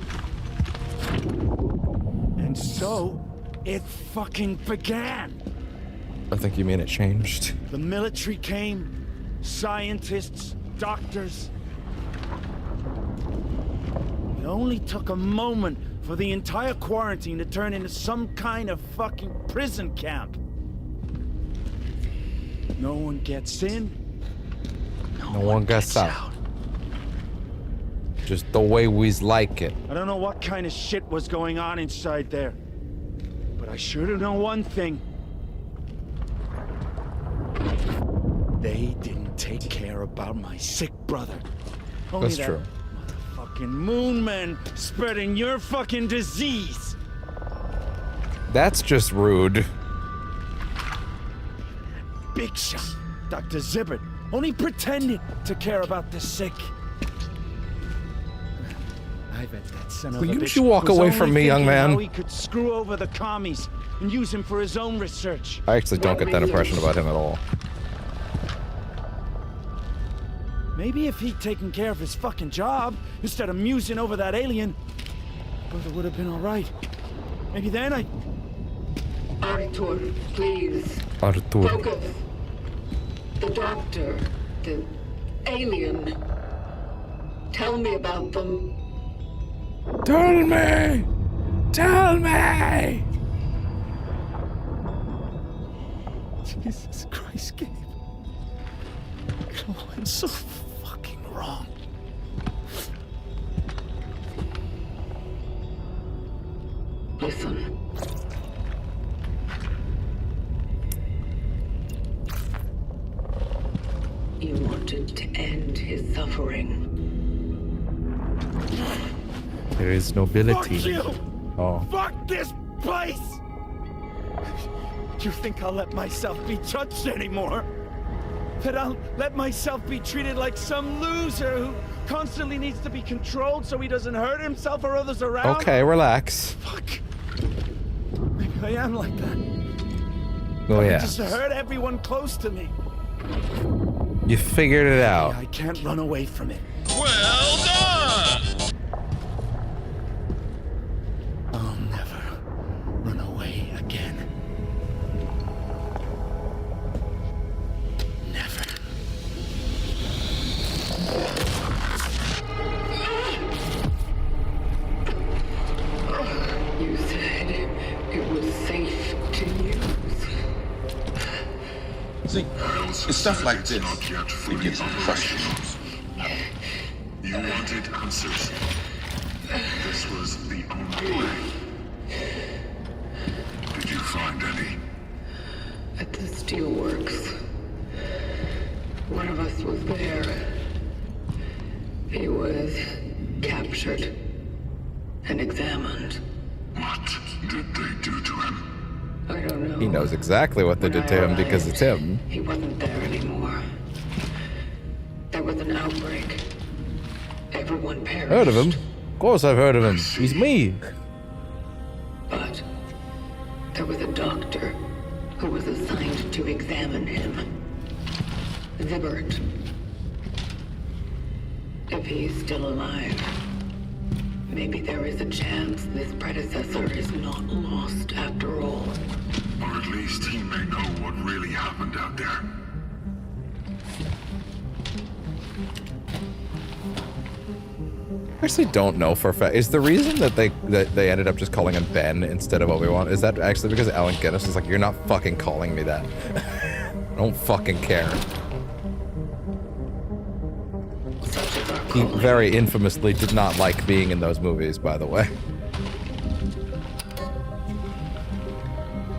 so, it fucking began. I think you mean it changed. The military came, scientists, doctors. It only took a moment for the entire quarantine to turn into some kind of fucking prison camp. No one gets in. No one gets out. Just the way we like it. I don't know what kind of shit was going on inside there. But I sure do know one thing. They didn't take care about my sick brother. Only That's that true. Motherfucking moon man spreading your fucking disease. That's just rude. Big shot, Dr. Zibbert, only pretended to care about the sick. I bet that son of Will a you bitch two walk was away only from me, young thinking man? How he could screw over the commies and use him for his own research. I actually don't get that impression about him at all. Maybe if he'd taken care of his fucking job instead of musing over that alien, brother would have been all right. Maybe then I. Arthur, please. Arthur. Focus. The doctor, the alien. Tell me about them. Tell me! Tell me! Jesus Christ, Gabe. Oh, I'm so fucking wrong. Listen. You wanted to end his suffering. There is nobility. Fuck you! Oh. Fuck this place! You think I'll let myself be judged anymore? That I'll let myself be treated like some loser who constantly needs to be controlled so he doesn't hurt himself or others around? Okay, relax. Fuck. Maybe I am like that. Oh yeah. Just to hurt everyone close to me. You figured it out. I can't run away from it. Well done! I'll never run away again. Never. You said it was safe to use. See, it's stuff like this that gets me frustrated. You wanted answers. This was the only way. Did you find any? At the Steelworks. One of us was there. He was captured and examined. What did they do to him? I don't know. He knows exactly what they did to him because it's him. He wasn't there anymore. There was an outbreak. Everyone perished. Heard of him? Of course I've heard of him. He's me. But there was a doctor who was assigned to examine him. Zibbert. If he's still alive, maybe there is a chance this predecessor is not lost after all. Or at least he may know what really happened out there. I actually don't know for a fact. Is the reason that they ended up just calling him Ben instead of Obi-Wan, is that actually because Alec Guinness is like, you're not fucking calling me that. I don't fucking care. He very infamously did not like being in those movies, by the way.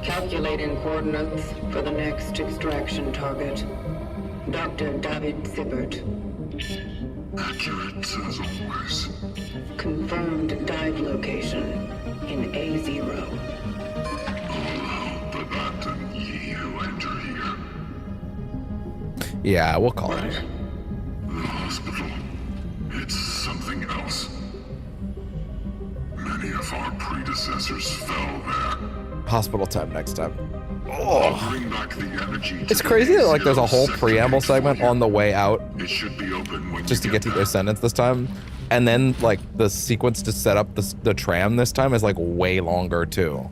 Calculating coordinates for the next extraction target. Dr. David Zibbert. Accurate as always. Confirmed dive location in A0. All but abandon ye who enter here. Yeah, we'll call it. The hospital. It's something else. Many of our predecessors fell there. Hospital time next time. Oh. Bring back the energy. It's crazy that like there's a whole preamble segment on the way out It should be open when just to you get to their sentence this time, and then like the sequence to set up the tram this time is like way longer too.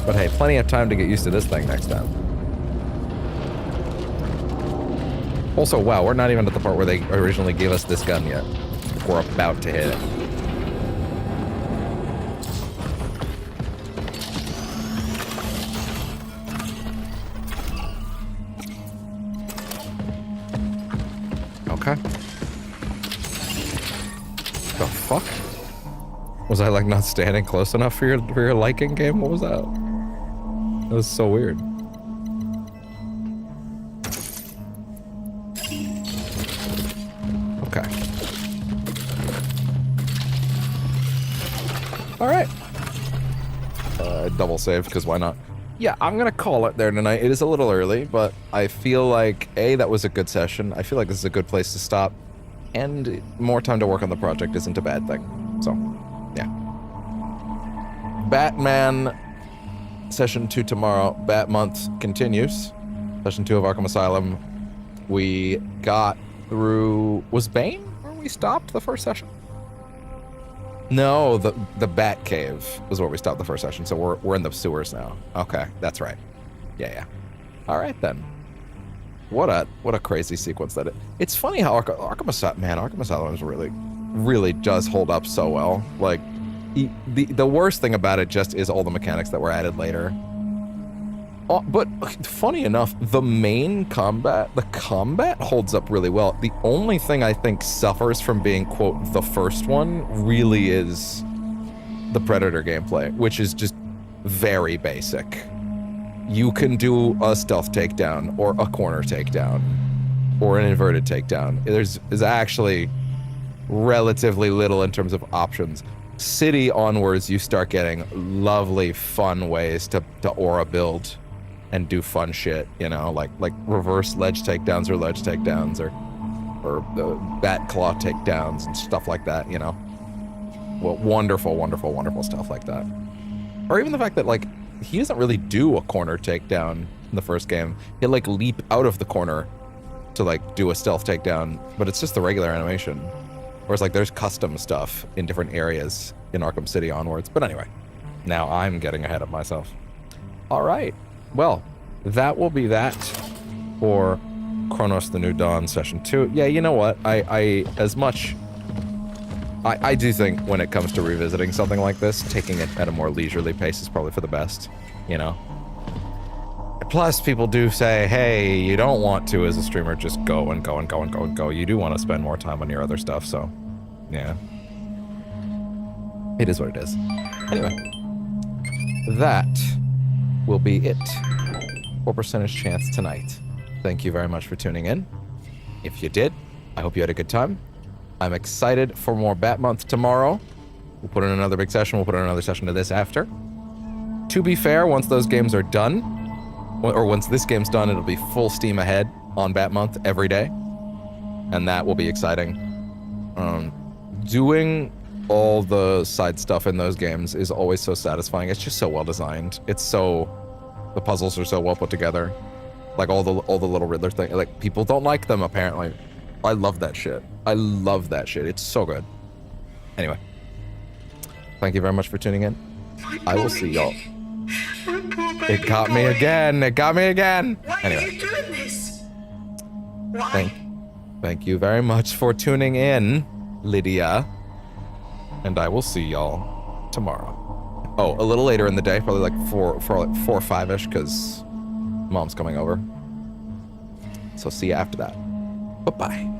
But hey, plenty of time to get used to this thing next time. Also, wow, we're not even at the part where they originally gave us this gun yet. We're about to hit it. Okay. The fuck? Was I like not standing close enough for your liking, game? What was that? That was so weird. Okay. All right. Double save, because why not? Yeah, I'm gonna call it there tonight. It is a little early, but I feel like, A, that was a good session. I feel like this is a good place to stop. And more time to work on the project isn't a bad thing. So, yeah. Batman Session 2 tomorrow. Bat Month continues. Session 2 of Arkham Asylum. We got through... Was Bane where we stopped the first session? No, the Bat Cave was where we stopped the first session, so we're in the sewers now. Okay, that's right. Yeah. All right, then. What a crazy sequence that it's funny how Arkham Asylum really does hold up so well. Like, the worst thing about it just is all the mechanics that were added later. But funny enough, the combat holds up really well. The only thing I think suffers from being, quote, the first one really is the Predator gameplay, which is just very basic. You can do a stealth takedown or a corner takedown or an inverted takedown. There's actually relatively little in terms of options. City onwards, you start getting lovely, fun ways to aura build and do fun shit, you know, like reverse ledge takedowns or bat claw takedowns and stuff like that, you know. Well, wonderful stuff like that. Or even the fact that, like, he doesn't really do a corner takedown in the first game. He'll, like, leap out of the corner to, like, do a stealth takedown, but it's just the regular animation. Whereas, like, there's custom stuff in different areas in Arkham City onwards. But anyway, now I'm getting ahead of myself. All right. Well, that will be that for Cronos the New Dawn Session 2. Yeah, you know what? I do think when it comes to revisiting something like this, taking it at a more leisurely pace is probably for the best, you know? Plus, people do say, hey, you don't want to, as a streamer, just go and go and go and go and go. You do want to spend more time on your other stuff, so, yeah. It is what it is. Anyway, that will be it for Percentage Chance tonight. Thank you very much for tuning in. If you did, I hope you had a good time. I'm excited for more Bat Month tomorrow. We'll put in another big session. We'll put in another session to this after. To be fair, once those games are done, or once this game's done, it'll be full steam ahead on Bat Month every day. And that will be exciting. Doing all the side stuff in those games is always so satisfying. It's just so well designed. The puzzles are so well put together. Like all the little Riddler things. Like, people don't like them, apparently. I love that shit. I love that shit. It's so good. Anyway. Thank you very much for tuning in. I will see y'all. It got me again. It got me again. Anyway. Why are you doing this? Why? Thank you very much for tuning in, Lydia. And I will see y'all tomorrow. Oh, a little later in the day, probably like 4 or 5ish, because Mom's coming over. So see you after that. Bye-bye.